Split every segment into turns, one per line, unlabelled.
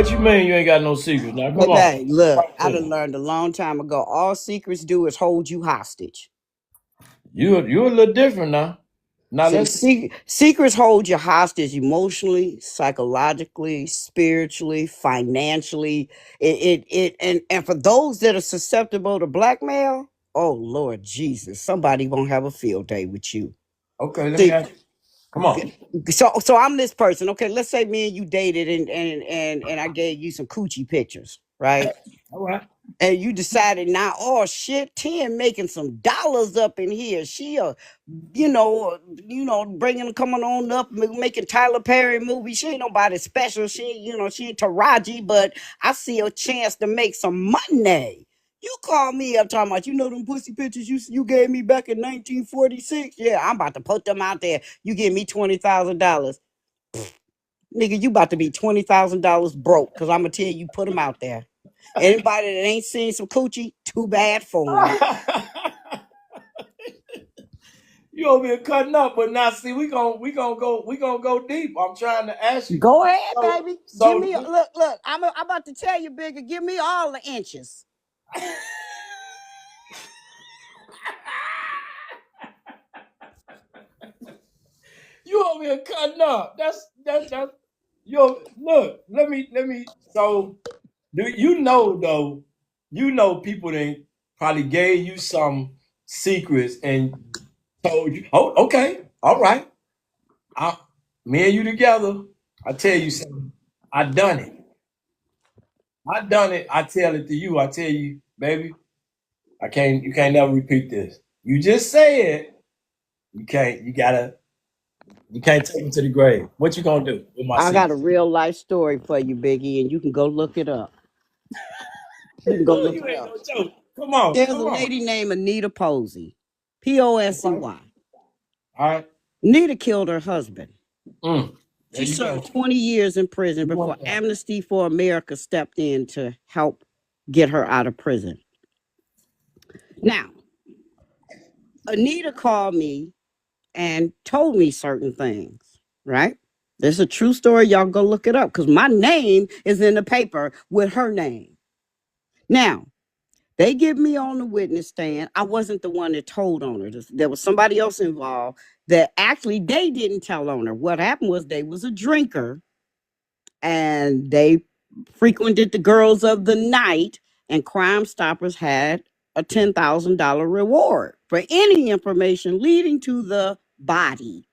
What you mean you ain't got no secrets? Now come on.
Baby, look,
Talk
I
to
done
me.
learned a long time ago. All secrets do is hold you hostage.
You a little different now. Now
See,
let's
secrets hold you hostage emotionally, psychologically, spiritually, financially. And for those that are susceptible to blackmail, oh Lord Jesus, somebody won't have a field day with you.
okay, let me
See,
ask you. Come on.
so I'm this person. Okay, let's say me and you dated, and I gave you some coochie pictures, right?
All right.
And you decided now, oh shit, 10 making some dollars up in here. She bringing coming on up, making Tyler Perry movies. She ain't nobody special. She ain't Taraji, but I see a chance to make some money. You call me up talking about, them pussy pictures you gave me back in 1946. Yeah, I'm about to put them out there. You give me $20,000. Nigga, you about to be $20,000 broke because I'm going to tell you, put them out there. Anybody that ain't seen some coochie, too bad for them.
You over here cutting up, but now see we gonna go deep. I'm trying to ask you.
Go ahead,
So
baby. Give
so
me, look, I'm about to tell you, bigger. Give me all the inches.
you over here cutting up. That's yo look, let me so do you know though, people that probably gave you some secrets and told you, oh, okay, all right. I, me and you together, I tell you something. I done it. I done it. I tell it to you. I tell you, baby, I can't you can't never repeat this. You just said you can't take him to the grave. What you gonna do with my
I got a
secret?
real life story for you, Biggie, and you can go look it up. You can go look
You
it
ain't
up.
no joke. Come on,
There's
come
a
on.
lady named Anita Posey, Posey.
Okay. All right.
Anita killed her husband.
Mm. There
She
you go.
served 20 years in prison
You
before
want that.
Amnesty for America stepped in to help get her out of prison. Now, Anita called me and told me certain things, right? This is a true story. Y'all go look it up because my name is in the paper with her name. Now, they get me on the witness stand. I wasn't the one that told on her. There was somebody else involved that actually they didn't tell on her. What happened was they was a drinker and they frequented the girls of the night, and Crime Stoppers had a $10,000 reward for any information leading to the body,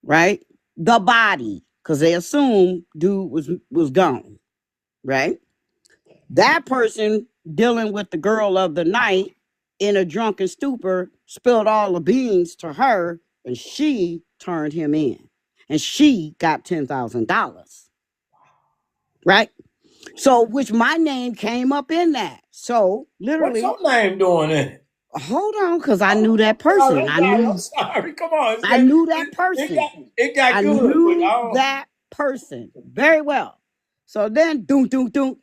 right? The body, because they assumed dude was gone, right? That person dealing with the girl of the night in a drunken stupor spilled all the beans to her, and she turned him in, and she got $10,000, right? So, which my name came up in that. So,
What's
literally,
your name doing in it?
hold on, because I
Oh,
knew that
I'm sorry,
person.
I'm sorry, I'm sorry. Come on,
I knew that
it
person.
got
I
good, but
knew
I don't.
that person very well. So then, doom, doom, doom,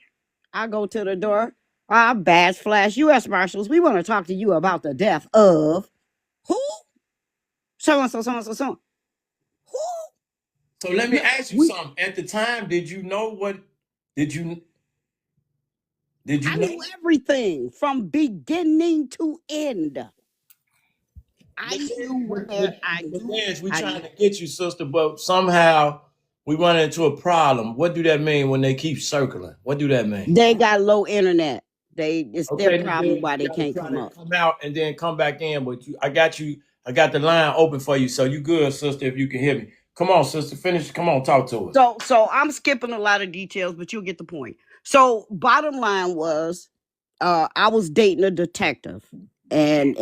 I go to the door. Badge flash, U.S. Marshals. We want to talk to you about the death of who? So and so, so and so, so. Who?
So let me
No,
ask you
we.
something. At the time, did you know what? Did you did you
I
know?
knew everything from beginning to end.
But
I
see,
knew where I
but
knew.
Dance, we
I
trying
knew.
to get you, sister, but somehow we run into a problem. What do that mean when they keep circling? What do that mean?
They got low internet. It's their
Okay, then
problem why
you
they
got to
can't
try
come
to
up.
come out and then come back in. But I got the line open for you, so you good, sister. If you can hear me, come on, sister, finish. Come on, talk to us.
So I'm skipping a lot of details, but you'll get the point. So bottom line was, I was dating a detective, and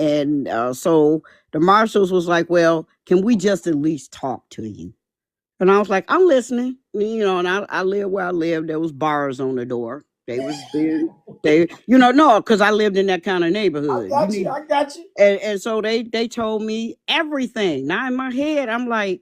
so the marshals was like, "Well, can we just at least talk to you?" And I was like, "I'm listening." And I live where I live. There was bars on the door. No, because I lived in that kind of
I
neighborhood. You
got you.
need,
I got you.
and so they told me everything. Now in my head, I'm like,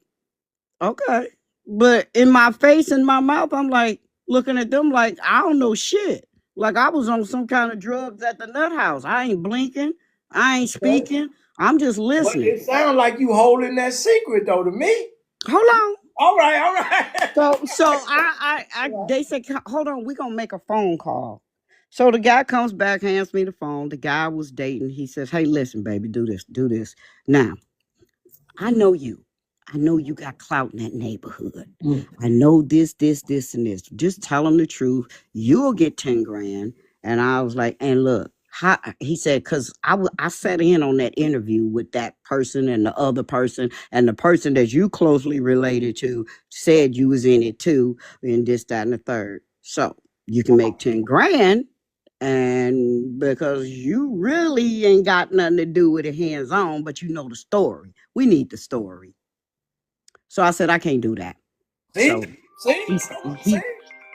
okay. But in my face and my mouth, I'm like looking at them like I don't know shit. Like I was on some kind of drugs at the nut house. I ain't blinking. I ain't
Okay.
speaking. I'm just
But
listening.
it sounds like you holding that secret though to me.
Hold on.
All right, all right.
They said, hold on, we're gonna make a phone call. So the guy comes back, hands me the phone. The guy was dating. He says, hey, listen, baby, do this, do this. Now, I know you. I know you got clout in that neighborhood.
Mm.
I know this, and this. Just tell him the truth. You'll get 10 grand. And I was like, and look, he said, because I sat in on that interview with that person and the other person, and the person that you closely related to said you was in it too, and this, that, and the third. So you can make 10 grand. And because you really ain't got nothing to do with it hands on, but you know the story. We need the story. So I said, I can't do that.
See,
So
see,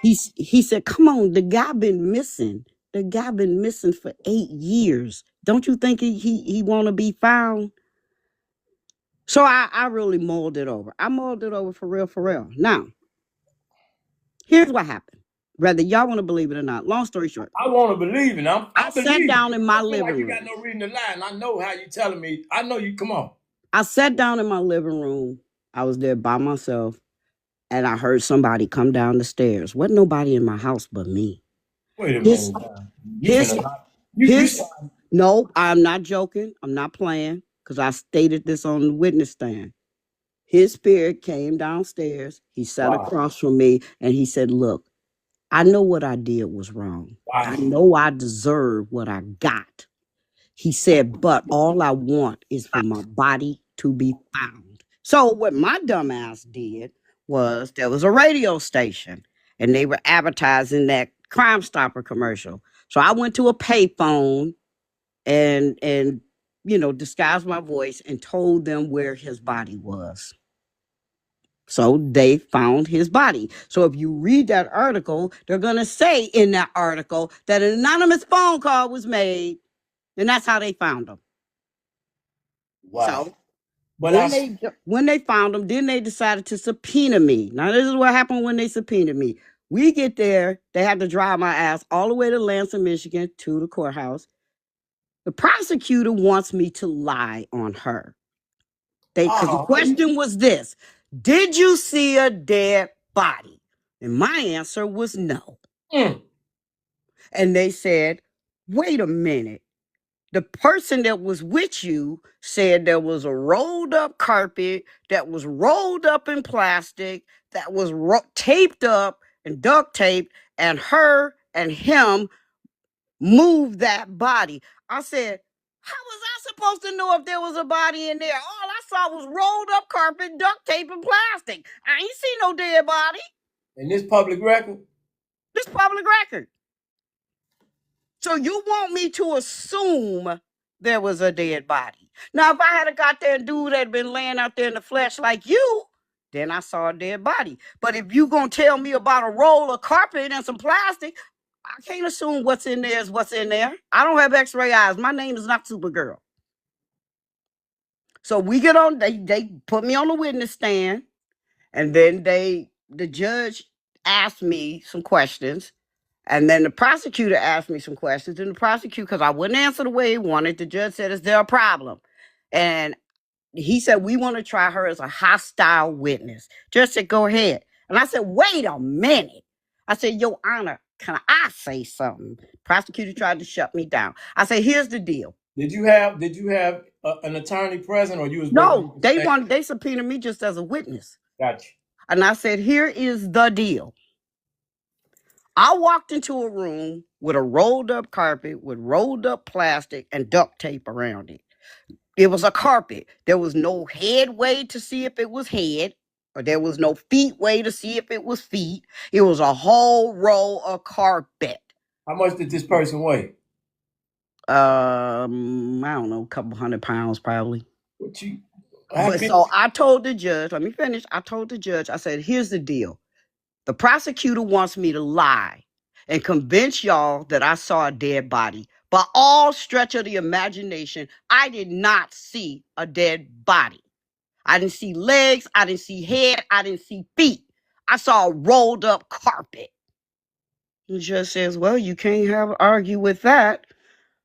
he
see.
he said, come on, the guy been missing. The guy been missing for 8 years. Don't you think he want to be found? So I really mulled it over. I mulled it over for real, for real. Now, here's what happened. Whether y'all want to believe it or not, long story short,
I want to believe it.
I
I
sat
believe it.
down in my
I feel like
living
you got
room.
no reason to lie, and I know how you telling me. I know you. Come on.
I sat down in my living room. I was there by myself, and I heard somebody come down the stairs. Wasn't nobody in my house but me.
Wait a
His
minute. Now. You
his
finna lie. You
his No, I'm not joking. I'm not playing because I stated this on the witness stand. His spirit came downstairs. He sat
wow,
across from me and he said, look, I know what I did was wrong. I
wow.
know I deserve what I got. He said, but all I want is for my body to be found. So what my dumb ass did was there was a radio station and they were advertising that Crime Stopper commercial. So I went to a payphone and disguised my voice and told them where his body was. So they found his body. So if you read that article, they're going to say in that article that an anonymous phone call was made, and that's how they found him.
Wow.
So
But I,
when they found him, then they decided to subpoena me. Now this is what happened when they subpoenaed me. We get there, they had to drive my ass all the way to Lansing, Michigan, to the courthouse. The prosecutor wants me to lie on her. Because the question was this: did you see a dead body? And my answer was no.
mm,
And they said, wait a minute. The person that was with you said there was a rolled up carpet that was rolled up in plastic, that was taped up and duct taped, and her and him moved that body. I said, how was I supposed to know if there was a body in there? All I saw was rolled up carpet, duct tape, and plastic. I ain't see no dead body.
in this public record.
This public record. So you want me to assume there was a dead body. Now, if I had got there and dude had been laying out there in the flesh like you, then I saw a dead body. But if you gonna tell me about a roll of carpet and some plastic, I can't assume what's in there is what's in there. I don't have x-ray eyes. My name is not Supergirl. So we get on, they put me on the witness stand, and then the judge asked me some questions. And then the prosecutor asked me some questions, and the prosecutor, because I wouldn't answer the way he wanted, the judge said, is there a problem? And he said, we want to try her as a hostile witness. Judge said, go ahead. And I said, wait a minute. I said, Your Honor, can I say something? Prosecutor tried to shut me down. I said, here's the deal.
Did you have an attorney present, or you was
No, they subpoenaed me just as a witness.
Gotcha.
And I said, here is the deal. I walked into a room with a rolled up carpet with rolled up plastic and duct tape around it. It was a carpet. There was no headway to see if it was head, or there was no feet way to see if it was feet. It was a whole roll of carpet.
How much did this person weigh?
I don't know, a couple 100 pounds probably.
What you?
But so I told the judge, let me finish. I told the judge, I said, here's the deal. The prosecutor wants me to lie and convince y'all that I saw a dead body. By all stretch of the imagination, I did not see a dead body. I didn't see legs. I didn't see head. I didn't see feet. I saw a rolled up carpet. The judge says, well, you can't argue with that.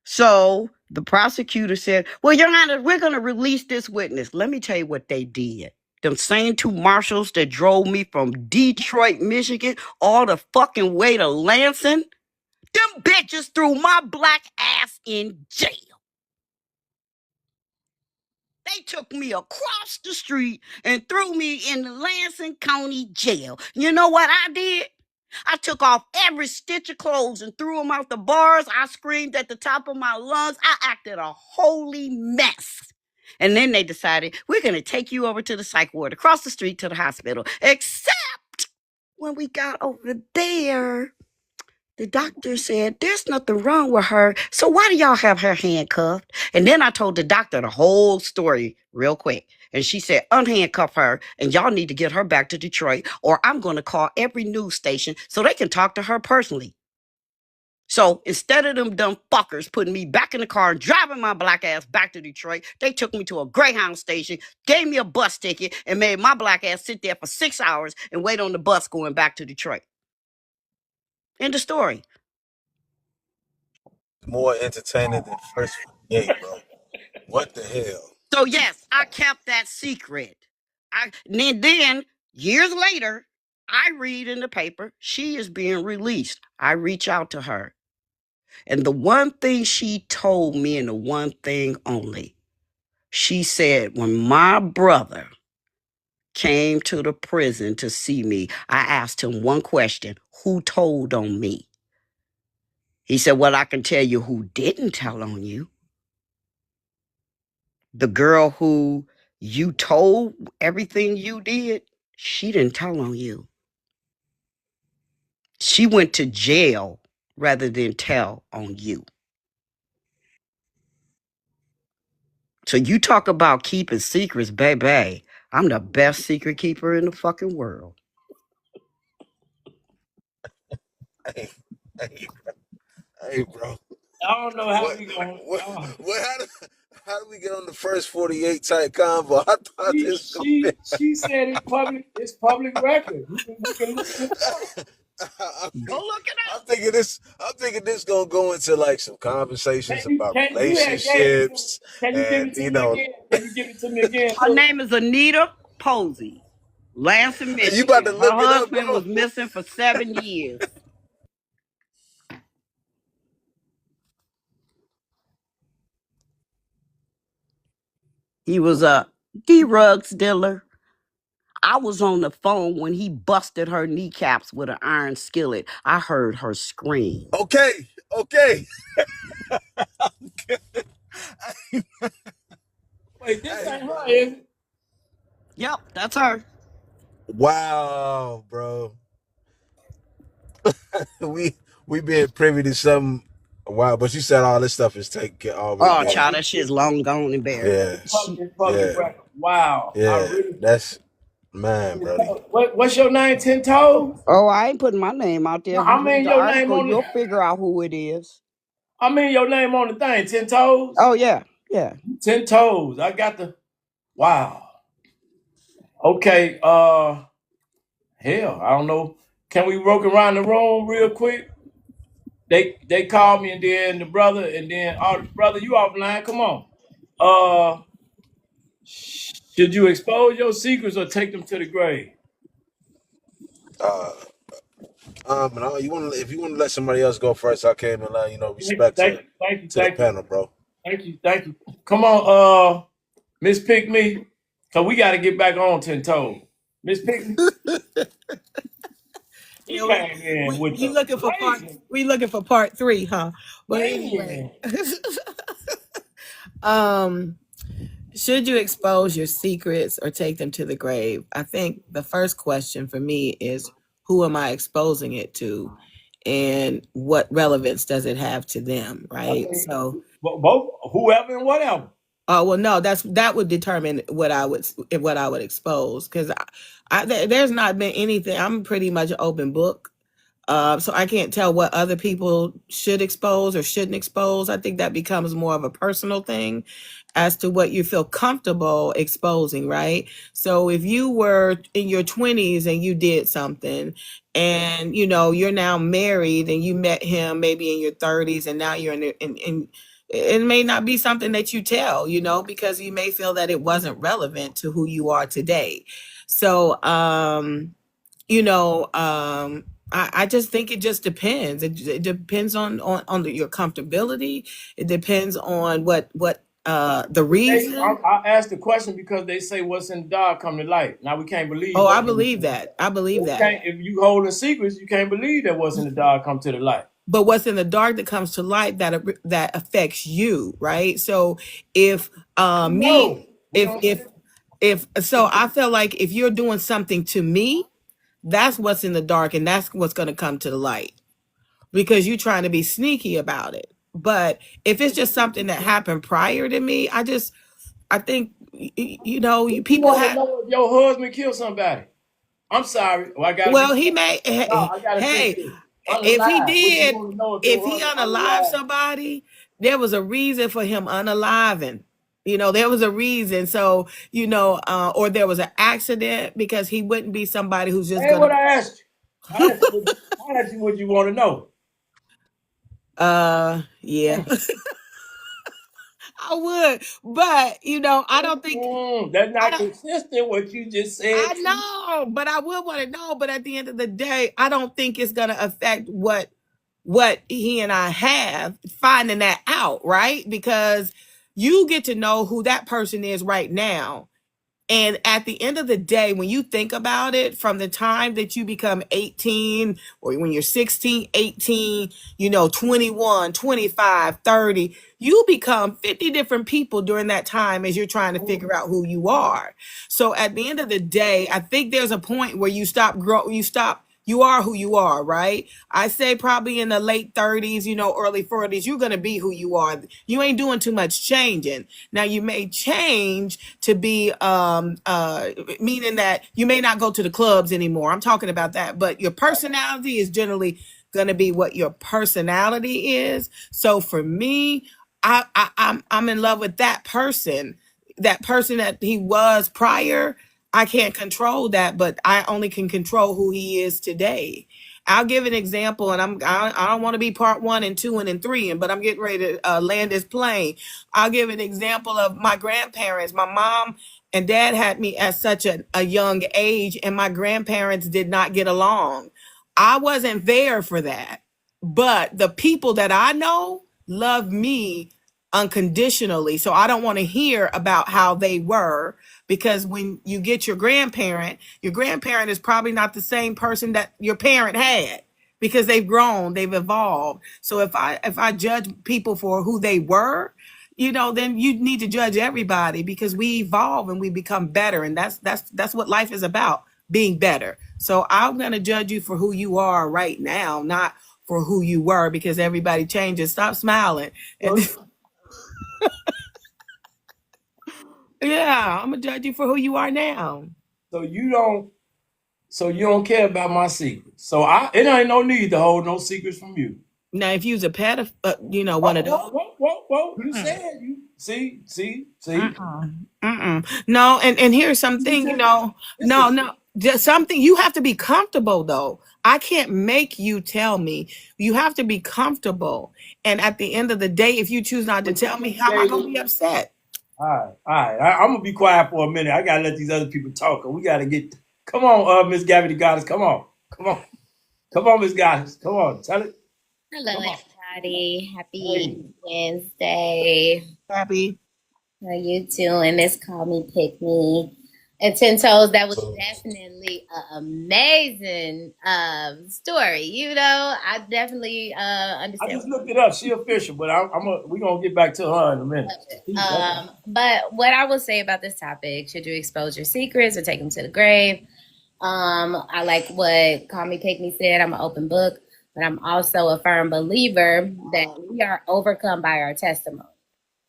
So the prosecutor said, well, Your Honor, we're going to release this witness. Let me tell you what they did. Them same two marshals that drove me from Detroit, Michigan, all the fucking way to Lansing, them bitches threw my black ass in jail. They took me across the street and threw me in the Lansing County Jail. You know what I did? I took off every stitch of clothes and threw them out the bars. I screamed at the top of my lungs. I acted a holy mess. And then they decided, we're going to take you over to the psych ward across the street to the hospital. Except when we got over there, the doctor said, there's nothing wrong with her. So why do y'all have her handcuffed? And then I told the doctor the whole story real quick. And she said, unhandcuff her, and y'all need to get her back to Detroit, or I'm going to call every news station so they can talk to her personally. So instead of them dumb fuckers putting me back in the car and driving my black ass back to Detroit, they took me to a Greyhound station, gave me a bus ticket, and made my black ass sit there for 6 hours and wait on the bus going back to Detroit. End of story.
More entertaining than First 48, bro. What the hell?
So yes, I kept that secret. Then years later, I read in the paper she is being released. I reach out to her. And the one thing she told me, and the one thing only, she said, when my brother came to the prison to see me, I asked him one question: who told on me? He said, well, I can tell you who didn't tell on you. The girl who you told everything you did, she didn't tell on you. She went to jail rather than tell on you. So you talk about keeping secrets, baby. I'm the best secret keeper in the fucking world.
Hey, hey, hey, bro.
I don't know how
What,
we going.
what, what, how do we get on the first 48 type convo? I thought
She
this was
she
gonna
she said it public. It's public record. We can look this up.
be. I'm,
Go look it
I'm
up.
thinking this. I'm thinking this gonna go into like some conversations about
Can you had gave it to me?
relationships,
Can you give
and
it to me again? Can you give it to me again,
Her
too?
name is Anita Posey, Lansing,
you about to
Michigan. Her
look it up,
husband
bro.
was missing for 7 years. He was a drugs dealer. I was on the phone when he busted her kneecaps with an iron skillet. I heard her scream.
Okay, okay.
Wait, this
Hey,
ain't her,
bro.
is it?
Yep, that's her.
Wow, bro. we we been privy to something a while, but you said all this stuff is already
Oh,
been.
child, that shit's long gone and buried.
Yeah,
It's public
yeah,
record. Wow. I
yeah.
really.
That's man, Brody.
What's your name? 10 Toes?
Oh, I ain't putting my name out there.
No,
If you
I
read
mean
the
your name
article,
on the.
you'll figure out who it is.
I mean your name on the thing. 10 Toes.
Oh, yeah, yeah.
10 Toes. I got the. Wow. Okay. Hell, I don't know. Can we work around the room real quick? They called me, and then the brother, and then brother, you offline. Come on. Uh, should you expose your secrets or take them to the grave?
Uh, no, you want to if you want to let somebody else go first, I came and
Thank you,
respect
thank you, thank you,
to the
thank you,
panel, bro.
thank you, thank you. Come on, Miss Pick Me, cause we got to get back on 10 Toes. Miss Pick Me, she
Yeah, we,
came in
we
with
you
the
looking for part
blazing,
we looking for part three, huh? But anyway,
man.
um, should you expose your secrets or take them to the grave? I think the first question for me is, who am I exposing it to, and what relevance does it have to them?
I
Right.
mean,
So,
both, whoever and whatever.
oh well, no, that would determine what I would expose, because there's not been anything. I'm pretty much an open book. So I can't tell what other people should expose or shouldn't expose. I think that becomes more of a personal thing as to what you feel comfortable exposing, right? So if you were in your 20s and you did something, and you're now married and you met him maybe in your 30s, and now you're in it may not be something that you tell, because you may feel that it wasn't relevant to who you are today. So, I just think it just depends. It depends on your comfortability. It depends on what the reason.
I asked the question because they say what's in the dark come to light. Now we can't believe
Oh, I
that.
believe that. I believe that.
If you holding secrets, you can't believe that what's in the dark come to the light.
But what's in the dark that comes to light that affects you, right? So if me,
No, we don't.
if so, I feel like if you're doing something to me, that's what's in the dark, and that's what's going to come to the light because you're trying to be sneaky about it. But if it's just something that happened prior to me, I think
You
people
want to
have.
know if your husband killed somebody? I'm sorry. Well, I gotta be.
Well, he may.
No, I gotta say
Hey,
this.
if he
Unalive. What you
did,
want to know if
if
your
he
husband
unalive
unalive?
somebody, there was a reason for him unaliving. There was a reason. So, or there was an accident because he wouldn't be somebody who's just
Hey,
gonna.
what I asked you? I asked you what you want to know.
Yeah, I would, but I don't think.
That's
I
not
don't.
consistent. What you just said.
I know, but I would want to know. But at the end of the day, I don't think it's gonna affect what he and I have, finding that out, right? Because you get to know who that person is right now. And at the end of the day, when you think about it, from the time that you become 18 or when you're 16, 18, 21, 25, 30, you become 50 different people during that time as you're trying to figure out who you are. So at the end of the day, I think there's a point where you are who you are, right? I say probably in the late 30s, early 40s, you're going to be who you are. You ain't doing too much changing. Now you may change to be meaning that you may not go to the clubs anymore. I'm talking about that, but your personality is generally going to be what your personality is. So for me, I'm in love with that person. That person that he was prior, I can't control that, but I only can control who he is today. I'll give an example, and I don't want to be part one and two and three, but I'm getting ready to land this plane. I'll give an example of my grandparents. My mom and dad had me at such a young age, and my grandparents did not get along. I wasn't there for that, but the people that I know love me unconditionally. So I don't want to hear about how they were, because when you get your grandparent is probably not the same person that your parent had, because they've grown, they've evolved. So if I judge people for who they were, then you need to judge everybody, because we evolve and we become better, and that's what life is about, being better. So I'm going to judge you for who you are right now, not for who you were, because everybody changes. Stop smiling. And yeah, I'm gonna judge you for who you are now.
So you don't care about my secrets. So it ain't no need to hold no secrets from you.
Now, if you was a pedophile, one of those.
Whoa. You said you see.
No, and here's something,
Listen.
no, just something you have to be comfortable though. I can't make you tell me. You have to be comfortable. And at the end of the day, if you choose not to tell me, how am I gonna be upset?
All right. I'm gonna be quiet for a minute. I gotta let these other people talk. We gotta get. Come on, Miss Gabby the Goddess. Come on, Miss Goddess. Come on, tell it.
Hello,
Come on.
everybody.
Hey.
Happy Wednesday.
Happy.
How you doing? This Call Me Pick Me. And 10 Toes, that was definitely an amazing story. I definitely
I
understand.
just looked it up. She official, but we're gonna get back to her in a minute.
But what I will say about this topic, should you expose your secrets or take them to the grave? I like what Call Me Pick Me said. I'm an open book, but I'm also a firm believer that we are overcome by our testimony.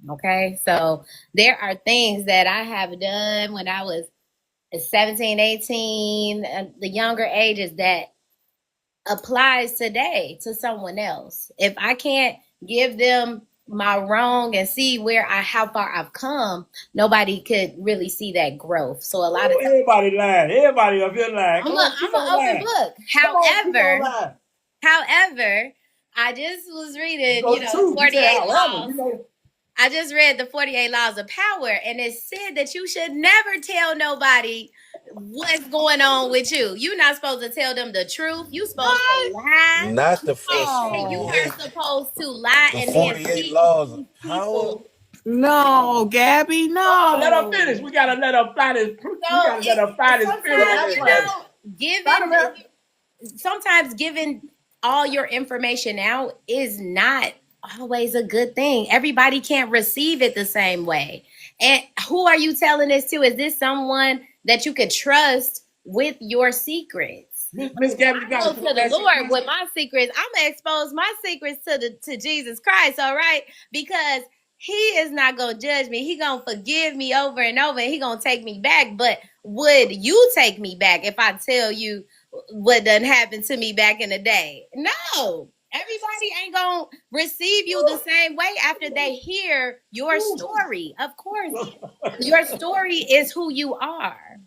Okay, so there are things that I have done when I was 17, 18, the younger ages, that applies today to someone else. If I can't give them my wrong and see how far I've come, nobody could really see that growth. So a lot of times,
Everybody lying. Everybody up here lying.
I'm an open book. However, I just was reading, 48 laws. I just read the 48 Laws of Power, and it said that you should never tell nobody what's going on with you. You're not supposed to tell them the truth. You're supposed to lie.
Not the
You are
48,
supposed to lie
the
and then
48
see
laws of
these
power.
people.
No, Gabby,
Let her
no.
finish. We gotta let her find his. We
So
gotta let her find his spirit in that
sometimes,
flesh.
giving sometimes giving all your information out is not always a good thing. Everybody can't receive it the same way. And who are you telling this to? Is this someone that you could trust with your secrets?
Miss Gabby, you
I go
gotta
to the Lord with my secrets. I'm gonna expose my secrets to Jesus Christ, all right? Because he is not gonna judge me. He gonna forgive me over and over, and he gonna take me back. But would you take me back if I tell you what done happened to me back in the day? No. Everybody ain't gonna receive you the same way after they hear your story. Of course, your story is who you are.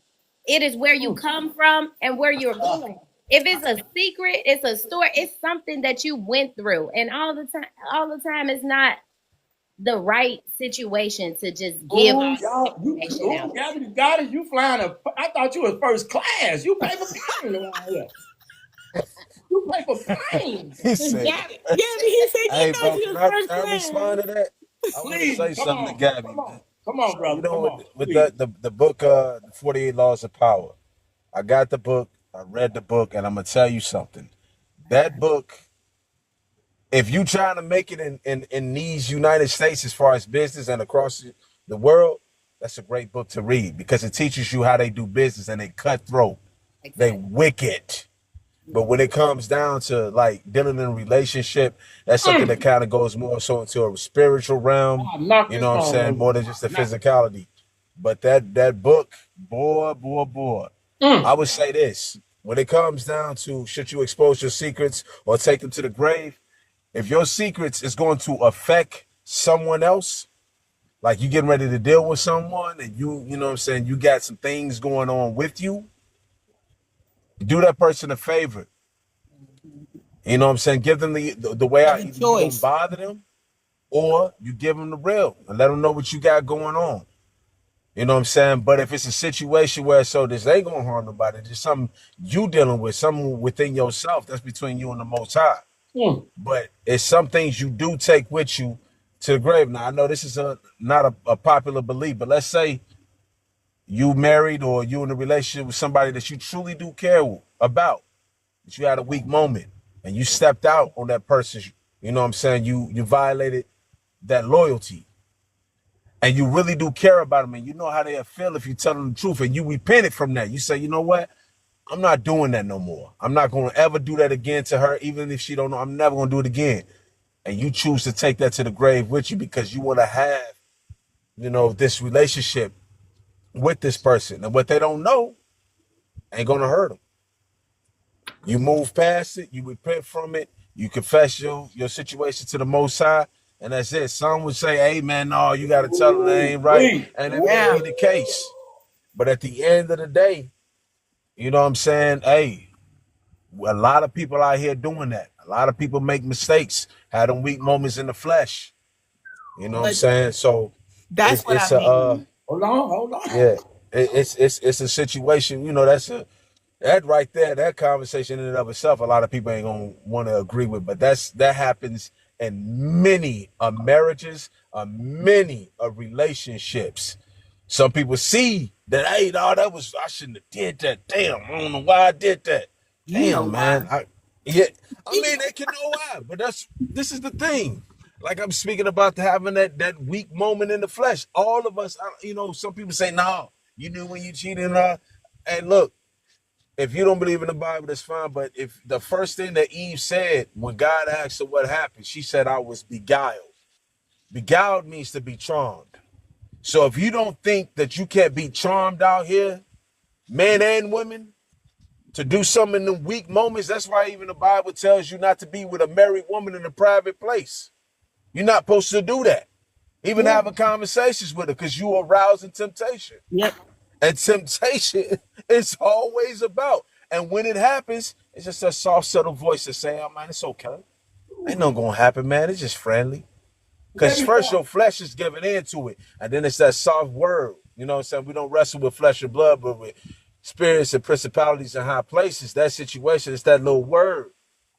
It is where you come from and where you're going. If it's a secret, it's a story, it's something that you went through. And all the time it's not the right situation to just give all
y'all,
information out.
Gabby, God is you flying a. I thought you was first class. You pay for plane around here. You pay for planes.
He
Gabby,
said,
he said you
hey,
thought
bro,
you
can
was
I,
first
can I
class.
respond to that? I want to
Please,
say
come
something to
on,
Gabby,
come on,
man.
come on,
You
brother,
know,
come
with,
on,
with
please.
the book, the 48 Laws of Power, I got the book, I read the book, and I'm going to tell you something. That book, if you trying to make it in these United States as far as business and across the world, that's a great book to read because it teaches you how they do business and they cutthroat. They
Exactly.
wicked. But when it comes down to like dealing in a relationship, that's something that kind of goes more so into a spiritual realm.
Knock
You
this
know what I'm
phone
saying?
over.
More than just the
Knock.
physicality. But that book, boy. I
Mm.
would say this. When it comes down to should you expose your secrets or take them to the grave, if your secrets is going to affect someone else, like you getting ready to deal with someone and you know what I'm saying, you got some things going on with you, do that person a favor. You know what I'm saying? Give them the way
Have
out.
a
Either you don't
choice.
bother them or you give them the real and let them know what you got going on. You know what I'm saying? But if it's a situation where so this ain't gonna harm nobody, there's something you dealing with, something within yourself that's between you and the Most High.
Mm.
But it's some things you do take with you to the grave. Now I know this is not a popular belief, but let's say you married or you in a relationship with somebody that you truly do care about, that you had a weak moment and you stepped out on that person. You know what I'm saying? You violated that loyalty and you really do care about them and you know how they feel if you tell them the truth and you repented from that. You say, you know what? I'm not doing that no more. I'm not going to ever do that again to her, even if she don't know. I'm never going to do it again. And you choose to take that to the grave with you because you want to have, you know, this relationship with this person. And what they don't know ain't going to hurt them. You move past it, you repent from it, you confess your situation to the Most High, and that's it. Some would say, hey, man, no, you got to tell them they ain't right.
Please.
And it may
Yeah.
be the case. But at the end of the day, you know what I'm saying? Hey, a lot of people out here doing that. A lot of people make mistakes, had them weak moments in the flesh. You know what I'm
But
saying? So
that's what
it's
I
a
mean.
Hold on.
yeah, it's a situation. You know, that right there, that conversation in and of itself, a lot of people ain't gonna want to agree with. But that happens in many marriages, many relationships. Some people see that, hey, no, I shouldn't have did that. Damn, I don't know why I did that.
You know
Damn, man.
why.
Yeah, I mean, they can know why, but this is the thing. Like I'm speaking about having that weak moment in the flesh. All of us, you know, some people say, no, you knew when you cheated. And look, if you don't believe in the Bible, that's fine. But if the first thing that Eve said when God asked her what happened, she said, I was beguiled. Beguiled means to be charmed. So if you don't think that you can't be charmed out here, men and women, to do something in the weak moments, that's why even the Bible tells you not to be with a married woman in a private place. You're not supposed to do that. Even
Yeah.
having conversations with her because you are arousing temptation.
Yep.
And temptation is always about. And when it happens, it's just a soft, subtle voice that say, oh man, it's okay. Ain't nothing gonna happen, man. It's just friendly. Because first your flesh is giving into it, and then it's that soft word. You know what I'm saying? We don't wrestle with flesh and blood, but with spirits and principalities in high places. That situation is that little word,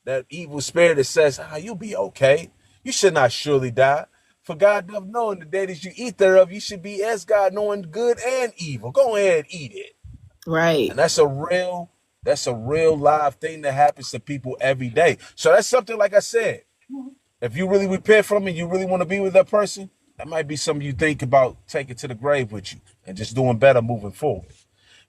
that evil spirit that says, you'll be okay. You should not surely die. For God doth know in the day that you eat thereof, you should be as God, knowing good and evil. Go ahead and eat it.
Right.
And that's a real live thing that happens to people every day. So that's something, like I said, if you really repent from it, you really want to be with that person, that might be something you think about taking to the grave with you and just doing better moving forward.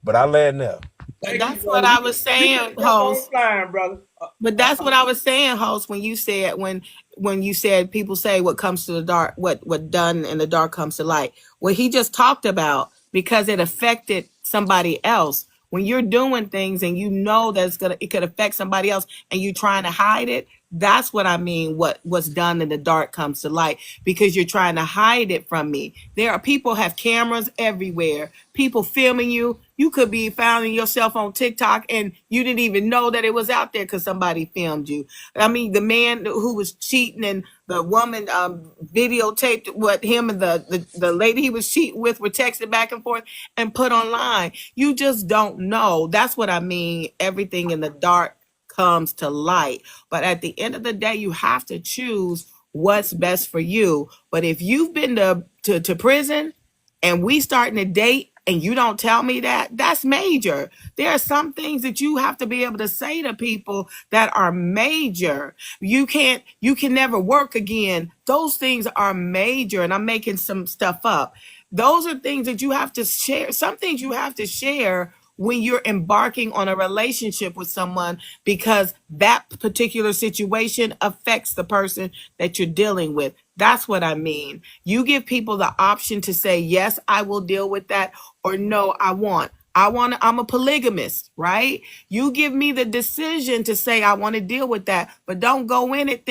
But I land there.
That's what I was saying, host.
Flying, brother.
But that's what I was saying, host, when you said people say what comes to the dark, what done in the dark comes to light. What he just talked about, because it affected somebody else. When you're doing things and you know that it could affect somebody else and you're trying to hide it, that's what I mean. What's done in the dark comes to light, because you're trying to hide it from me. There are people have cameras everywhere, people filming you. You could be finding yourself on TikTok and you didn't even know that it was out there because somebody filmed you. I mean, the man who was cheating and the woman videotaped what him and the lady he was cheating with were texting back and forth and put online. You just don't know. That's what I mean. Everything in the dark comes to light. But at the end of the day, you have to choose what's best for you. But if you've been to prison and we starting to date and you don't tell me that, that's major. There are some things that you have to be able to say to people that are major. You can never work again. Those things are major, and I'm making some stuff up. Those are things that you have to share. Some things you have to share when you're embarking on a relationship with someone, because that particular situation affects the person that you're dealing with. That's what I mean. You give people the option to say, yes, I will deal with that, or no, I'm a polygamist, right? You give me the decision to say, I want to deal with that, but don't go in it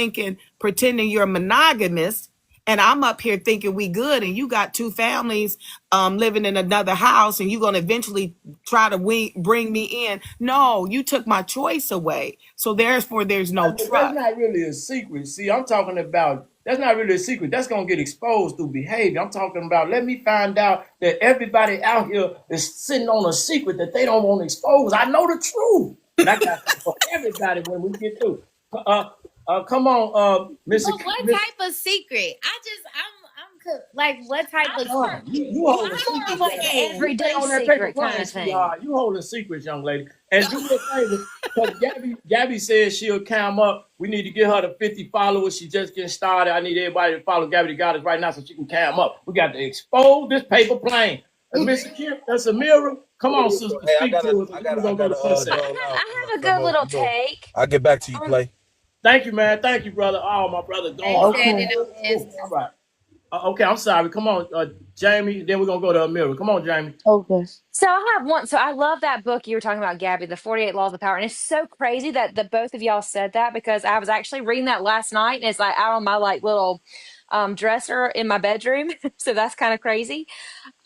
pretending you're a monogamist. And I'm up here thinking we good, and you got two families living in another house, and you're going to eventually try to bring me in. No, you took my choice away. So therefore, there's no trust.
That's not really a secret. See, I'm talking about, that's not really a secret. That's going to get exposed through behavior. I'm talking about, let me find out that everybody out here is sitting on a secret that they don't want to expose. I know the truth. And I got for everybody when we get through. Come on, Mr.
But what type of secret? Like, what type of secret?
You holding secrets,
like an everyday
on that
secret
paper
kind
plane,
of thing.
sweetheart. You holding secrets, young lady. And do me a favor, because Gabby says she'll cam up. We need to get her to 50 followers. She just getting started. I need everybody to follow Gabby the Goddess right now so she can cam up. We got to expose this paper plane. Mr. Kim, that's a mirror. Come on, sister. Speak to us.
I have a good little take.
I'll get back to you, Clay.
Thank you, man. Thank you, brother. Oh, my brother.
Okay.
All right. Okay, I'm sorry. Come on, Jamie. Then we're going to go to Amira. Come on, Jamie.
Okay. So I have one. So I love that book you were talking about, Gabby, the 48 Laws of Power. And it's so crazy that the both of y'all said that, because I was actually reading that last night, and it's like out on my like little dresser in my bedroom. So that's kind of crazy.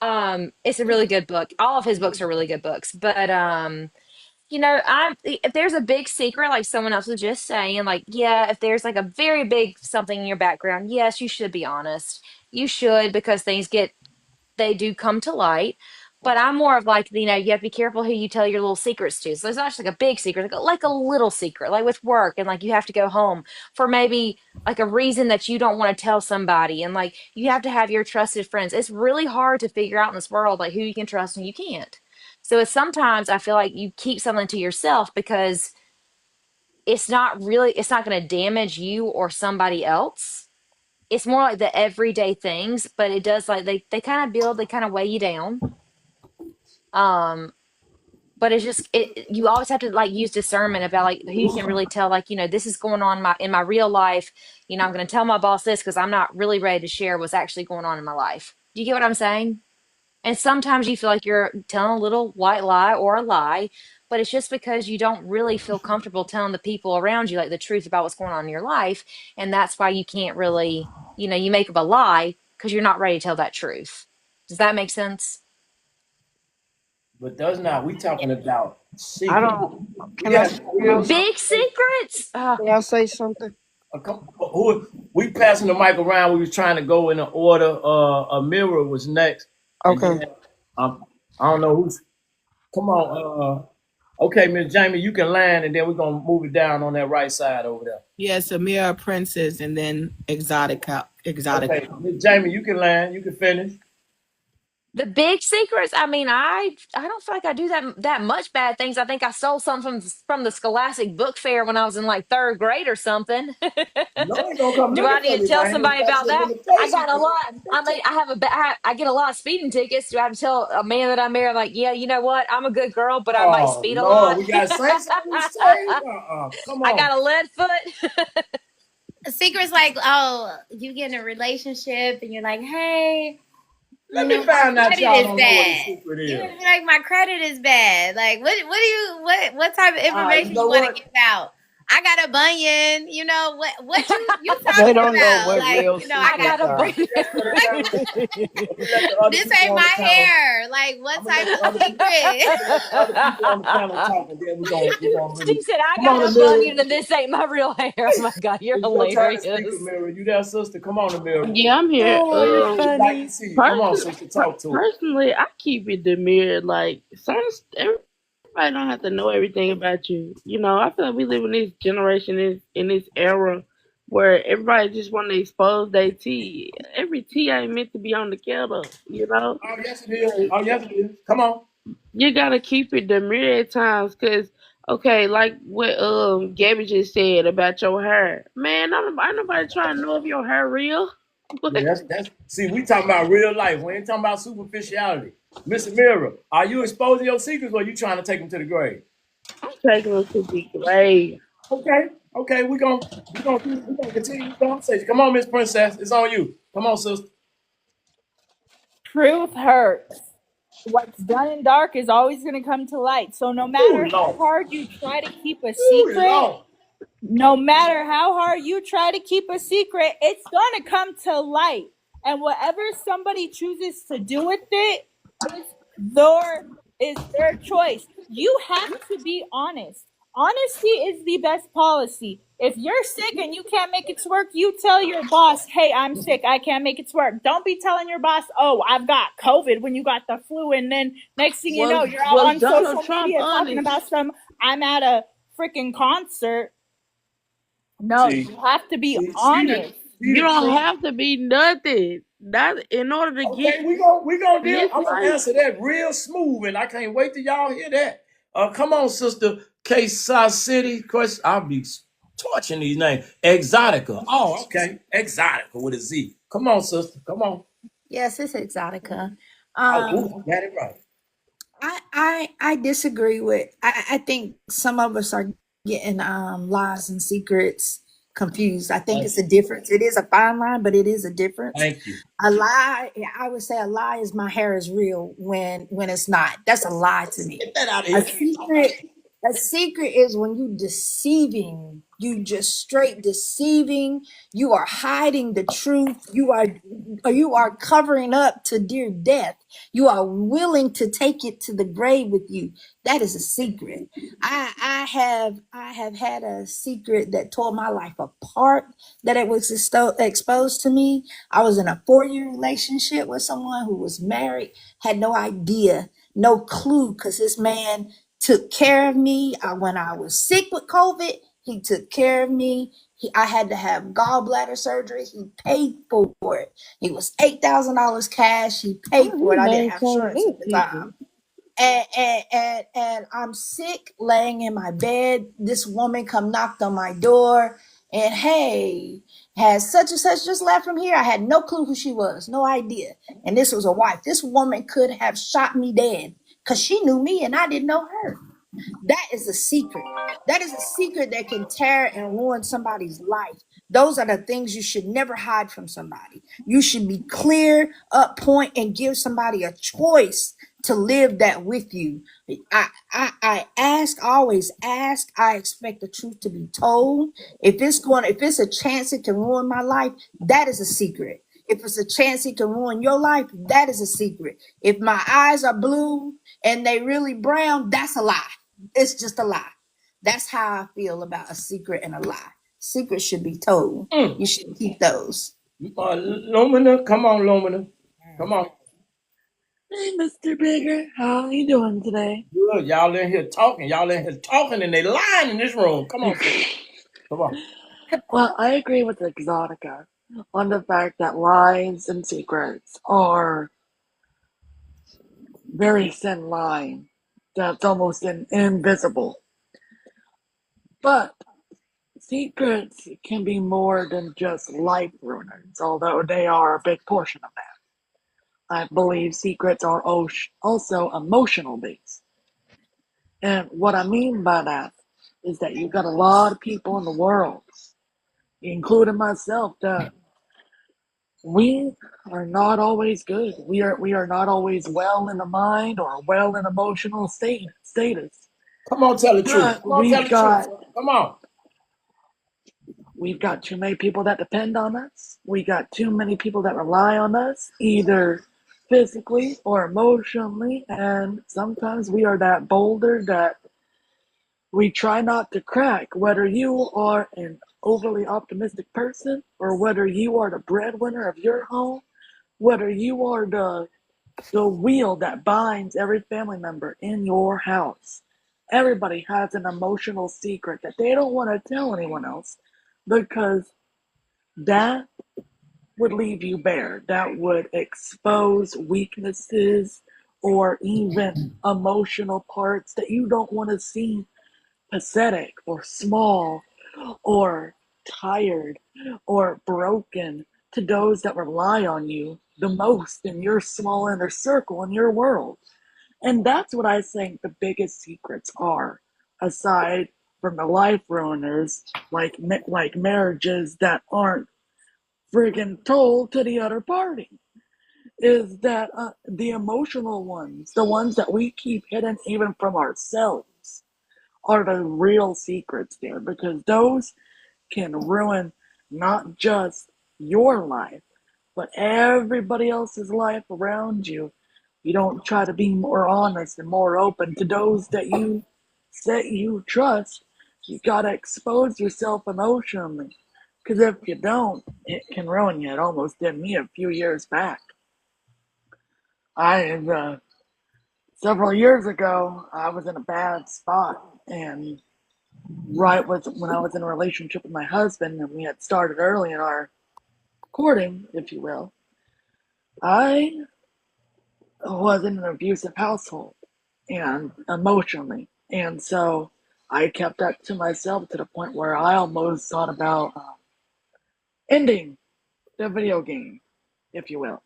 It's a really good book. All of his books are really good books. But if there's a big secret, like someone else was just saying, like, yeah, if there's like a very big something in your background, yes, you should be honest. You should, because they do come to light. But I'm more of like, you have to be careful who you tell your little secrets to. So there's not just like a big secret, like a little secret, like with work, and like you have to go home for maybe like a reason that you don't want to tell somebody. And like you have to have your trusted friends. It's really hard to figure out in this world like who you can trust and you can't. So it's sometimes I feel like you keep something to yourself because it's not going to damage you or somebody else. It's more like the everyday things, but it does, like they kind of they kind of weigh you down. Um, but it's just you always have to like use discernment about like who you can really tell, like, this is going on in my real life. I'm going to tell my boss this because I'm not really ready to share what's actually going on in my life. Do you get what I'm saying? And sometimes you feel like you're telling a little white lie or a lie, but it's just because you don't really feel comfortable telling the people around you like the truth about what's going on in your life. And that's why you can't really, you make up a lie because you're not ready to tell that truth. Does that make sense?
But does not. We talking about
I
secret.
don't. Can I
Big secrets?
say something?
We passing the mic around. We was trying to go in an order. Amira was next, and
Okay.
then I don't know who's. Come on. Okay, Miss Jamie, you can land, and then we're gonna move it down on that right side over there.
Yes, Amira Princess and then Exotica.
Okay,
Exotica.
Miss Jamie, you can land. You can finish.
The big secrets, I mean, I don't feel like I do that much bad things. I think I stole some from the Scholastic Book Fair when I was in like third grade or something.
No, ain't gonna come
Do I
looking for
need to
you
tell
now. He
somebody
got
about
your
that? I
limitations.
got a lot. I mean, I have I get a lot of speeding tickets. Do I have to tell a man that I married, like, yeah, you know what? I'm a good girl, but I might
Oh
speed a
Lord,
lot.
we got saints on the stage. Come
I
on.
got a lead foot.
Secrets like, oh, you get in a relationship and you're like, hey,
Let
you
me
know, my
find out
credit
y'all
is
don't know what a
bad.
secret
You're
is.
gonna be like, my credit is bad. Like, what type of
You
information
know
you want to
what?
give out? I got a bunion. You know what you
They
talking
don't know
about?
what
Like,
real
you know, I
I
secrets
got
got
a
are.
bunny.
Let me let the other
this
people
ain't
on the
my
panel.
hair. Like, what
I'm gonna
type
let the
of
other people.
secret?
I'm gonna let the other people on the panel talk, and then we're gonna really
She said, I
come on,
got a
Amira.
bunion and this ain't my real hair. Oh my God, you're
It's your turn to speak,
hilarious.
Amira. You there, sister? Come on, Amira.
Yeah, I'm here.
Oh, you're
We'd like to
funny.
see you. Come on,
Person,
sister. Talk to her.
personally, I keep it demure. Like, everybody don't have to know everything about you. You know, I feel like we live in this generation, in this era, where everybody just want to expose their tea. Every tea ain't meant to be on the kettle. You know,
Oh yes, it is.
like,
Oh yes, it is. Come on.
you gotta keep it demure at times, cause okay, like what Gabby just said about your hair, man. Ain't nobody trying to know if your hair real.
Yeah, that's. See, we talking about real life. We ain't talking about superficiality. Miss Amira, are you exposing your secrets, or are you trying to take them to the grave?
I'm taking them to the grave.
Okay, okay, we gonna continue the conversation. Come on, Miss Princess, it's on you. Come on, sister.
Truth hurts. What's done in dark is always going to come to light. So no
Ooh,
matter how
Lord.
hard you try to keep a
Ooh,
secret,
Lord.
no matter how hard you try to keep a secret, it's going to come to light. And whatever somebody chooses to do with it is their is their choice. You have to be honest. Honesty is the best policy. If you're sick and you can't make it to work, you tell your boss, "Hey, I'm sick. I can't make it to work." Don't be telling your boss, "Oh, I've got COVID," when you got the flu, and then next thing you know, you're out
Was
on
Donald
social
Trump
media talking
honest?
about some "I'm at a freaking concert." No,
See,
you have to be
see the
honest.
see
You
the
don't
truth.
have to be nothing. That in order to get
Okay, we gonna deal.
this
I'm gonna
life.
answer that real smooth, and I can't wait till y'all hear that. Come on, sister. K South City. Question. I'll be torching these names. Exotica. Oh, okay. Exotica with a Z. Come on, sister. Come on.
Yes, it's Exotica.
Oh, ooh, I got it right.
I disagree with. I think some of us are getting lies and secrets confused. I think
Thank
it's
you.
a difference. It is a fine line, but it is a difference.
Thank you.
A lie, I would say, a lie is my hair is real when it's not. That's a lie to me.
Get that out of
A
here.
secret, a secret is when you deceiving. You just straight deceiving. You are hiding the truth. You are covering up to dear death. You are willing to take it to the grave with you. That is a secret. I have had a secret that tore my life apart. That it was exposed to me. I was in a 4-year relationship with someone who was married. Had no idea, no clue, because this man took care of me when I was sick with COVID. He took care of me. I had to have gallbladder surgery. He paid for it. It was $8,000 cash. He paid
Why
for
he
it. I didn't have
maintain
insurance
that
at the
people?
time. And I'm sick, laying in my bed. This woman come knocked on my door, and hey, has such and such just left from here. I had no clue who she was, no idea. And this was a wife. This woman could have shot me dead because she knew me and I didn't know her. That is a secret. That is a secret that can tear and ruin somebody's life. Those are the things you should never hide from somebody. You should be clear, up point, and give somebody a choice to live that with you. I ask, always ask. I expect the truth to be told. If it's a chance it can ruin my life, that is a secret. If it's a chance it can ruin your life, that is a secret. If my eyes are blue and they really brown, that's a lie. It's just a lie. That's how I feel about a secret and a lie. Secrets should be told. You should keep those.
Lumina, come on, Lumina. Come on.
Hey, Mr. Bigger, how are you doing today?
Good. Y'all in here talking. Y'all in here talking and they lying in this room. Come on, sis. Come on.
Well, I agree with Exotica on the fact that lies and secrets are very thin line that's almost invisible. But secrets can be more than just life ruiners, although they are a big portion of that. I believe secrets are also emotional based. And what I mean by that is that you've got a lot of people in the world, including myself, that we are not always good. We are not always well in the mind or well in emotional status.
Come on, tell the truth.
But
Come on, tell the truth. Come on.
we've got too many people that depend on us. We got too many people that rely on us, either physically or emotionally, and sometimes we are that boulder that we try not to crack, whether you are an overly optimistic person or whether you are the breadwinner of your home, whether you are the wheel that binds every family member in your house. Everybody has an emotional secret that they don't want to tell anyone else because that would leave you bare. That would expose weaknesses or even emotional parts that you don't want to see pathetic or small or tired or broken to those that rely on you the most in your small inner circle in your world. And that's what I think the biggest secrets are, aside from the life ruiners like marriages that aren't friggin' told to the other party. Is that the emotional ones, the ones that we keep hidden even from ourselves, are the real secrets there because those can ruin not just your life, but everybody else's life around you. You don't try to be more honest and more open to those that you say you trust. You gotta expose yourself emotionally. Because if you don't, it can ruin you. It almost did me a few years back. Several years ago, I was in a bad spot, and right was when I was in a relationship with my husband, and we had started early in our courting, if you will. I was in an abusive household and emotionally, and so I kept that to myself to the point where I almost thought about ending the video game, if you will.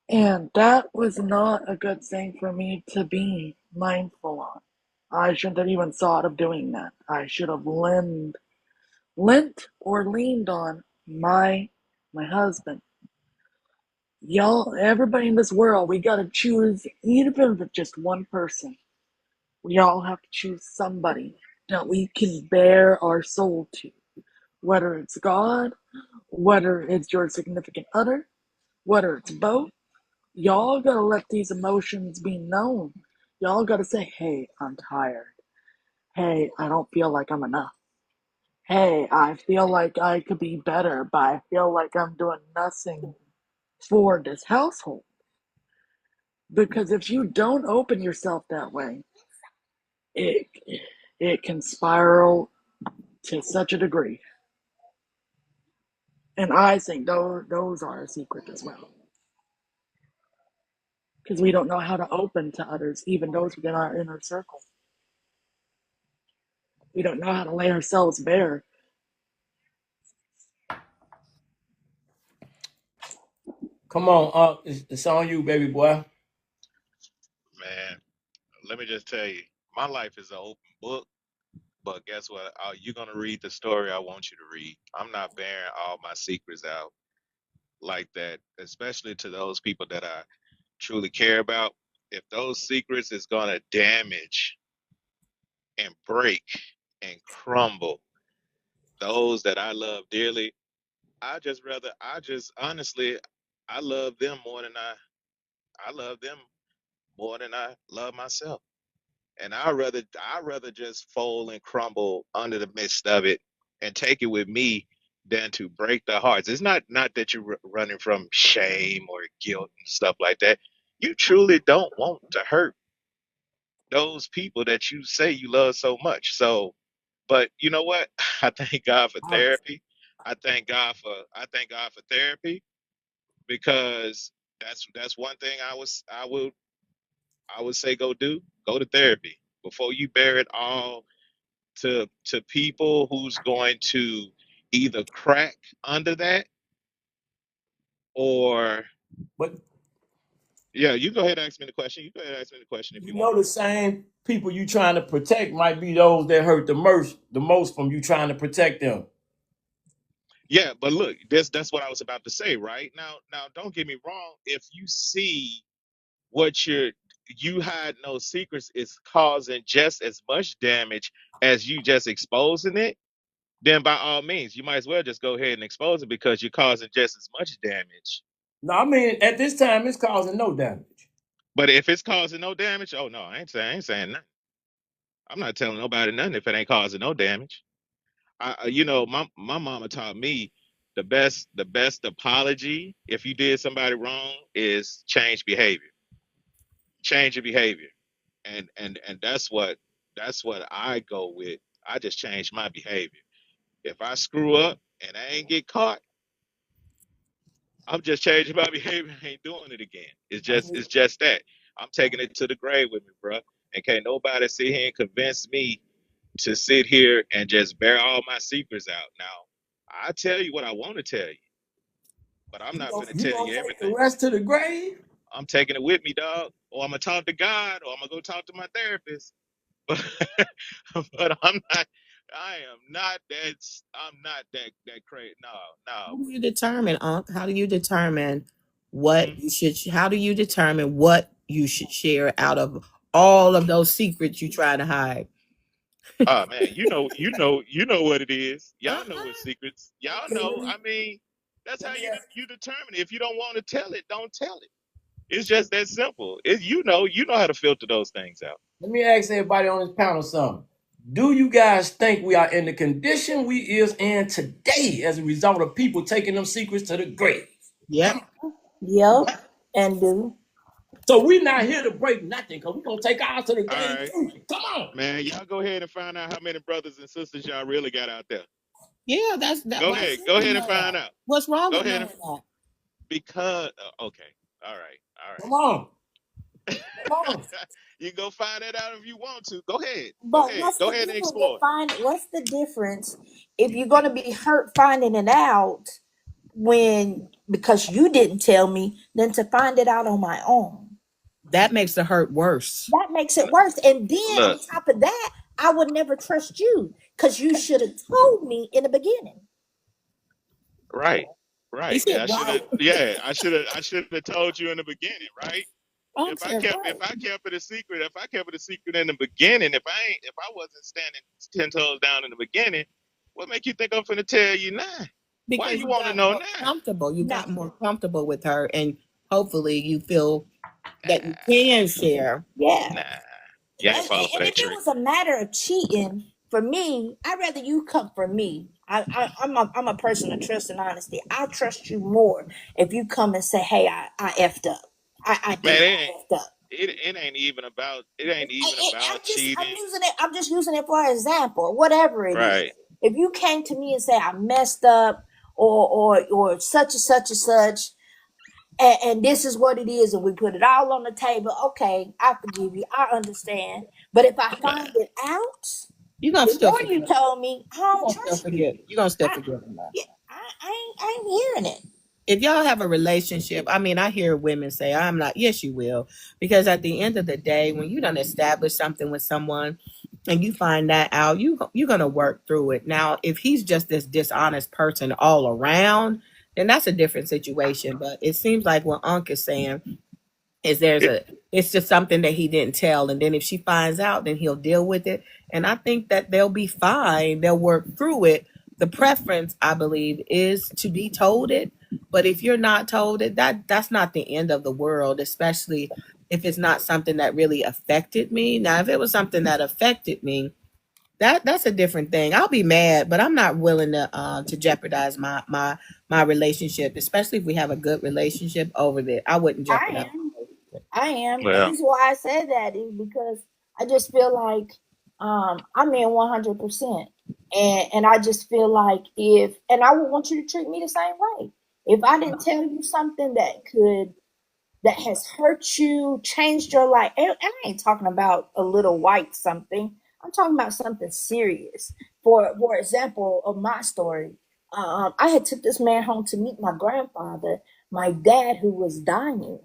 And that was not a good thing for me to be mindful on. I shouldn't have even thought of doing that. I should have lent or leaned on my husband. Y'all, everybody in this world, we gotta choose, even if it's just one person. We all have to choose somebody that we can bare our soul to. Whether it's God, whether it's your significant other, whether it's both, y'all gotta let these emotions be known. Y'all gotta say, hey, I'm tired. Hey, I don't feel like I'm enough. Hey, I feel like I could be better, but I feel like I'm doing nothing for this household. Because if you don't open yourself that way, it it can spiral to such a degree. And I think those are a secret as well. Because we don't know how to open to others, even those within our inner circle. We don't know how to lay ourselves bare.
Come on, it's on you, baby boy.
Man, let me just tell you, my life is an open book. But guess what? You're gonna read the story I want you to read. I'm not bearing all my secrets out like that, especially to those people that I truly care about. If those secrets is gonna damage and break and crumble those that I love dearly, I just honestly, I love them more than I love them more than I love myself. And I rather just fold and crumble under the midst of it and take it with me than to break the hearts. It's not that you're running from shame or guilt and stuff like that. You truly don't want to hurt those people that you say you love so much. So, but you know what? I thank God for
I,
therapy. I thank God for therapy because that's one thing I would say go to therapy before you bear it all to people who's going to either crack under that or
but
yeah, you go ahead and ask me the question. You go ahead and ask me the question if
you
you want.
know the same people you trying to protect might be those that hurt the most from you trying to protect them.
Yeah, but look, that's what I was about to say, right? Now don't get me wrong. If you see what you hide no secrets is causing just as much damage as you just exposing it, then by all means, you might as well just go ahead and expose it because you're causing just as much damage.
No, I mean at this time it's causing no damage.
But if it's causing no damage, oh no, I ain't saying nothing. I'm not telling nobody nothing if it ain't causing no damage. My mama taught me the best apology if you did somebody wrong is change behavior. Change your behavior. And that's what I go with. I just change my behavior. If I screw up and I ain't get caught, I'm just changing my behavior. I ain't doing it again.
I mean,
It's just that. I'm taking it to the grave with me, bro. And can't nobody sit here and convince me to sit here and just bear all my secrets out. Now, I tell you what I want to tell you, but I'm
you
not
gonna,
finna
you
tell
gonna
you
take the
everything.
rest to the grave?
I'm taking it with me, dog. Or I'm gonna talk to God, or I'm gonna go talk to my therapist. But but I'm not. I am not that. I'm not that crazy. No,
How
no.
do you determine, Unc? How do you determine what
Hmm?
you should? How do you determine what you should share out of all of those secrets you try to hide?
Oh man, you know what it is. Y'all know
Uh-uh.
what secrets. Y'all
Okay,
know. I mean, that's
let
how
me
you determine. If you don't want to tell it, don't tell it. It's just that simple. You know how to filter those things out.
let me ask everybody on this panel something. Do you guys think we are in the condition we is in today as a result of people taking them secrets to the grave?
Yep.
Yep. And do.
So we not here to break nothing because we're gonna take ours to the
All
grave
right,
too. Come on.
man. Y'all go ahead and find out how many brothers and sisters y'all really got out there.
Yeah, that's that.
Go
Why
ahead.
should
Go
we
ahead and
know
find
that?
out.
What's wrong
Go
with
ahead
knowing
and
that?
because okay. All right. All
Come on. Come
right.
on.
You can go find that out if you want to. Go ahead. Go
But
ahead.
what's
Go
the
ahead and
difference with
explore.
what's the difference if you're gonna be hurt finding it out when because you didn't tell me than to find it out on my own?
That makes the hurt worse.
That makes it worse. And then on
Look,
top of that, I would never trust you because you should have told me in the beginning.
right.
He
Right.
said, "Right."
I should have told you in the beginning, right?
Unc said,
If
"Right,"
I kept it a secret, if I kept it a secret in the beginning, if I wasn't standing 10 toes down in the beginning, what make you think I'm finna tell you now? Why
because
you
you
want to
got
know
more
now?
comfortable. You
No.
got more comfortable with her, and hopefully, you feel that you
Nah,
can share.
Yeah.
nah. You ain't falling for
And
that
if it
trick.
was a matter of cheating, for me, I'd rather you come for me. I'm a person of trust and honesty. I trust you more if you come and say, "Hey, I effed up. I
Man,
did. I effed up."
it ain't even about
I'm
cheating.
using it. I'm just using it for example. Whatever it is,
Right.
if you came to me and say I messed up or such and such and such, and this is what it is, and we put it all on the table. Okay, I forgive you. I understand. But if I
Man,
find it out
You're gonna still
before you
forgive.
told me, I
You're
don't
gonna still
trust you.
forgive. You're gonna still
I
forgive him.
yeah, I ain't hearing it.
If y'all have a relationship, I mean, I hear women say, I'm not, yes, you will. Because at the end of the day, when you don't establish something with someone and you find that out, you're going to work through it. Now, if he's just this dishonest person all around, then that's a different situation. But it seems like what Unc is saying is
it,
it's just something that he didn't tell. And then if she finds out, then he'll deal with it. And I think that they'll be fine. They'll work through it. The preference, I believe, is to be told it. But if you're not told it, that's not the end of the world, especially if it's not something that really affected me. Now, if it was something that affected me, that's a different thing. I'll be mad, but I'm not willing to jeopardize my relationship, especially if we have a good relationship over there. I wouldn't
I
jeopardize.
am. I am. The
Well,
reason why I said that is because I just feel like I'm in 100%. And I just feel like if, and I would want you to treat me the same way. If I didn't tell you something that has hurt you, changed your life, and I ain't talking about a little white something. I'm talking about something serious. For example, of my story, I had took this man home to meet my grandfather, my dad who was dying.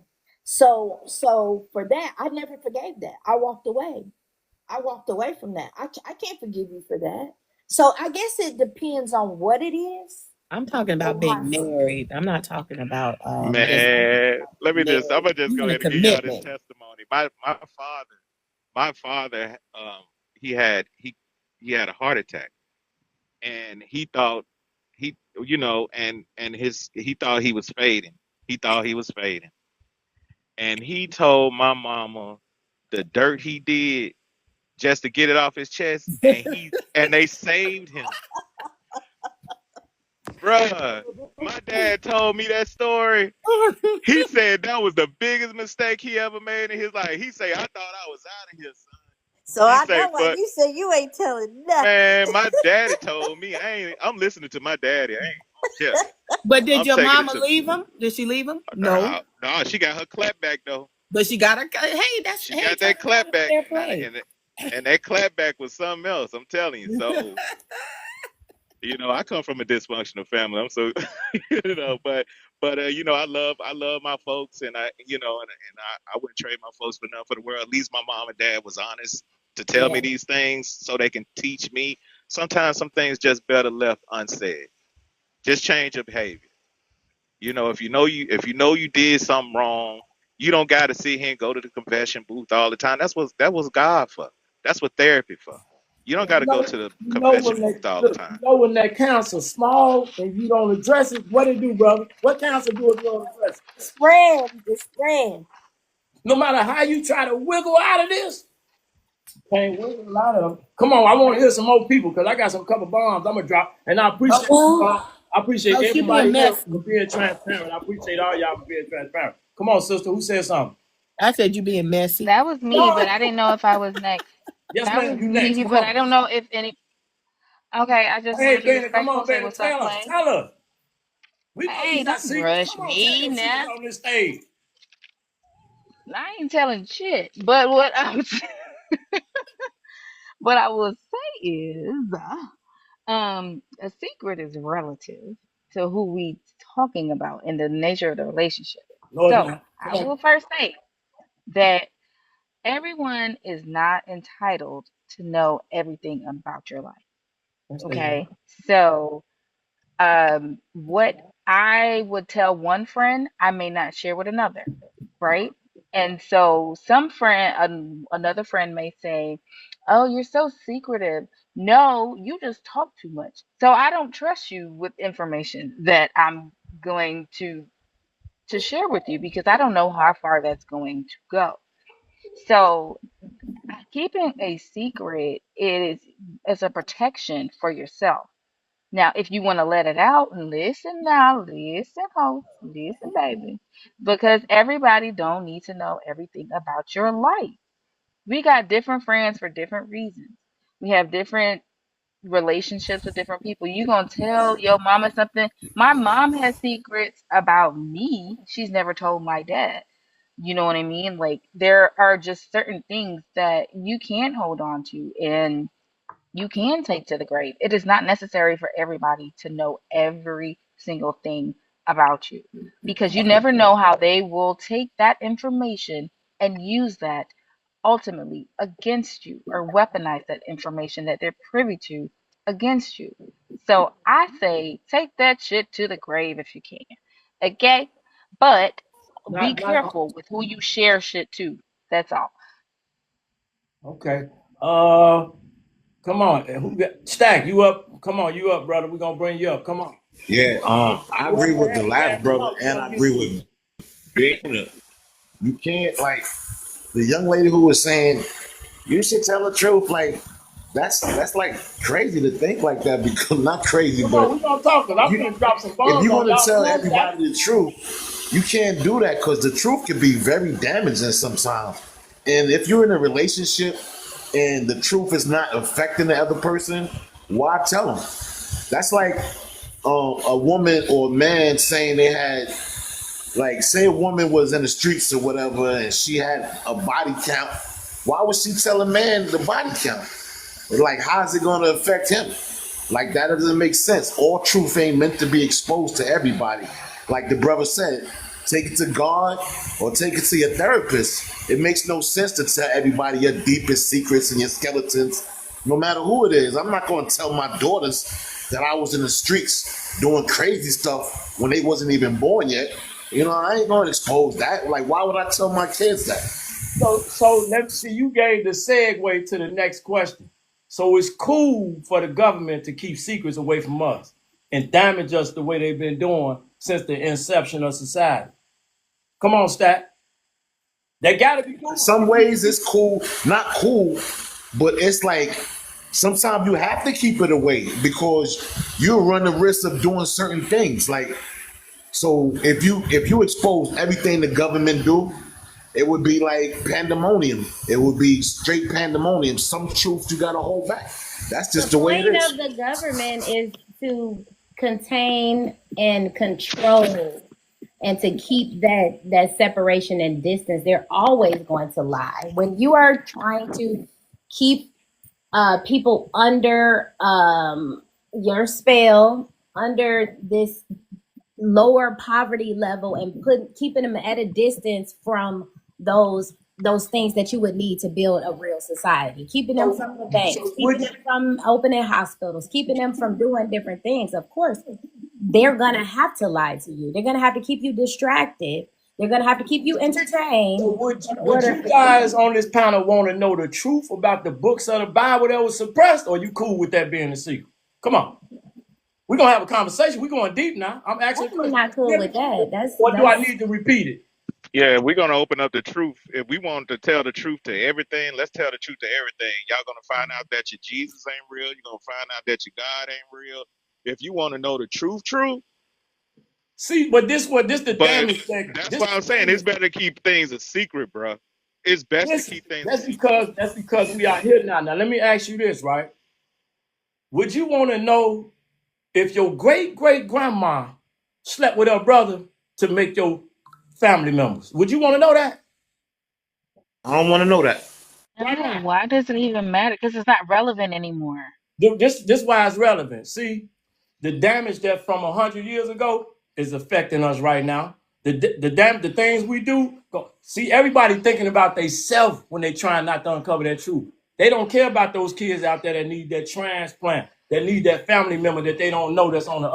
So for that, I never forgave that. I walked away. I walked away from that. I can't forgive you for that. So I guess it depends on what it is.
I'm talking about
Or my,
being married. I'm not talking about just
man, I'm
married.
gonna just
You
go
want a
ahead and give y'all this
commitment.
testimony. My father, he had a heart attack, and he thought he thought he was fading. He thought he was fading, and he told my mama the dirt he did just to get it off his chest, and they saved him, bruh. My dad told me that story. He said that was the biggest mistake he ever made in his life. He say, I thought I was out of here, son.
so
He
I
say,
know what
but
you said. You ain't telling nothing.
man, my daddy told me I'm listening to my daddy. I don't care.
But did
I'm
your
taking it
mama
to
leave him? Did she leave him? No.
no, she got her clap back though.
But she got a hey, that's
She
hey,
got
talk
that
about
clap
a
back,
fair play.
and that clap back was something else. I'm telling you. So I come from a dysfunctional family. I'm so but I love my folks, and I wouldn't trade my folks for nothing for the world. At least my mom and dad was honest to tell me
Yeah.
these things so they can teach me. Sometimes some things just better left unsaid. Just change your behavior. If you know you did something wrong, you don't got to sit here and go to the confession booth all the time. That was God for. That's what therapy for. You don't got to go to the confession
When
booth all the
look,
time.
when that cancer small and you don't address it, what it do, brother? What cancer do if you don't address it?
It's spread.
No matter how you try to wiggle out of this, can't wiggle out of them. Come on, I want to hear some more people because I got some couple bombs I'm gonna drop, and I appreciate you
Oh,
all. I appreciate
oh, she being
everybody here
messy.
for being transparent. I appreciate all y'all for being transparent. Come on, sister, who said something?
I said you being messy.
That was me, but
No,
I didn't know if I was next.
yes,
That was
ma'am, you next.
me,
Come
but I
on.
don't know if any. Okay, I just want
Hey,
to be
Benny, come
respectful.
on,
Say
Benny,
what's up,
tell us,
Clay.
tell us. We know you
Hey,
got
don't
secrets.
rush
Come on, tell
me
your secrets
now.
on this stage.
I ain't telling shit. But what I will say is, a secret is relative to who we talking about and the nature of the relationship.
No, it's
So
not. Come
I
on.
will first say that everyone is not entitled to know everything about your life.
Let's stay there.
Okay, so what I would tell one friend, I may not share with another, right? And so another friend may say, "Oh, you're so secretive." No, you just talk too much. So I don't trust you with information that I'm going to share with you because I don't know how far that's going to go. So keeping a secret is a protection for yourself. Now, if you want to let it out, listen now, listen, ho, listen, baby, because everybody don't need to know everything about your life. We got different friends for different reasons. We have different relationships with different people. You gonna tell your mama something? My mom has secrets about me. She's never told my dad. You know what I mean? Like there are just certain things that you can't hold on to, and you can take to the grave. It is not necessary for everybody to know every single thing about you because you never know how they will take that information and use that ultimately against you or weaponize that information that they're privy to against you. So I say take that shit to the grave if you can. Okay? But be
Not
careful with who you share shit to. That's all.
okay. Uh, come on. Who got Stack? You up? Come on, you up, brother. We're gonna bring you up. Come on.
Yeah, I agree
Whoever
with the
had the
last
last
brother,
talk, we're
and
gonna
I
get
agree
to you.
with Big. You can't like the young lady who was saying you should tell the truth, like that's like crazy to think like that because not crazy,
Come
but
on, we gonna talk, cause I'm
you,
gonna drop some
if
bombs
you
on
want to
y'all. Come
tell
on, Stat.
everybody the truth, you can't do that because the truth can be very damaging sometimes. And if you're in a relationship and the truth is not affecting the other person, why tell them? That's like a woman or a man saying they had, like, say a woman was in the streets or whatever and she had a body count. Why would she tell a man the body count? Like, how's it going to affect him? Like, that doesn't make sense. All truth ain't meant to be exposed to everybody. Like the brother said, take it to God or take it to your therapist. It makes no sense to tell everybody your deepest secrets and your skeletons, no matter who it is. I'm not going to tell my daughters that I was in the streets doing crazy stuff when they wasn't even born yet. You know, I ain't going to expose that. Like, why would I tell my kids that?
So let's see. You gave the segue to the next question. So it's cool for the government to keep secrets away from us and damage us the way they've been doing since the inception of society. Come on, Stat. They gotta be
In
cool.
some ways, it's cool, not cool, but it's like sometimes you have to keep it away because you run the risk of doing certain things. Like, so if you expose everything the government do, it would be like pandemonium. It would be straight pandemonium. Some truth you gotta hold back. That's
The
just the way it
point
is.
of the government is to contain and control and to keep that separation and distance. They're always going to lie. When you are trying to keep people under your spell, under this lower poverty level, and keeping them at a distance from those things that you would need to build a real society, keeping them from the banks,
So
keeping
would
them from opening hospitals, keeping them from doing different things. Of course, they're gonna have to lie to you. They're gonna have to keep you distracted. They're gonna have to keep you
so
entertained in
would
order
you
for you.
guys on this panel want to know the truth about the books of the Bible that was suppressed, or you cool with that being a secret? Come on. We're gonna have a conversation. We're going deep now. I'm asking
Definitely
questions.
not cool with that.
Or do I
That's
need to repeat it?
Yeah, we're gonna open up the truth. If we want to tell the truth to everything, let's tell the truth to everything. Y'all gonna find out that your Jesus ain't real. You're gonna find out that your God ain't real. If you want to know the truth,
See, but this the
but
damage that
that's
this
why
the
I'm saying it's
damage.
better to keep things a secret, bro. It's best to
Listen,
keep things a
that's
secret.
because that's because we are here now. Now let me ask you this, right? Would you want to know if your great grandma slept with her brother to make your family members? Would you want to know that?
I don't want to know that.
Why
No,
not?
why does it even matter? Because it's not relevant anymore.
This why it's relevant. See, the damage that from 100 years ago is affecting us right now. The things we do. See, everybody thinking about they self when they trying not to uncover that truth. They don't care about those kids out there that need that transplant, that need that family member that they don't know that's on the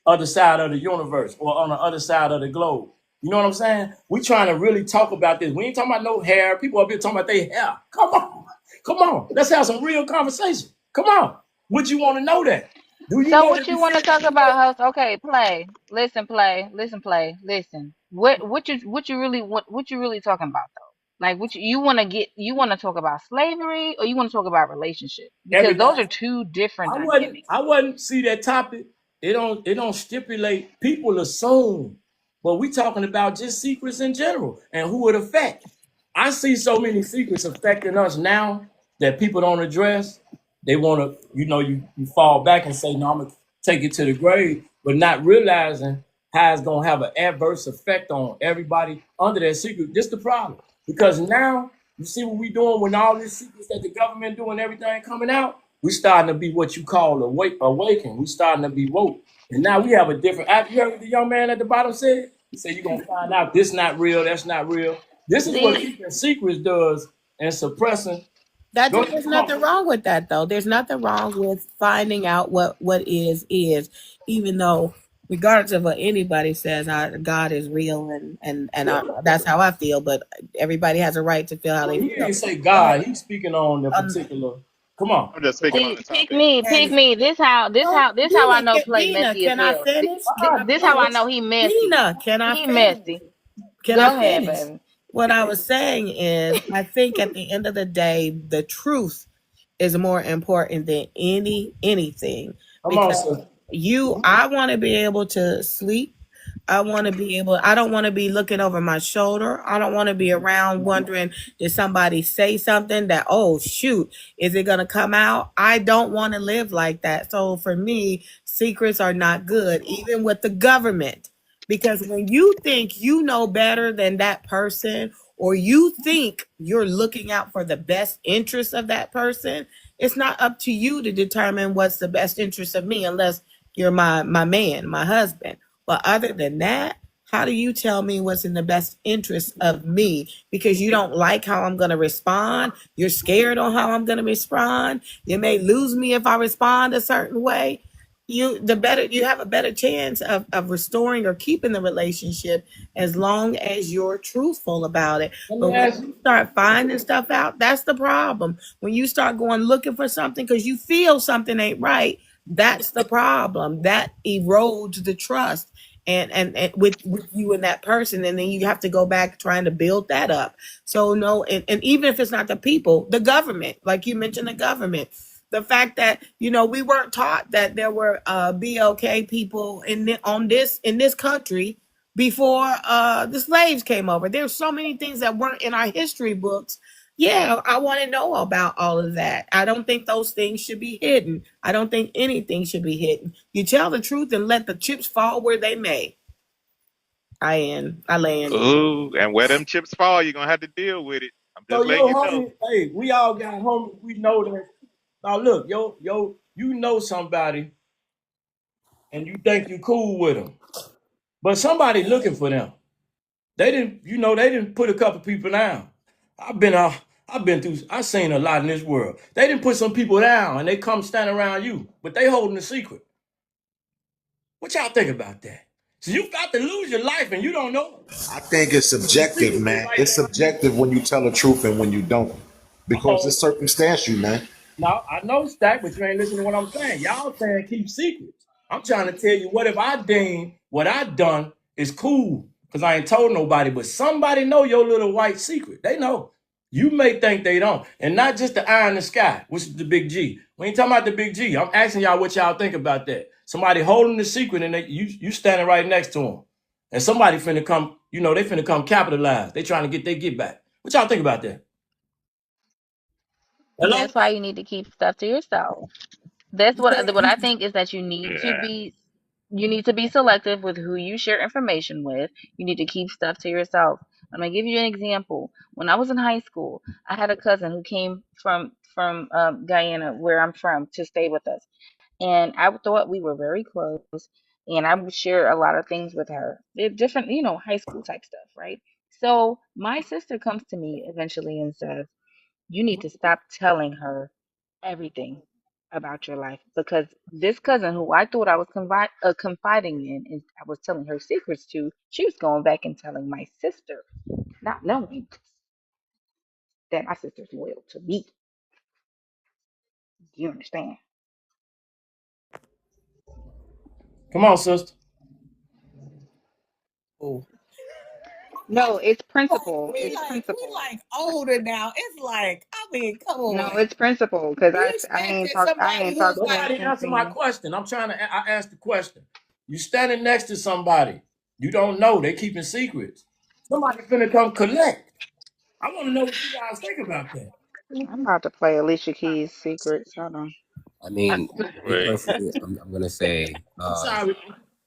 other side of the universe or on the other side of the globe. You know what I'm saying? We trying to really talk about this. We ain't talking about no hair. People up here talking about their hair. Come on. Come on. Let's have some real conversation. Come on. Would you want to know that? Do you
So
know
what
that
you
the
want to
secret
talk
is that?
about, host? Okay, play, listen. What you really what you really talking about though? Like you want to talk about slavery or you want to talk about relationship? Because those
Everybody.
are two different
I wouldn't
dynamics.
I wouldn't see that topic. It don't stipulate. People assume, but we talking about just secrets in general and who it affect. I see so many secrets affecting us now that people don't address. They want to, you fall back and say, no, I'm gonna take it to the grave, but not realizing how it's gonna have an adverse effect on everybody under that secret. This the problem. Because now you see what we doing when all these secrets that the government doing, everything coming out, we starting to be what you call awakened. We starting to be woke. And now we have a different. Have you heard what the young man at the bottom said? He said you're gonna find out this not real, that's not real. This is what
See,
keeping secrets does and suppressing. Go ahead,
There's
come on.
nothing wrong with that though. There's nothing wrong with finding out what is, even though regardless of what anybody says, God is real that's how I feel. But everybody has a right to feel how
Well,
they
he
feel.
didn't say
And,
God. He's speaking on the
um,
particular. Come on.
I'm just speaking on
see,
the
pick
topic.
me, pick
and
me. This how I know Play
Dina,
messy as
can I
hell.
finish? Can I
This how I
finish?
know he messy.
Dina, can I
He
finish?
messy.
Can I
Go ahead,
finish?
baby.
What I was saying is, I think at the end of the day, the truth is more important than anything,
Come on,
because
sister.
I want to be able to sleep. I don't want to be looking over my shoulder. I don't want to be around wondering, did somebody say something that, oh, shoot, is it going to come out? I don't want to live like that. So for me, secrets are not good, even with the government. Because when you think you know better than that person, or you think you're looking out for the best interest of that person, it's not up to you to determine what's the best interest of me, unless you're my man, my husband. But other than that, how do you tell me what's in the best interest of me? Because you don't like how I'm going to respond. You're scared on how I'm going to respond. You may lose me if I respond a certain way. You have a better chance of restoring or keeping the relationship as long as you're truthful about it.
Let
But
me
when
ask
you
you.
start finding stuff out, that's the problem. When you start going looking for something because you feel something ain't right, that's the problem. That erodes the trust and with you and that person, and then you have to go back trying to build that up. So no, and even if it's not the people, the government, like you mentioned, the government, the fact that we weren't taught that there were BLK people in this country before the slaves came over. There's so many things that weren't in our history books. Yeah, I want to know about all of that. I don't think those things should be hidden. I don't think anything should be hidden. You tell the truth and let the chips fall where they may. I land.
Ooh, and where them chips fall, you're gonna have to deal with it. I'm
So
just letting
your
you know.
homie, hey, we all got homies. We know that. Now look, you know somebody, and you think you cool with them, but somebody looking for them. They didn't put a couple people down. I've been uh, I've been through. I've seen a lot in this world. They didn't put some people down, and they come stand around you, but they holding a secret. What y'all think about that? So you got to lose your life, and you don't know
I think it's
the
subjective,
secret is
man.
right
It's
there.
subjective when you tell the truth and when you don't, because it's
Oh,
circumstantial, man.
no, I know Stack, but you ain't listening to what I'm saying. Y'all saying keep secrets. I'm trying to tell you what if I deem what I done is cool because I ain't told nobody, but somebody know your little white secret. They know. You may think they don't, and not just the eye in the sky, which is the big G. We ain't talking about the big G. I'm asking y'all what y'all think about that. Somebody holding the secret, and you standing right next to them, and somebody finna come. They finna come capitalize. They trying to get their get back. What y'all think about that? Hello?
That's why you need to keep stuff to yourself. That's
You
what I
think
think is that
Yeah.
you need to be selective with who you share information with. You need to keep stuff to yourself. I'm gonna give you an example. When I was in high school, I had a cousin who came from Guyana, where I'm from, to stay with us, and I thought we were very close, and I would share a lot of things with her. They're different, high school type stuff, right? So my sister comes to me eventually and says, you need to stop telling her everything about your life, because this cousin who I thought I was confiding in and I was telling her secrets to, she was going back and telling my sister, not knowing that my sister's loyal to me. Do you understand?
come on, sister.
Oh,
No, it's
oh,
principle.
we
It's
like we
principle.
like older now. It's like, I mean, come
No,
on.
it's principle. Because
You
I ain't
expecting
talked. I
somebody
ain't
who's
talked to
like,
her
Nobody
since
answer my
then.
question. I asked the question. You standing next to somebody. You don't know. They keeping secrets. Somebody finna come collect. I want to know what you guys think about that.
I'm about to play Alicia Keys' Secrets. Hold on.
I mean, me
Wait.
personally, I'm gonna say,
I'm sorry.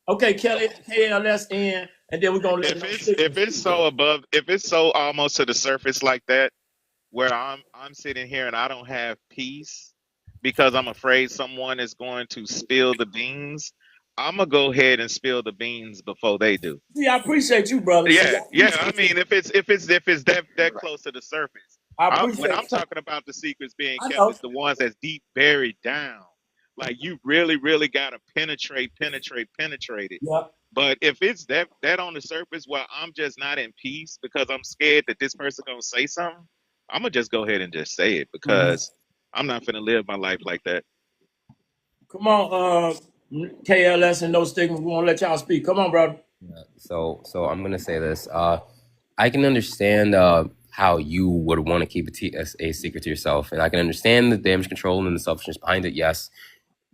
Okay, Kelly, KLSN, and then we're gonna let
If
no
it's
stickers
if it's
speak.
so above, if it's so almost to the surface like that, where I'm sitting here and I don't have peace because I'm afraid someone is going to spill the beans, I'm gonna go ahead and spill the beans before they do.
See, I appreciate you, brother. See,
Yeah,
I
yeah. I
appreciate you.
mean, if it's that close to the surface,
I
when
appreciate
I'm
you.
talking about the secrets being
I
kept,
know.
it's the ones that's deep buried down. Like you really, really gotta penetrate it.
Yeah.
But if it's that on the surface where I'm just not in peace because I'm scared that this person gonna say something, I'm gonna just go ahead and just say it
Mhm.
because I'm not gonna live my life like that.
Come on, KLS and no stigmas. We won't let y'all speak. Come on, brother.
yeah, so I'm gonna say this. I can understand how you would want to keep a secret to yourself, and I can understand the damage control and the selfishness behind it. Yes,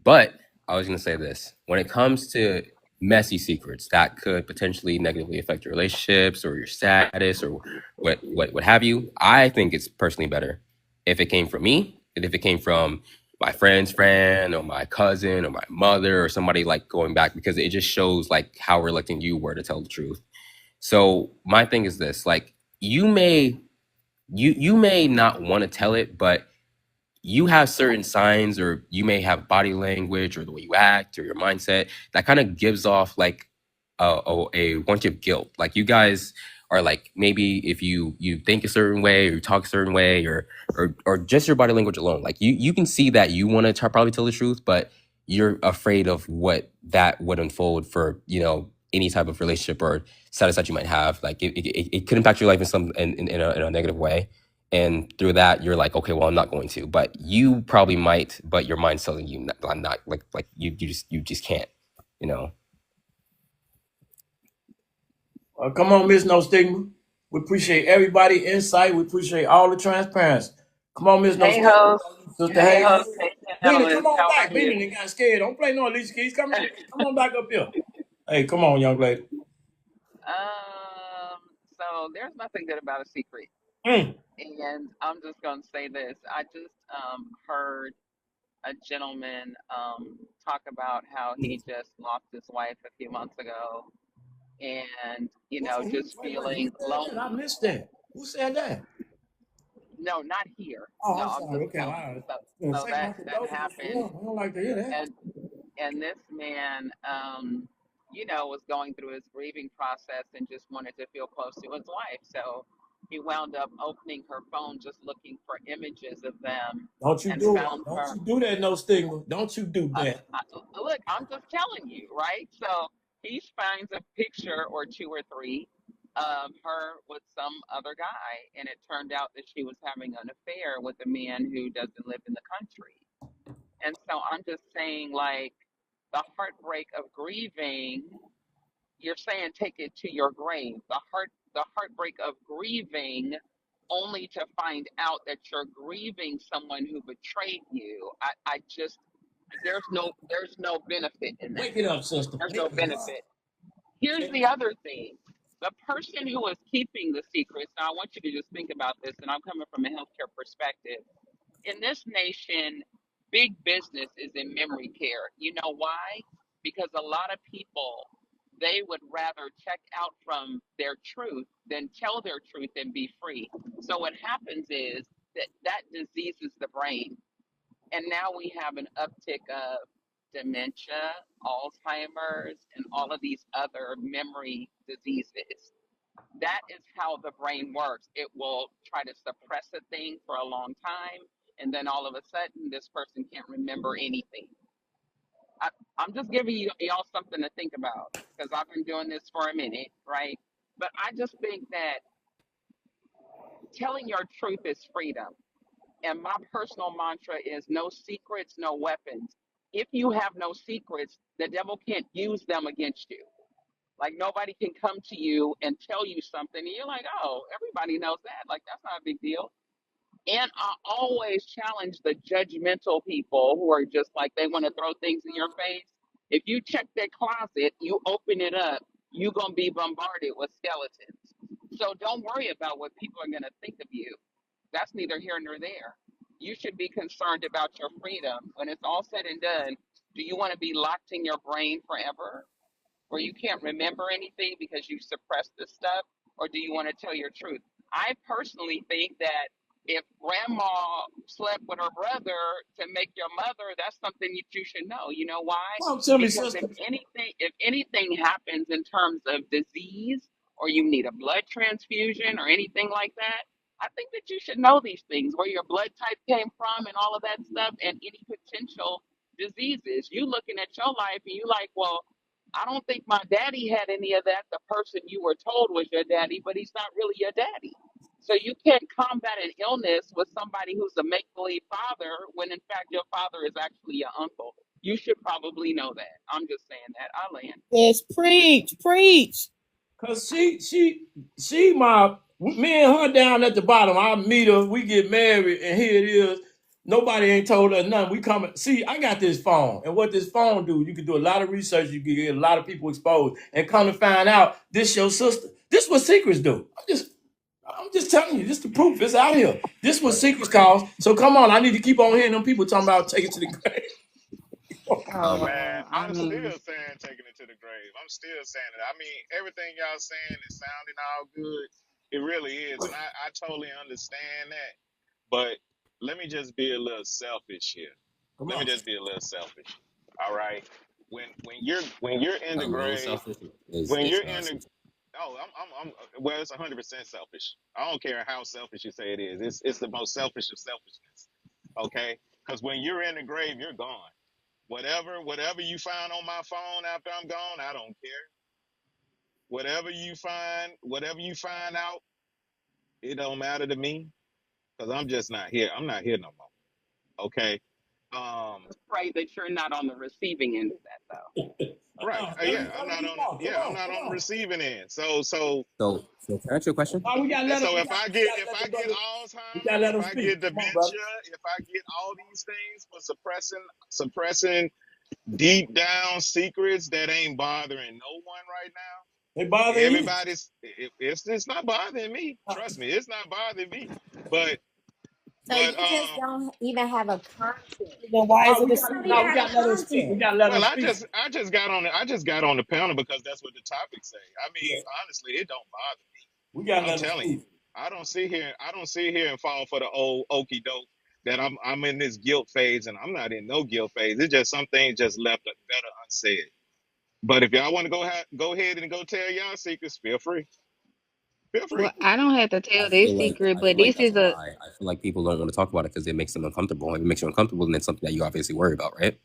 but I was going to say this: when it comes to messy secrets that could potentially negatively affect your relationships or your status or what have you, I think it's personally better if it came from me and if it came from my friend's friend or my cousin or my mother or somebody like going back, because it just shows like how reluctant you were to tell the truth. So my thing is this: like you may not want to tell it, but you have certain signs, or you may have body language or the way you act or your mindset that kind of gives off like a bunch of guilt. Like you guys are like, maybe if you think a certain way or you talk a certain way or just your body language alone, like you can see that you want to probably tell the truth, but you're afraid of what that would unfold for, any type of relationship or status that you might have. Like it could impact your life in a negative way, and through that you're like, okay, well, I'm not going to, but you probably might, but your mind's telling you not, I'm not, like you just can't, you know.
Come on, Miss No Stigma. We appreciate everybody insight. We appreciate all the transparency. Come on, Miss No
Hey,
Stigma.
host.
Sister
Hey,
Hayes.
host. Hey,
Bina, come
panelists.
on
How
back.
are you?
Bina, they got scared. Don't play no Alicia Keys. Come on back up here. Hey, come on, young lady.
So there's nothing good about a secret,
Mm.
and I'm just gonna say this. I just heard a gentleman talk about how he just lost his wife a few months ago, and just
Wait. Who
feeling
said that? I
lonely.
missed that. Who said that?
No, not here.
Oh,
No,
I'm
I'm
sorry.
just
Okay, all
telling you.
right.
So, so
Say
that
my
that
condolences for
happened,
him. I don't like to hear that.
and this man was going through his grieving process and just wanted to feel close to his wife, so he wound up opening her phone, just looking for images of them,
Don't you
and
do it.
found
Don't
her.
you do that, No Stigma. Don't you do
uh,
that.
Look, I'm just telling you, right? So he finds a picture or two or three of her with some other guy, and it turned out that she was having an affair with a man who doesn't live in the country. And so I'm just saying, like, the heartbreak of grieving, you're saying take it to your grave. The heartbreak of grieving only to find out that you're grieving someone who betrayed you. I just, there's no benefit in that.
Wake it up, sister.
There's no
Wake it up.
benefit. Here's the other thing. The person who is keeping the secrets, now I want you to just think about this, and I'm coming from a healthcare perspective. In this nation, big business is in memory care. You know why? Because a lot of people, they would rather check out from their truth than tell their truth and be free. So what happens is that diseases the brain. And now we have an uptick of dementia, Alzheimer's, and all of these other memory diseases. That is how the brain works. It will try to suppress a thing for a long time, and then all of a sudden, this person can't remember anything. I, I'm just giving y'all something to think about because I've been doing this for a minute, right? But I just think that telling your truth is freedom. And my personal mantra is no secrets, no weapons. If you have no secrets, the devil can't use them against you. Like nobody can come to you and tell you something, and you're like, oh, everybody knows that. Like that's not a big deal. And I always challenge the judgmental people who are just like they want to throw things in your face. If you check their closet, you open it up, you're gonna be bombarded with skeletons. So don't worry about what people are gonna think of you. That's neither here nor there. You should be concerned about your freedom. When it's all said and done, do you want to be locked in your brain forever? Where you can't remember anything because you suppressed this stuff, or do you want to tell your truth? I personally think that if grandma slept with her brother to make your mother, that's something that you should know. You know why?
Come on, tell me,
Because
sister.
if anything happens in terms of disease, or you need a blood transfusion or anything like that, I think that you should know these things, where your blood type came from and all of that stuff, and any potential diseases. You looking at your life and you like, well, I don't think my daddy had any of that. The person you were told was your daddy, but he's not really your daddy. So you can't combat an illness with somebody who's a make believe father when in fact your father is actually your uncle. You should probably know that. I'm just saying that. I land.
Yes, preach, preach.
Cause she my me and her down at the bottom. I meet her, we get married, and here it is. Nobody ain't told her nothing. We coming. See, I got this phone, and what this phone do? You can do a lot of research. You can get a lot of people exposed, and come to find out, this your sister. This what secrets do. I'm just telling you. This the proof. It's out here. This what secrets cause. So come on, I need to keep on hearing them people talking about take it to the grave.
Um,
Man,
I
I'm still
mean,
saying taking it to the grave. I'm still saying it. I mean, everything y'all saying is sounding all good. It really is. And I totally understand that. But let me just be a little selfish here.
Come
Let me
on.
just be a little selfish. All right. When you're in the
A little
grave,
selfish is
when you're in the
some.
oh, well, it's 100% selfish. I don't care how selfish you say it is. It's the most selfish of selfishness. Okay? Because when you're in the grave, you're gone. Whatever you find on my phone after I'm gone, I don't care. Whatever you find out, it don't matter to me because I'm just not here. I'm not here no more. Okay.
Just pray that you're not on the receiving end of that, though.
Right.
Tell me, tell me more. Come
I'm
on,
not
come
on the
on.
receiving end. So
So can I ask you a question?
No, we gotta
and
let him.
so
We gotta
if
let the
I get
brother. We gotta
Alzheimer's,
let
if
him
I get
speak. Come on, brother.
dementia, if I get all these things for suppressing deep down secrets that ain't bothering no one right
They
now.
bother you.
It's not bothering me. Trust me, it's not bothering me. But
So
but
you just don't even have a conscience.
Then why is
No,
it
we
a
got
You don't
secret?
even
no, we
have
gotta
a
let him speak. We
conscience.
gotta let him
well,
speak.
I just got on the panel because that's what the topic say. I mean,
Yeah,
honestly, it don't bother me.
we gotta
I'm
let him
telling you,
speak.
I don't sit here and fall for the old okey doke that I'm in this guilt phase and I'm not in no guilt phase. It's just some things just left better unsaid. But if y'all want to go ahead and go tell y'all secrets, feel free. Feel
well,
free.
I don't have to tell this secret,
I
but
feel like
this
that's
is
a
a
lie. I feel like people don't want to talk about it because it makes them uncomfortable. If it makes you uncomfortable, then it's something that you obviously worry about, right?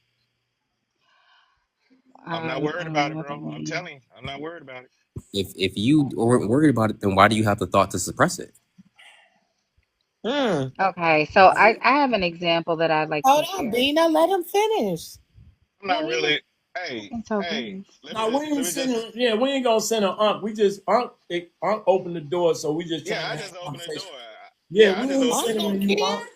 I'm not
I
worried
don't
about it,
know
bro.
about
I'm
you.
telling you, I'm not worried about it.
If you weren't worried about it, then why do you have the thought to suppress it?
Mm.
Okay, so I have an example that I'd like to
Hold on,
share.
Bina. Let him finish.
I'm
Well,
not
you
really. Hey,
taking so
hey,
fast.
No, we
let
ain't
me just
sending. Yeah, we ain't gonna send an unk. We just unk opened the door, so we just
yeah,
trying
I
to have
just
a
opened the door.
conversation. Yeah,
I
we
just
ain't
opened the
Unc
sending
door.
don't
you
care.
unk.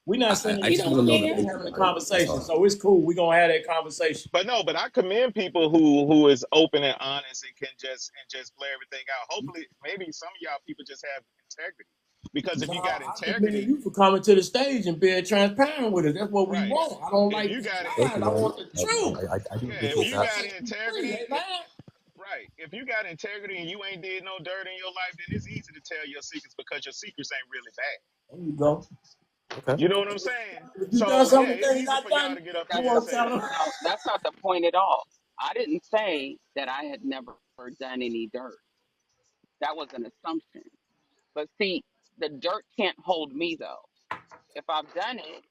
We not sending
I
He
you
just want
don't
to
unk.
know the
We
care.
just having
basis
a
behind it. That's
conversation,
all.
so it's cool. We gonna have that conversation.
But no, but I commend people who is open and honest and can just play everything out. Hopefully, maybe some of y'all people just have integrity. Because if
No,
you got
I commend
integrity,
you for coming to the stage and being transparent with us. That's what we
right?
want. I don't
If
like
you
these
got it,
Thank
lies.
you,
I
man.
want the truth.
I do
yeah. If
appreciate
you
that.
got
Please,
integrity,
ain't lying.
right? If you got integrity and you ain't did no dirt in your life, then it's easy to tell your secrets because your secrets ain't really bad.
There you go.
Okay.
You know what I'm saying?
If you done
So yeah,
something
it's
that he
easy
not
for y'all
done,
to get up
you
here and
won't
say
tell
that.
him.
That's not the point at all. I didn't say that I had never done any dirt. That was an assumption. But see, the dirt can't hold me though. If I've done it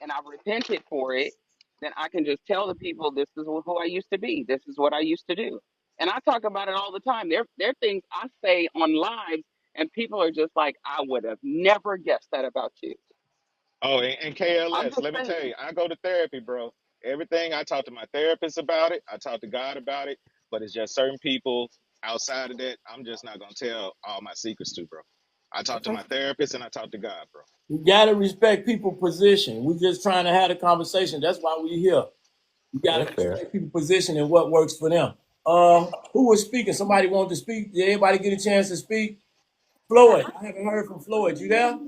and I've repented for it, then I can just tell the people this is who I used to be. This is what I used to do. And I talk about it all the time. There are things I say on lives and people are just like, I would have never guessed that about you.
Oh, and
I'm
KLS,
just
let me tell
saying.
you, I go to therapy, bro. Everything I talk to my therapist about it, I talk to God about it, but it's just certain people outside of that, I'm just not gonna tell all my secrets to, bro. I talk to
Okay.
my therapist and I talk to God, bro.
You gotta respect people's position. We just trying to have a conversation. That's why we here. You gotta
That's fair.
respect people's position and what works for them. Who was speaking? Somebody wanted to speak. Did everybody get a chance to speak? Floyd. I haven't heard from Floyd. You there?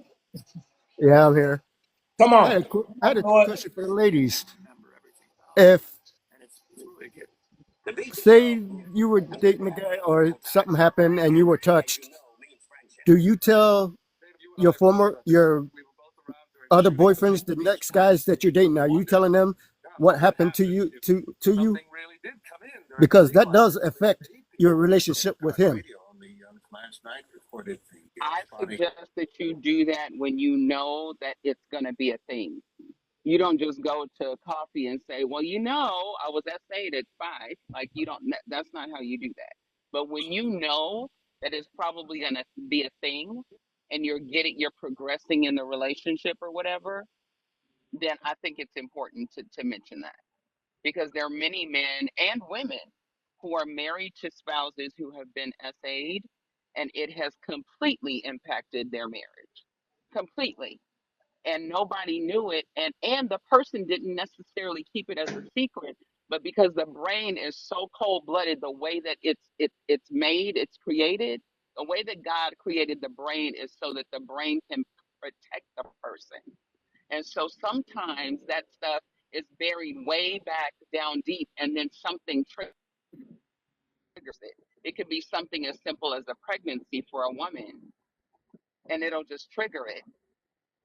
Yeah, I'm here.
Come
I
on.
had I had a
Floyd.
question for the ladies. If say you were dating a guy or something happened and you were touched, do you tell your other boyfriends, the next guys that you're dating, are you telling them what happened to you? Because that does affect your relationship with him.
I suggest that you do that when you know that it's going to be a thing. You don't just go to coffee and say, well, I was at State at 5. Like, you don't, that's not how you do that. But when you know that it's probably going to be a thing and you're progressing in the relationship or whatever, then I think it's important to mention that because there are many men and women. who are married to spouses who have been SA'd, and it has completely impacted their marriage. Completely. And nobody knew it, and the person didn't necessarily keep it as a secret, but because the brain is so cold-blooded, the way that it's made, it's created, the way that God created the brain is so that the brain can protect the person. And so sometimes that stuff is buried way back down deep, and then something triggers it. It could be something as simple as a pregnancy for a woman, and it'll just trigger it.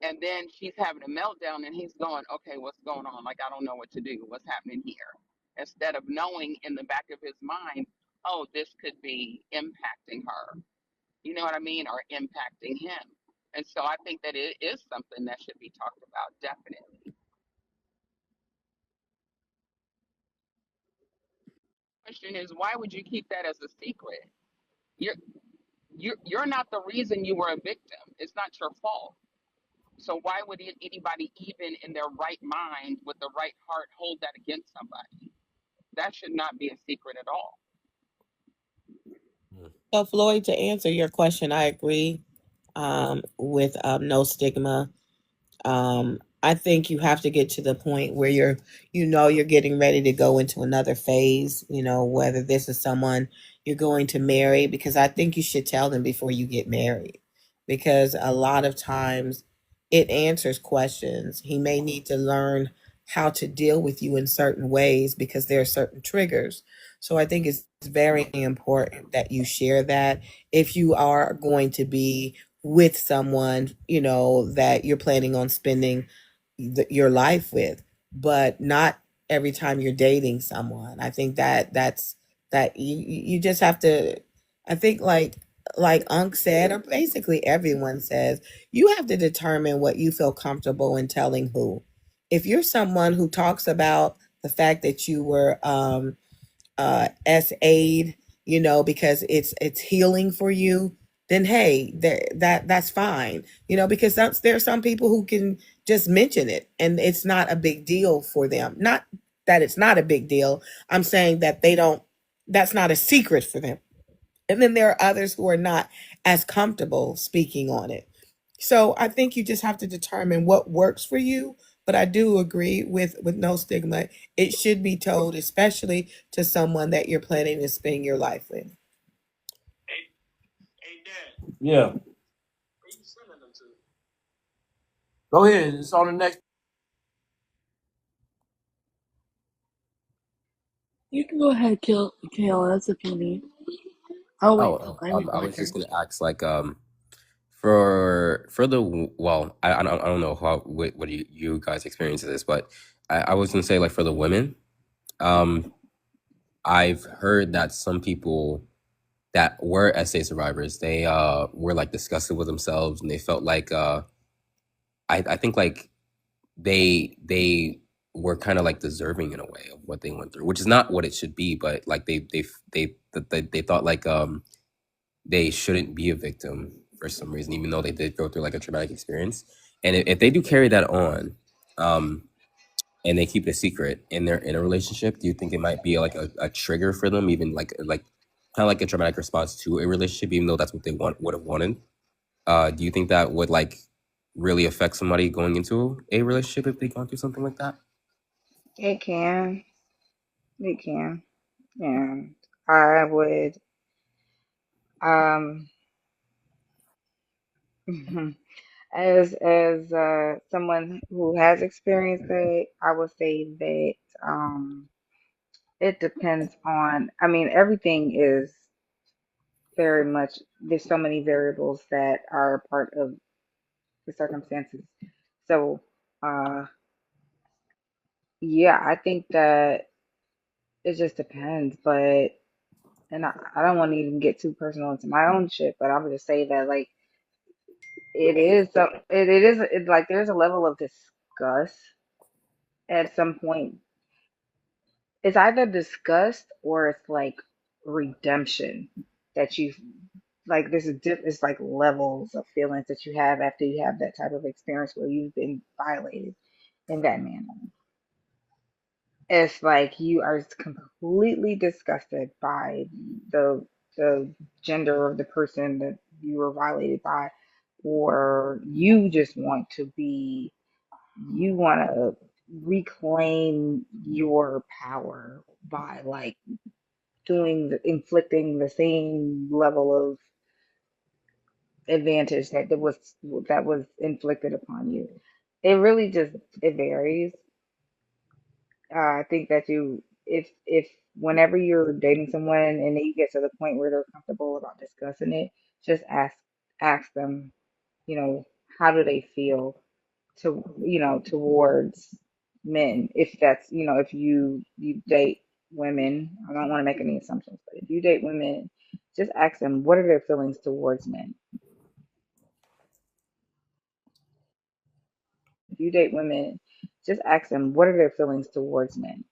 And then she's having a meltdown, and he's going, okay, what's going on? Like, I don't know what to do. What's happening here? Instead of knowing in the back of his mind, oh, this could be impacting her. You know what I mean? Or impacting him. And so I think that it is something that should be talked about, definitely. Question is, why would you keep that as a secret? You're you're not the reason you were a victim. It's not your fault. So why would anybody, even in their right mind, with the right heart, hold that against somebody? That should not be a secret at all.
So, Floyd, to answer your question, I agree with no stigma. I think you have to get to the point where you're getting ready to go into another phase, whether this is someone you're going to marry, because I think you should tell them before you get married, because a lot of times it answers questions. He may need to learn how to deal with you in certain ways because there are certain triggers. So I think it's very important that you share that if you are going to be with someone, that you're planning on spending your life with, but not every time you're dating someone. I think that you just have to, I think, like Unc said, or basically everyone says, you have to determine what you feel comfortable in telling who. If you're someone who talks about the fact that you were SA'd, because it's healing for you, then hey, that's fine. Because there's some people who can just mention it and it's not a big deal for them. Not that it's not a big deal. I'm saying that they don't. That's not a secret for them. And then there are others who are not as comfortable speaking on it. So I think you just have to determine what works for you. But I do agree with no stigma. It should be told, especially to someone that you're planning to spend your life with.
Yeah. Go ahead. It's on the next.
You can go ahead, KLS, if you need. I'll wait till
Oh,
I'm
I
my
was just
turn.
gonna ask, like, for the well, I don't know what you guys experience this, but I was gonna say, like, for the women, um, I've heard that some people that were SA survivors, they were like disgusted with themselves, and they felt like I think like they were kind of like deserving in a way of what they went through, which is not what it should be, but like they thought like they shouldn't be a victim for some reason, even though they did go through like a traumatic experience. And if they do carry that on, um, and they keep it a secret and they're in a relationship, do you think it might be like a trigger for them, even like kind of like a traumatic response to a relationship, even though that's what they would have wanted? Do you think that would like really affect somebody going into a relationship if they've gone through something like that?
It can. It can. And I would, um, as someone who has experienced it, I would say that it depends on. I mean, everything is very much. There's so many variables that are a part of the circumstances. So, uh, yeah, I think that it just depends. But and I don't want to even get too personal into my own shit, but I would just say that like it is it's like there's a level of disgust at some point. It's either disgust or it's like redemption that you like. It's like levels of feelings that you have after you have that type of experience where you've been violated in that manner. It's like you are completely disgusted by the the gender of the person that you were violated by, or you just want to be, you want to reclaim your power by like inflicting the same level of advantage that was inflicted upon you. It really just, it varies. I think that if whenever you're dating someone and you get to the point where they're comfortable about discussing it, just ask them, you know, how do they feel towards men? If that's, if you date women, I don't want to make any assumptions, but if you date women, just ask them what are their feelings towards men. If you date women, just ask them what are their feelings towards men.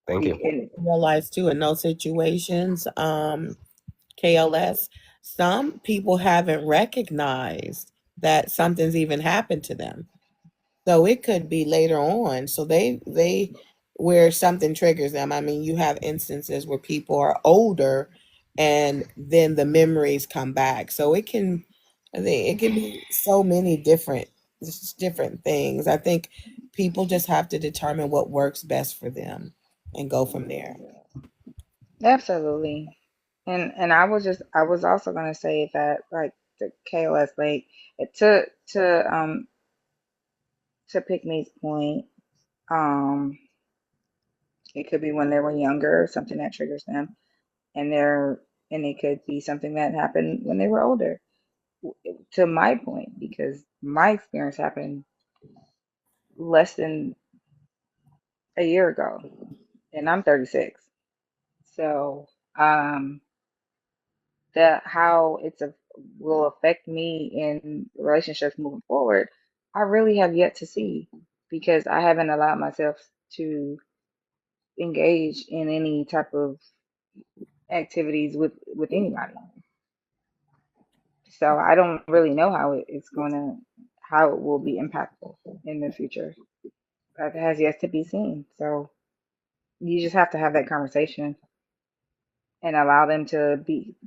Thank you.
And
Realize too in those situations, KLS, some people haven't recognized that something's even happened to them. So it could be later on. So they where something triggers them. I mean, you have instances where people are older and then the memories come back. So I think it can be so many different things. I think people just have to determine what works best for them and go from there.
absolutely. And I was also gonna say that like the KOS, like to to um to pick me's point, um it could be when they were younger, something that triggers them, and it could be something that happened when they were older. To my point, because my experience happened less than a year ago, and I'm 36. So that how will affect me in relationships moving forward, I really have yet to see, because I haven't allowed myself to engage in any type of activities with anybody. So I don't really know how it will be impactful in the future. That has yet to be seen. So you just have to have that conversation and allow them to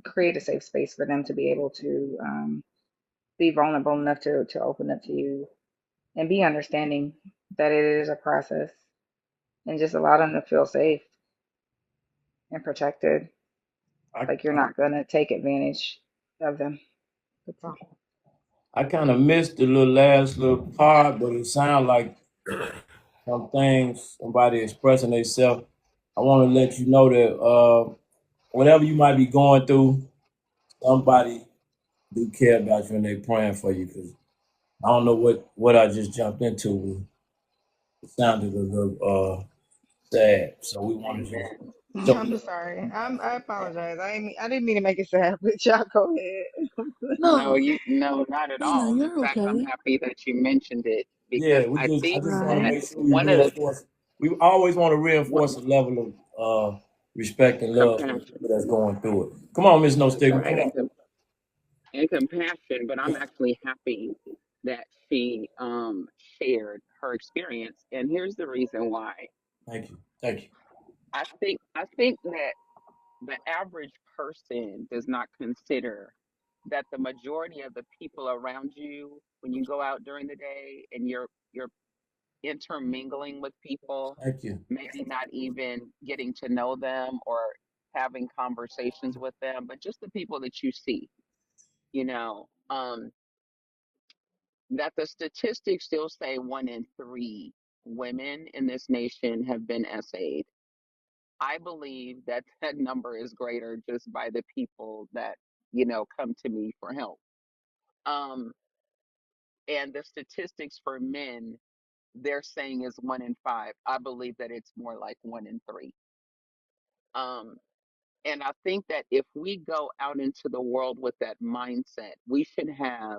create a safe space for them to be able to be vulnerable enough to open up to you and be understanding that it is a process, and just allow them to feel safe and protected.
I
Like you're not going to take advantage of them. That's all.
I kind of missed the last little part, but it sounded like some things somebody expressing themselves. I want to let you know that whatever you might be going through, somebody do care about you and they praying for you. Because I don't know what I just jumped into. It sounded a little sad. So we want to just show
I'm sorry. I apologize. I didn't mean to make it sad, but y'all go ahead.
No,
No,
no, not at
no,
all. In
you're
fact, I'm
okay.
happy that you mentioned it because
yeah.
I
I
think
just want to
Right.
that
make sure we
one of the
reinforce. We always want to
what
reinforce a level of respect and love for the
compassion,
people that's going through it. Come on, Miss No Stigma. Come
right?
on.
And compassion. But I'm actually happy that she shared her experience, and here's the reason why.
Thank you. Thank you.
I think that the average person does not consider that the majority of the people around you when you go out during the day and you're intermingling with people,
Thank you.
maybe not even getting to know them or having conversations with them, but just the people that you see, you know, that the statistics still say 1 in 3 women in this nation have been essayed. I believe that that number is greater just by the people that, come to me for help. Um, and the statistics for men, they're saying is 1 in 5. I believe that it's more like 1 in 3. Um, and I think that if we go out into the world with that mindset, we should have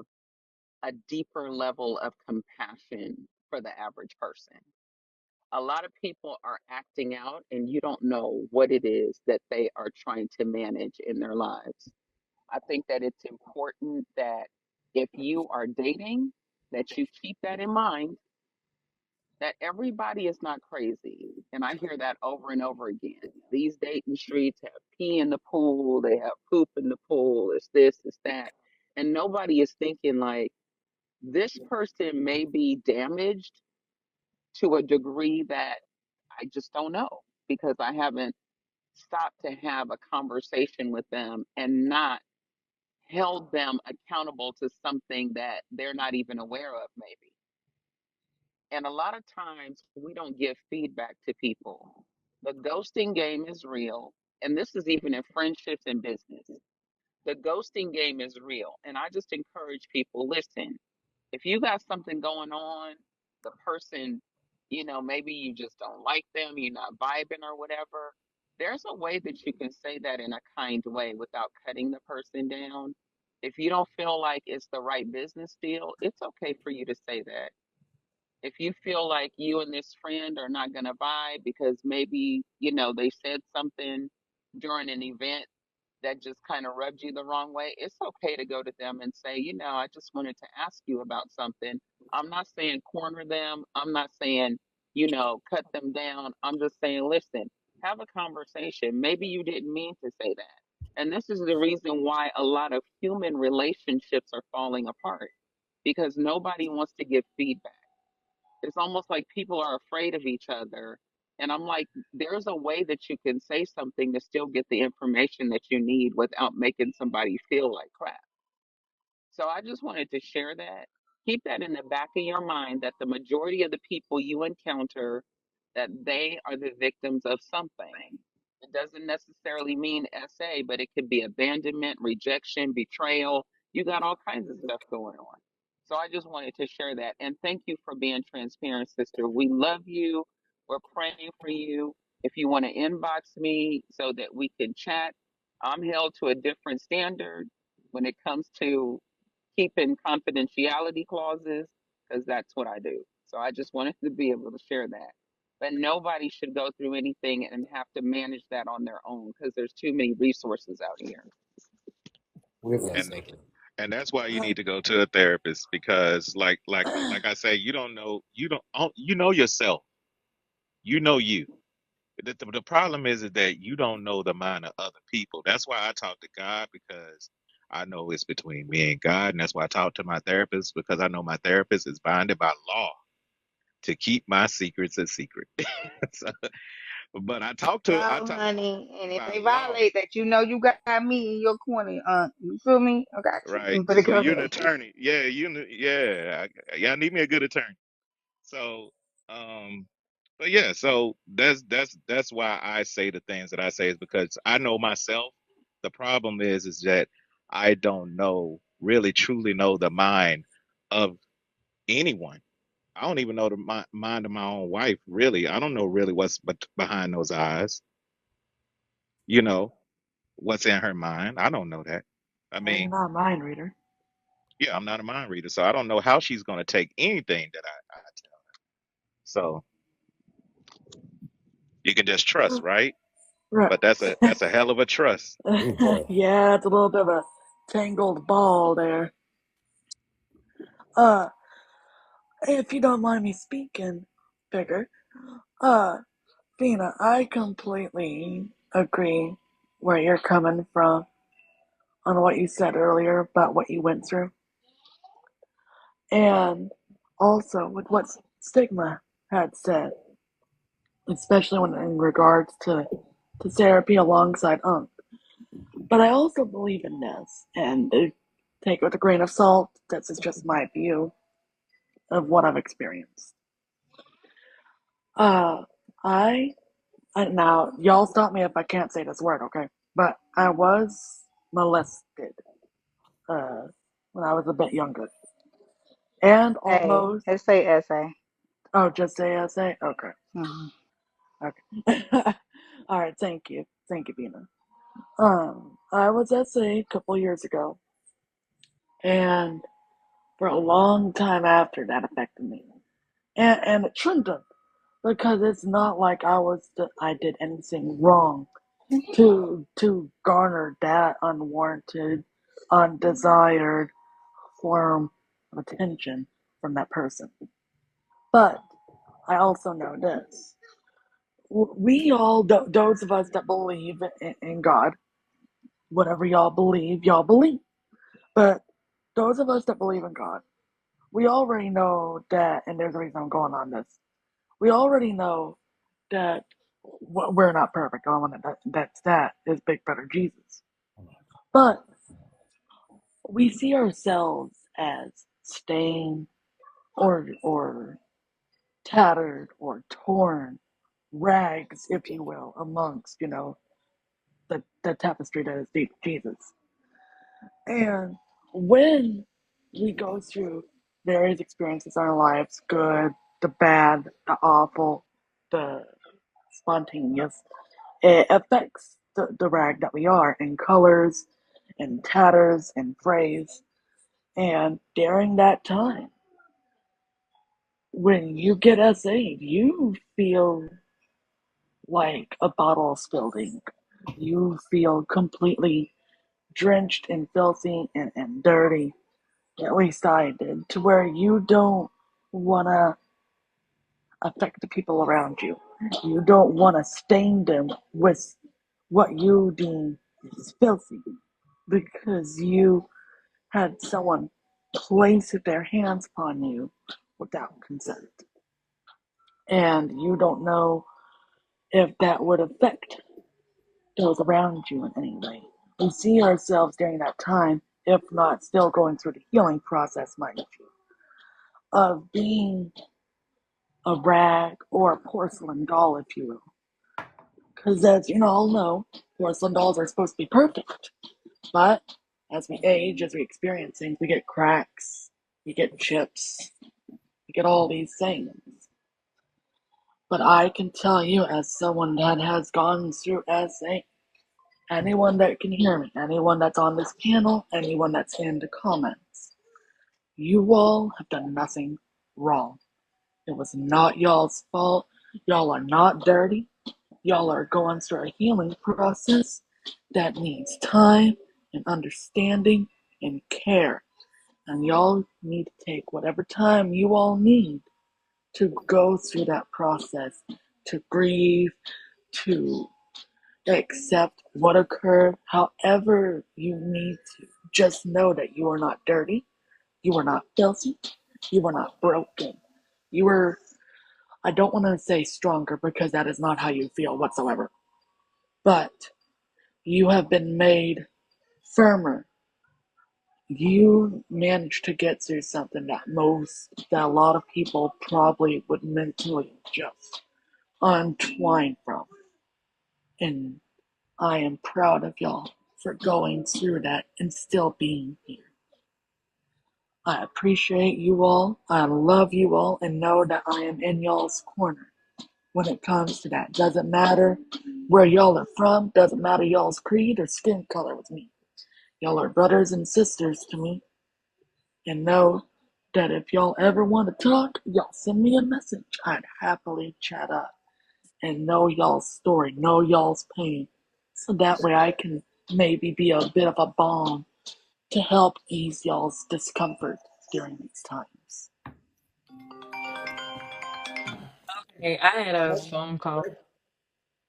a deeper level of compassion for the average person. A lot of people are acting out, and you don't know what it is that they are trying to manage in their lives. I think that it's important that if you are dating, that you keep that in mind. that everybody is not crazy. And I hear that over and over again. These dating streets have pee in the pool, they have poop in the pool, it's this, it's that. And nobody is thinking like this person may be damaged to a degree that I just don't know because I haven't stopped to have a conversation with them and not held them accountable to something that they're not even aware of, maybe. And a lot of times we don't give feedback to people. The ghosting game is real. And this is even in friendships and business. The ghosting game is real. And I just encourage people, listen, if you got something going on, the person, maybe you just don't like them, you're not vibing or whatever, there's a way that you can say that in a kind way without cutting the person down. If you don't feel like it's the right business deal, it's okay for you to say that. If you feel like you and this friend are not going to vibe because maybe, they said something during an event that just kind of rubbed you the wrong way, it's okay to go to them and say, I just wanted to ask you about something. I'm not saying corner them. I'm not saying, cut them down. I'm just saying, listen, have a conversation. Maybe you didn't mean to say that. And this is the reason why a lot of human relationships are falling apart because nobody wants to give feedback. It's almost like people are afraid of each other. And I'm like, there's a way that you can say something to still get the information that you need without making somebody feel like crap. So I just wanted to share that. Keep that in the back of your mind that the majority of the people you encounter, that they are the victims of something. It doesn't necessarily mean SA, but it could be abandonment, rejection, betrayal. You got all kinds of stuff going on. So I just wanted to share that. And thank you for being transparent, sister. We love you. We're praying for you. If you want to inbox me so that we can chat, I'm held to a different standard when it comes to keeping confidentiality clauses because that's what I do. So I just wanted to be able to share that. But nobody should go through anything and have to manage that on their own because there's too many resources out here.
Yes,
And
thank you.
and that's why you need to go to a therapist because like I say, you don't know you know yourself. You know you. The problem is that you don't know the mind of other people. That's why I talk to God because I know it's between me and God, and that's why I talk to my therapist because I know my therapist is binded by law to keep my secrets a secret. So, but I
Go,
talk
honey. And if
by
they
law,
violate that, you got me in your corner. You feel me? I got you.
right?
You better
So
go
you're an
ahead.
attorney, yeah. Y'all need me a good attorney. So, um, but yeah, so that's why I say the things that I say is because I know myself. The problem is that I don't know really truly know the mind of anyone. I don't even know the mind of my own wife. Really, I don't know really what's behind those eyes. You know what's in her mind. I don't know that. I
Yeah, you're
mean,
not a mind reader.
yeah, I'm not a mind reader, so I don't know how she's going to take anything that I tell. So you can just trust, right?
Right.
But that's a hell of a trust.
Oh boy.
Yeah, it's a little bit of a tangled ball there. Uh, if you don't mind me speaking, Bigger, uh, Vina, I completely agree where you're coming from on what you said earlier about what you went through. And also with what Stigma had said, especially when in regards to therapy alongside Unc. But I also believe in this, and take it with a grain of salt. This is just my view of what I've experienced. Uh, I now y'all stop me if I can't say this word, okay? But I was molested uh, when I was a bit younger, and
Hey,
almost.
let's say essay.
Oh, just ASA. Okay,
Hmm.
okay. All right. Thank you, Bina. I was SA a couple years ago, and for a long time after that affected me, and it shouldn't have, because it's not like I did anything wrong to garner that unwarranted, undesired form of attention from that person. But I also know this. We all, those of us that believe in God, whatever y'all believe. But those of us that believe in God, we already know that, and there's a reason I'm going on this. We already know that we're not perfect. All that is big better Jesus. But we see ourselves as stained or tattered or torn rags, if you will, amongst the tapestry that is Jesus. And when we go through various experiences in our lives, good, the bad, the awful, the spontaneous, it affects the rag that we are in colors, in tatters, in phrase. And during that time, when you get saved, you feel like a bottle spilled ink. You feel completely drenched and filthy and dirty. At least I did, to where you don't want to affect the people around you. You don't want to stain them with what you deem is filthy because you had someone place their hands upon you without consent. And you don't know if that would affect those around you in any way. We see ourselves during that time, if not still going through the healing process, mind you, of being a rag or a porcelain doll, if you will. Because as you all know, porcelain dolls are supposed to be perfect. But as we age, as we experience things, we get cracks, we get chips, we get all these things. But I can tell you, as someone that has gone through SA, anyone that can hear me, anyone that's on this panel, anyone that's in the comments, you all have done nothing wrong. It was not y'all's fault. Y'all are not dirty. Y'all are going through a healing process that needs time and understanding and care. And y'all need to take whatever time you all need to go through that process, to grieve, to accept what occurred, however you need to. Just know that you are not dirty, you are not filthy, you are not broken. You are, I don't want to say stronger because that is not how you feel whatsoever, but you have been made firmer. You managed to get through something that a lot of people probably would mentally just untwine from. And I am proud of y'all for going through that and still being here. I appreciate you all. I love you all and know that I am in y'all's corner when it comes to that. Doesn't matter where y'all are from, doesn't matter y'all's creed or skin color with me. Y'all are brothers and sisters to me. And know that if y'all ever want to talk, y'all send me a message. I'd happily chat up and know y'all's story, know y'all's pain. So that way I can maybe be a bit of a balm to help ease y'all's discomfort during these times.
Hey, I had a phone call.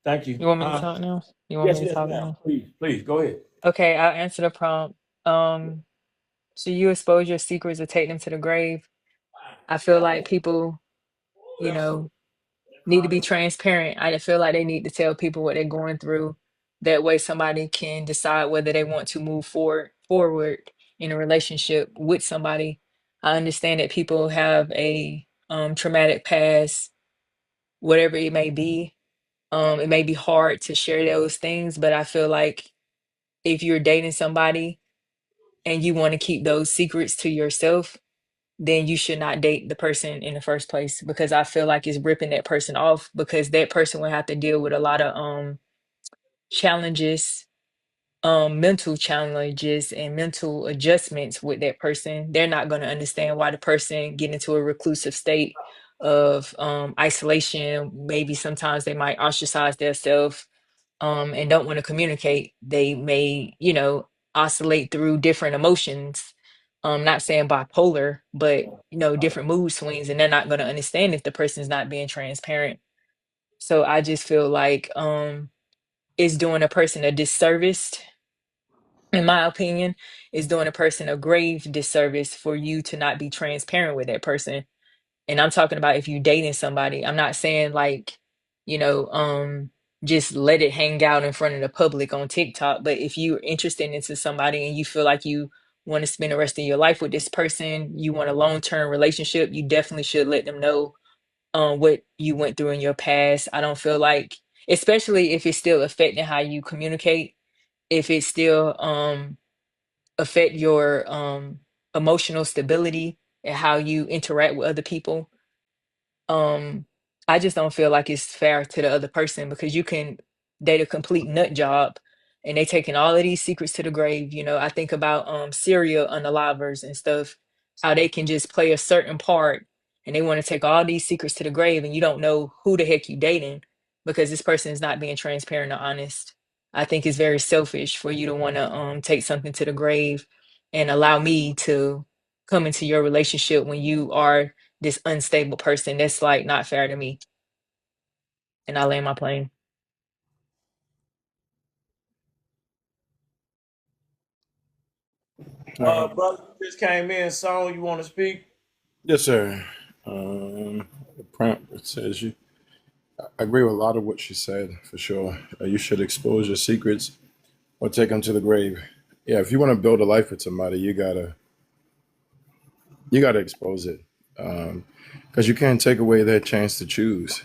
Thank you.
You want me to talk now? You want
Yes,
me to
yes,
talk
ma'am.
now?
Please, go ahead.
Okay, I'll answer the prompt. So you expose your secrets or take them to the grave. I feel like people, you know, need to be transparent. I feel like they need to tell people what they're going through. That way somebody can decide whether they want to move forward in a relationship with somebody. I understand that people have a traumatic past, whatever it may be. It may be hard to share those things, but I feel like if you're dating somebody and you want to keep those secrets to yourself, then you should not date the person in the first place because I feel like it's ripping that person off because that person will have to deal with a lot of challenges, mental challenges and mental adjustments with that person. They're not going to understand why the person get into a reclusive state of isolation. Maybe sometimes they might ostracize themselves and don't want to communicate. They may, oscillate through different emotions Not saying bipolar, but different mood swings, and they're not going to understand if the person's not being transparent. So I just feel like it's doing a person a disservice, in my opinion, is doing a person a grave disservice for you to not be transparent with that person. And I'm talking about if you're dating somebody. I'm not saying like, you know, um, just let it hang out in front of the public on TikTok. But if you're interested into somebody and you feel like you want to spend the rest of your life with this person, you want a long-term relationship, you definitely should let them know what you went through in your past. I don't feel like, especially if it's still affecting how you communicate, if it still affect your emotional stability and how you interact with other people. um I just don't feel like it's fair to the other person because you can date a complete nut job and they taking all of these secrets to the grave. I think about serial unalivers and stuff, how they can just play a certain part and they want to take all these secrets to the grave and you don't know who the heck you dating because this person is not being transparent or honest. I think it's very selfish for you to want to take something to the grave and allow me to come into your relationship when you are this unstable person. That's like not fair to me. And I land my plane.
Brother, you just came in, song. You want to speak?
Yes, sir. The prompt it says you. I agree with a lot of what she said for sure. You should expose your secrets or take them to the grave. Yeah, if you want to build a life with somebody, you gotta expose it, because you can't take away their chance to choose.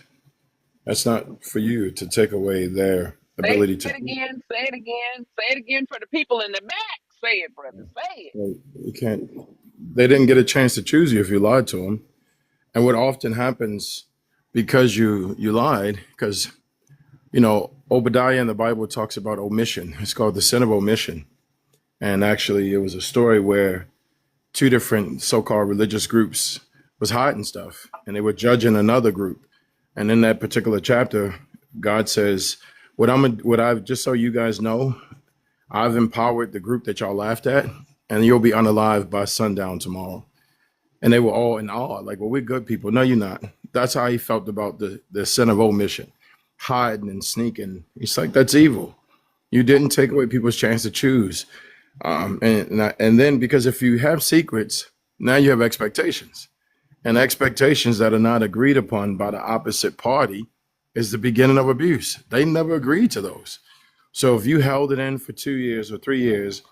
That's not for you to take away their
Say
ability to.
it again. Say it again. Say it again for the people in the back. Say it, brother. Say it.
Well, you can't. They didn't get a chance to choose you if you lied to them. And what often happens because you lied, because Obadiah in the Bible talks about omission. It's called the sin of omission. And actually, it was a story where two different so-called religious groups was hiding stuff, and they were judging another group. And in that particular chapter, God says, "What I've just so you guys know, I've empowered the group that y'all laughed at, and you'll be unalive by sundown tomorrow." And they were all in awe, like, "Well, we're good people." No, you're not. That's how he felt about the sin of omission, hiding and sneaking. He's like, that's evil. You didn't take away people's chance to choose. And then because if you have secrets, now you have expectations, and expectations that are not agreed upon by the opposite party is the beginning of abuse. They never agreed to those. So if you held it in for 2 years or 3 years,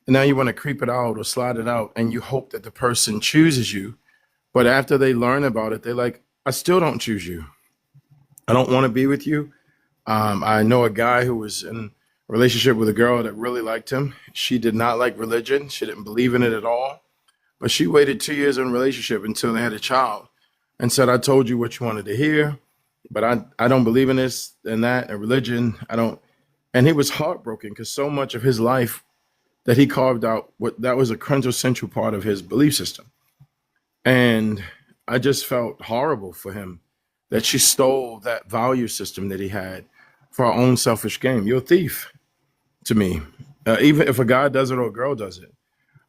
and now you want to creep it out or slide it out, and you hope that the person chooses you, but after they learn about it, they're like, I still don't choose you. I don't want to be with you. I know a guy who was in a relationship with a girl that really liked him. She did not like religion. She didn't believe in it at all. But she waited 2 years in a relationship until they had a child and said, I told you what you wanted to hear, but I don't believe in this and that and religion. I don't. And he was heartbroken because so much of his life that he carved out, what that was a quintessential part of his belief system. And I just felt horrible for him that she stole that value system that he had for our own selfish game. You're a thief to me, even if a guy does it or a girl does it.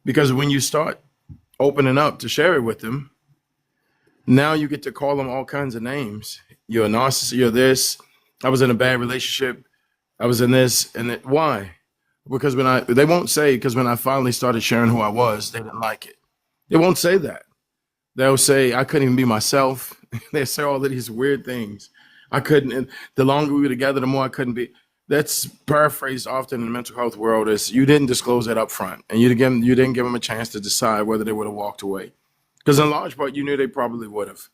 Because when you start opening up to share it with them, now you get to call them all kinds of names. You're a narcissist, you're this. I was in a bad relationship. I was in this. And why? Because they won't say, because when I finally started sharing who I was, they didn't like it. They won't say that. They'll say I couldn't even be myself. They say all of these weird things. I couldn't. And the longer we were together, the more I couldn't be. That's paraphrased often in the mental health world as you didn't disclose that up front, and you didn't give them a chance to decide whether they would have walked away. Because in large part, you knew they probably would have.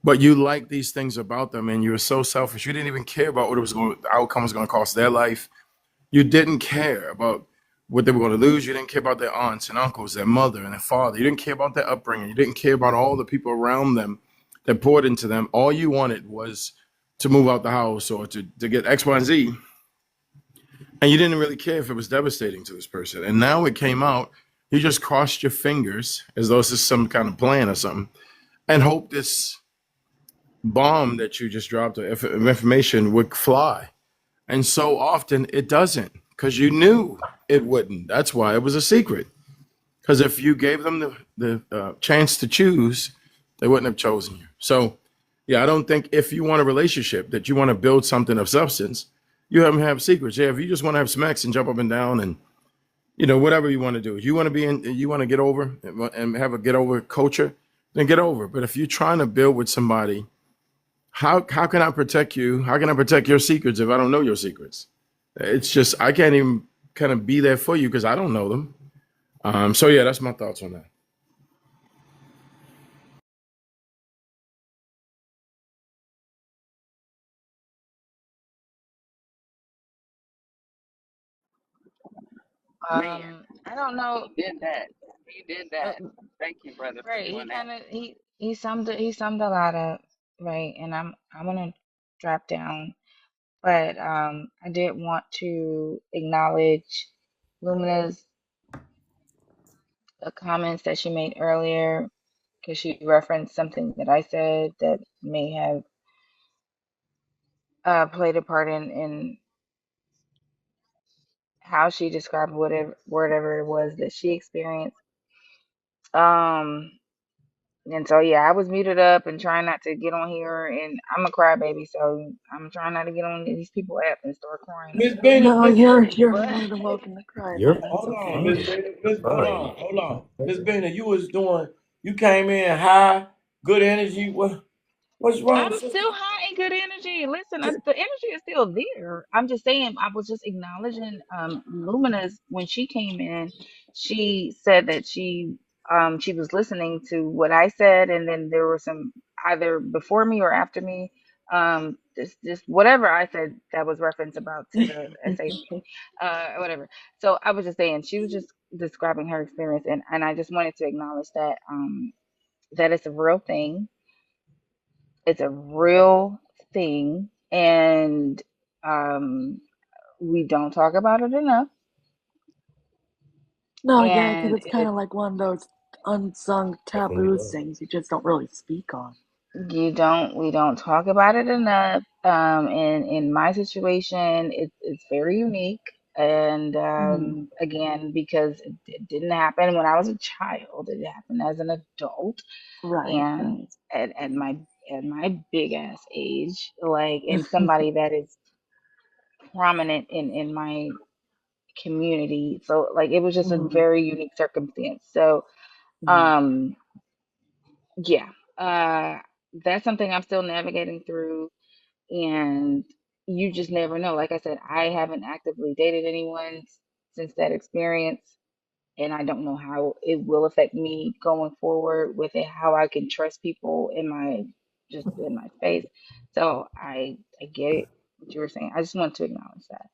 But you liked these things about them, and you were so selfish. You didn't even care about the outcome was going to cost their life. You didn't care about what they were going to lose. You didn't care about their aunts and uncles, their mother and their father. You didn't care about their upbringing. You didn't care about all the people around them that poured into them. All you wanted was to move out the house or to get X, Y, and Z. And you didn't really care if it was devastating to this person. And now it came out, you just crossed your fingers as though this is some kind of plan or something, and hope this bomb that you just dropped of information would fly. And so often it doesn't, because you knew it wouldn't. That's why it was a secret. Because if you gave them the chance to choose, they wouldn't have chosen you. So, yeah, I don't think if you want a relationship that you want to build something of substance, you have to have secrets. Yeah, if you just want to have smacks and jump up and down and whatever you want to do, you want to you want to get over and have a get over culture, then get over. But if you're trying to build with somebody, how can I protect you? How can I protect your secrets if I don't know your secrets? It's just I can't even kind of be there for you because I don't know them. So yeah, that's my thoughts on that.
Um, I don't know.
He did that. He did
Uh,
that. Thank you, brother, for
right. He
doing that.
kind of he summed a lot up, right? And I'm gonna drop down, but I did want to acknowledge Lumina's comments that she made earlier because she referenced something that I said that may have played a part in how she described whatever it was that she experienced. Um, and so yeah, I was muted up and trying not to get on here, and I'm a crybaby, so I'm trying not to get on these people app and start crying and
Miss
stuff.
Bennett,
No,
Miss
you're
But
more than welcome to cry,
You're
man. It's
hold on,
okay.
Miss
fine.
Bennett,
You're
hold
fine.
on, hold on. Miss Bennett, you came in high, good energy. What's wrong,
I'm
sister?
still high in good energy. Listen, the energy is still there. I'm just saying, I was just acknowledging Lumina's when she came in. She said that she was listening to what I said, and then there were some either before me or after me. Just whatever I said that was reference about to the SAT, whatever. So I was just saying she was just describing her experience, and I just wanted to acknowledge that that it's a real thing. It's a real thing, and um, we don't talk about it enough.
No, yeah, because
And
it's kind of like one of those unsung
Definitely
taboo
will.
things you just don't really speak on.
we don't talk about it enough. In my situation, it's very unique. And
Mm,
again, because it didn't happen when I was a child, it happened as an adult,
right,
and
right.
at my big ass age, like, and somebody that is prominent in my community. So like it was just a
Mm,
very unique circumstance. So
mm.
um yeah. Uh that's something I'm still navigating through, and you just never know. Like I said, I haven't actively dated anyone since that experience, and I don't know how it will affect me going forward with it, how I can trust people in my face. So I get it what you were saying. I just want to acknowledge that.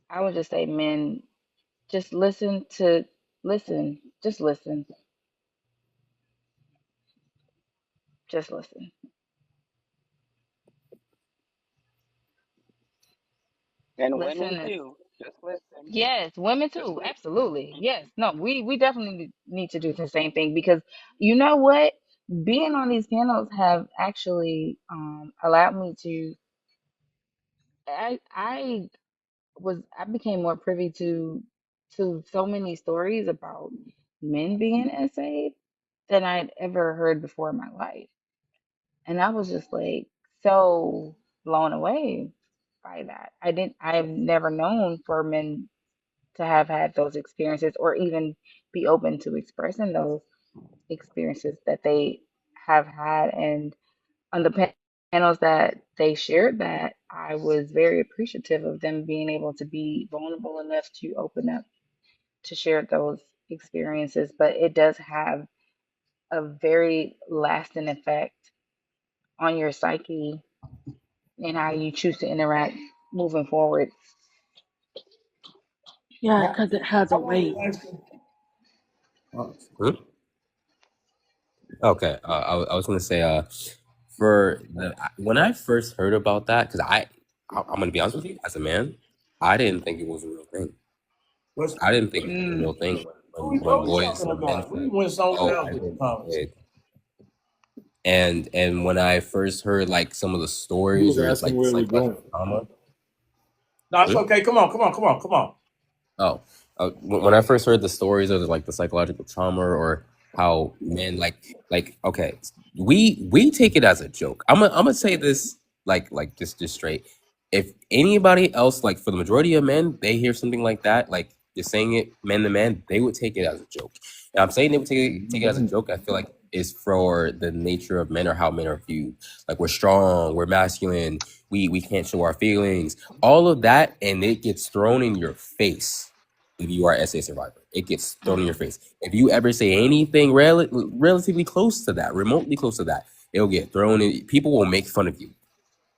I would just say, men, just listen. Just listen. Just listen.
And
Listen
women
is
too. Just listen.
yes, women
Just
too.
listen.
Absolutely. Yes. No, we definitely need to do the same thing because you know what? Being on these panels have actually allowed me to I became more privy to so many stories about men being essayed than I'd ever heard before in my life. And I was just like so blown away by that. I've never known for men to have had those experiences or even be open to expressing those experiences that they have had. And on the panels that they shared that, I was very appreciative of them being able to be vulnerable enough to open up to share those experiences. But it does have a very lasting effect on your psyche and how you choose to interact moving forward.
Yeah,
How,
because it has a
how long
weight.
lasting?
Hmm? Okay. I was gonna say, for when I first heard about that, because I'm gonna be honest with you, as a man, I didn't think it was a real thing.
What's,
I didn't think it was a real
Mm,
thing when
what we
boys
talking
or men
about? We
said,
went somewhere
"Oh,
else
I've
with the
been
conversation.
raped," and when I first heard like some of the
He was
stories or
asking
like
where we're going.
psychological trauma.
No, it's
Hmm?
okay. Come on.
Oh. When I first heard the stories of like the psychological trauma or how men like okay, we take it as a joke. I'm gonna say this like just straight. If anybody else, like for the majority of men, they hear something like that, like you're saying it man to man, they would take it as a joke. And I'm saying they would take it as a joke. I feel like is for the nature of men or how men are viewed. Like we're strong, we're masculine, we can't show our feelings, all of that, and it gets thrown in your face if you are an SA survivor. It gets thrown in your face. If you ever say anything relatively close to that, remotely close to that, it'll get thrown in. People will make fun of you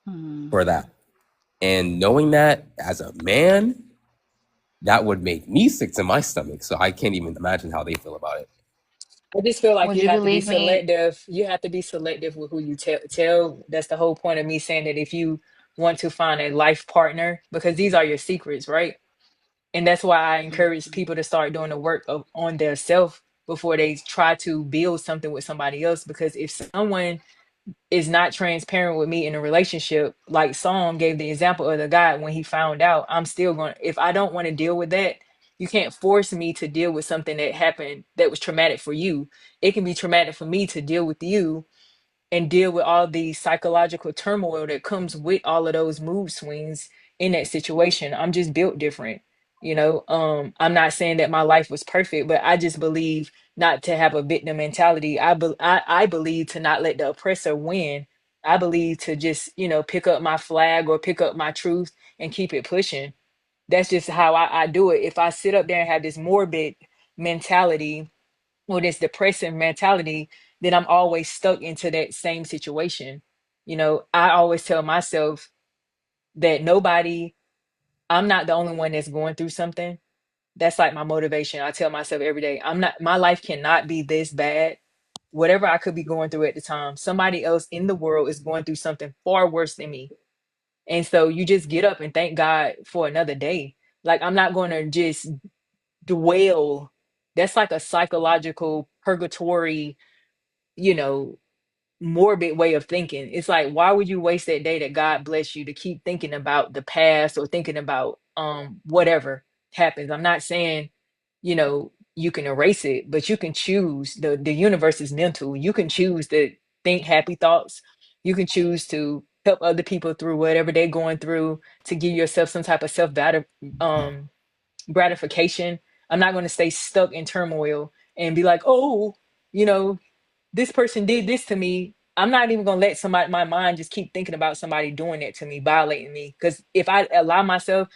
Hmm.
for that. And knowing that as a man, that would make me sick to my stomach. So I can't even imagine how they feel about it.
I just feel like
Would
you
you
have to be
believe me?
selective. You have to be selective with who you tell. That's the whole point of me saying that if you want to find a life partner, because these are your secrets, right? And that's why I encourage people to start doing the work on their self before they try to build something with somebody else. Because if someone is not transparent with me in a relationship, like Psalm gave the example of the guy when he found out, I'm still going to, if I don't want to deal with that, you can't force me to deal with something that happened that was traumatic for you. It can be traumatic for me to deal with you and deal with all the psychological turmoil that comes with all of those mood swings in that situation. I'm just built different. I'm not saying that my life was perfect, but I just believe not to have a victim mentality. I believe to not let the oppressor win. I believe to just, pick up my flag or pick up my truth and keep it pushing. That's just how I do it. If I sit up there and have this morbid mentality or this depressive mentality, then I'm always stuck into that same situation. I always tell myself that I'm not the only one that's going through something. That's like my motivation. I tell myself every day, my life cannot be this bad. Whatever I could be going through at the time, somebody else in the world is going through something far worse than me. And so you just get up and thank God for another day. Like I'm not going to just dwell. That's like a psychological purgatory, you know, morbid way of thinking. It's like, why would you waste that day that God bless you to keep thinking about the past or thinking about whatever happens? I'm not saying, you can erase it, but you can choose. The universe is mental. You can choose to think happy thoughts. You can choose to help other people through whatever they're going through, to give yourself some type of um gratification. I'm not going to stay stuck in turmoil and be like, oh, you know, this person did this to me. I'm not even gonna let my mind just keep thinking about somebody doing that to me, violating me. Because if I allow myself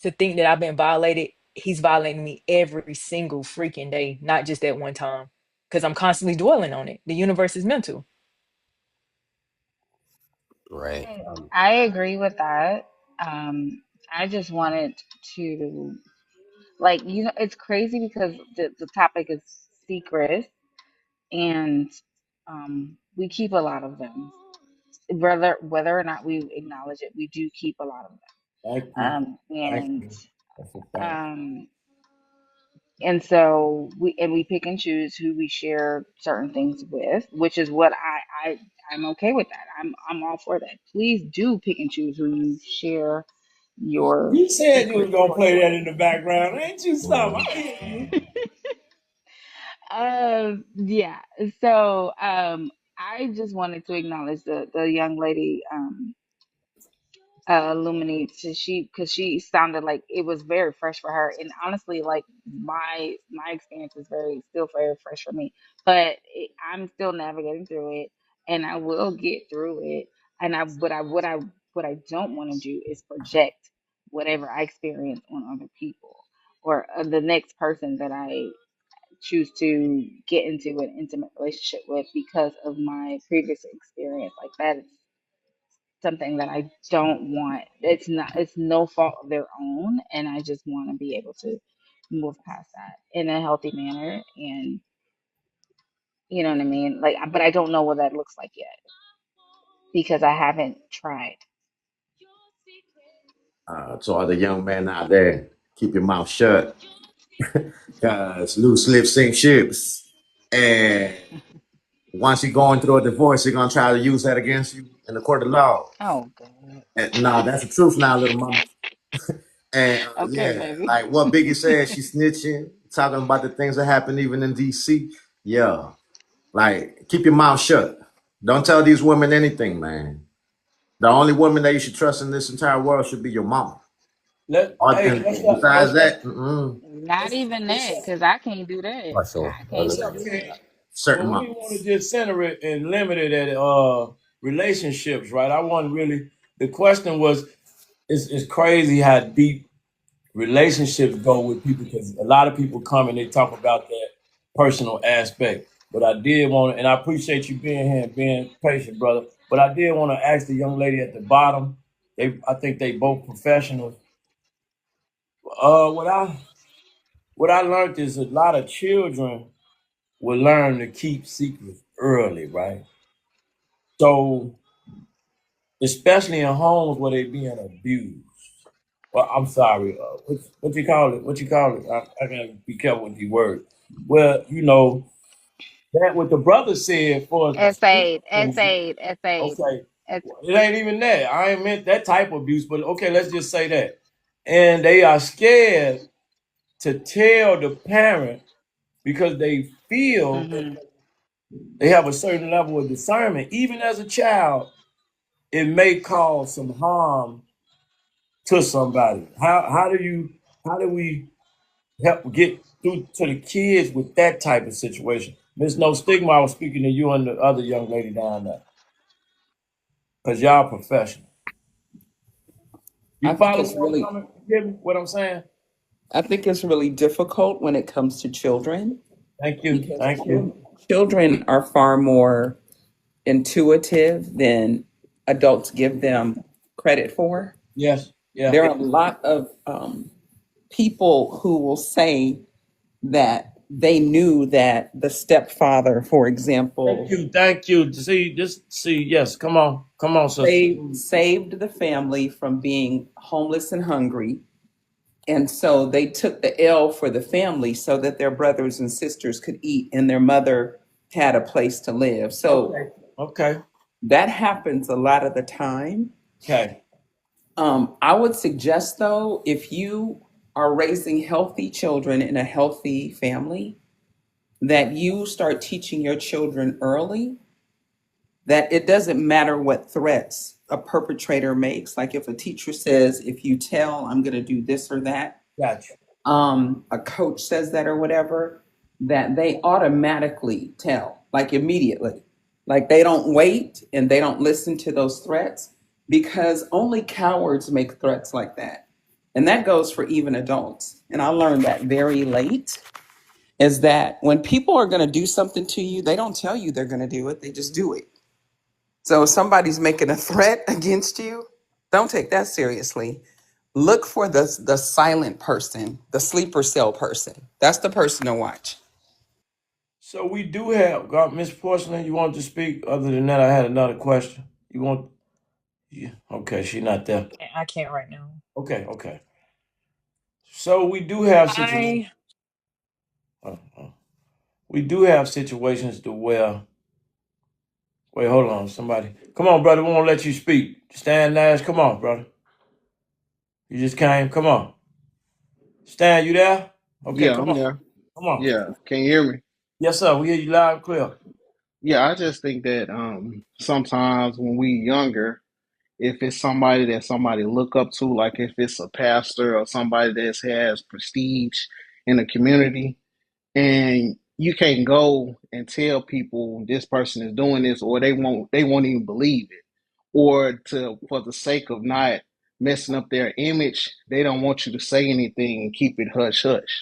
to think that I've been violated, he's violating me every single freaking day, not just that one time. Because I'm constantly dwelling on it. The universe is mental.
Right.
I agree with that. Um, I just wanted to, like, it's crazy because the topic is secrets, and we keep a lot of them. Whether or not we acknowledge it, we do keep a lot of them.
Thank you. Thank
And
you. That's a fact.
um, and so we pick and choose who we share certain things with, which is what I'm okay with that. I'm all for that. Please do pick and choose who you share your
You said you was
secrets
gonna
with.
play that in the background, ain't you? Something. I hear you.
Yeah. So I just wanted to acknowledge the young lady illuminate, so she, because she sounded like it was very fresh for her, and honestly, like my experience is very still very fresh for me, but I'm still navigating through it, and I will get through it. And what I don't want to do is project whatever I experience on other people, or the next person that I choose to get into an intimate relationship with because of my previous experience. Like that is something that I don't want. It's no fault of their own, and I just want to be able to move past that in a healthy manner. And you know what I mean? Like, but I don't know what that looks like yet because I haven't tried.
To all the young men out there, keep your mouth shut, cause loose lips sink ships. And once you're going through a divorce, you're gonna try to use that against you in the court of law.
Oh, God.
And, nah, that's the truth now, little mama. And
Okay,
yeah,
baby.
like what Biggie said, she snitching, talking about the things that happen even in DC. Yeah, like keep your mouth shut. Don't tell these women anything, man. The only woman that you should trust in this entire world should be your mama.
Hey,
And besides that,
Not even that,
let's
because I can't do that.
Partial.
I can't
what's
do
up,
that.
King?
certain
But we want to
mamas.
just center it and limit it at relationships, right? I want really the question was it's crazy how deep relationships go with people because a lot of people come and they talk about that personal aspect. But I did want to, and I appreciate you being here and being patient, brother. But I did want to ask the young lady at the bottom. I think they both professionals. Uh, what I what I learned is a lot of children will learn to keep secrets early, right? So especially in homes where they being abused. Well, I'm sorry. What you call it? What you call it? I gotta be careful with the word. Well, that what the brother said for the street
S8,
children.
S8, S8.
Okay, it ain't even that. I ain't meant that type of abuse, but okay, let's just say that. And they are scared to tell the parent because they feel
Mm-hmm.
they have a certain level of discernment. Even as a child, it may cause some harm to somebody. How do we help get through to the kids with that type of situation? There's no stigma. I was speaking to you and the other young lady down there because y'all professional.
I
You
think
follow
it's
where I'm
really
coming? You get me? What I'm saying?
I think it's really difficult when it comes to children
Thank you.
because
Thank you.
children are far more intuitive than adults give them credit for.
Yes. Yeah.
There are a lot of people who will say that they knew that the stepfather, for
Thank
example,
you. Thank you. See this. See. Yes. Come on. Come on, sister.
saved the family from being homeless and hungry. And so they took the L for the family so that their brothers and sisters could eat and their mother had a place to live. So
Okay. Okay.
that happens a lot of the time.
Okay.
I would suggest, though, if you are raising healthy children in a healthy family, that you start teaching your children early that it doesn't matter what threats a perpetrator makes. Like if a teacher says, if you tell, I'm going to do this or that,
Got you.
a coach says that or whatever, that they automatically tell, like immediately. Like they don't wait and they don't listen to those threats because only cowards make threats like that. And that goes for even adults. And I learned that very late is that when people are going to do something to you, they don't tell you they're going to do it, they just do it. So if somebody's making a threat against you, don't take that seriously. Look for the silent person, the sleeper cell person. That's the person to watch.
So we do have God, Miss Porcelain. You want to speak? Other than that, I had another question. You want? Yeah. Okay. She not there.
I can't right now.
Okay. Okay. So we do have situations.
I
Uh, uh, we do have situations to where. Wait, hold on, somebody. Come on, brother. We won't let you speak. Stan Nash, come on, brother. You just came. Come on. Stan, you there? Okay,
Yeah,
come
I'm
on.
there.
Come on.
Yeah, can you hear me?
Yes, sir. We hear you loud and clear.
Yeah, I just think that sometimes when we younger, if it's somebody that somebody look up to, like if it's a pastor or somebody that has prestige in the community, and you can't go and tell people this person is doing this, or they won't even believe it, or to for the sake of not messing up their image, they don't want you to say anything and keep it hush hush.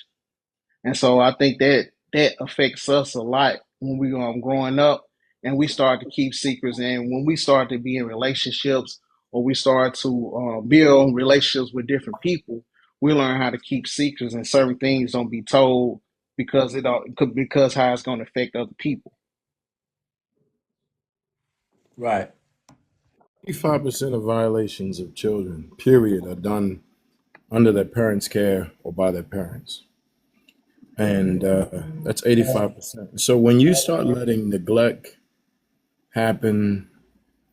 And so I think that that affects us a lot when we growing up and we start to keep secrets. And when we start to be in relationships or we start to build relationships with different people, we learn how to keep secrets and certain things don't be told because because how it's going to affect other people.
Right.
85% of violations of children, period, are done under their parents' care or by their parents. And that's 85%. So when you start letting neglect happen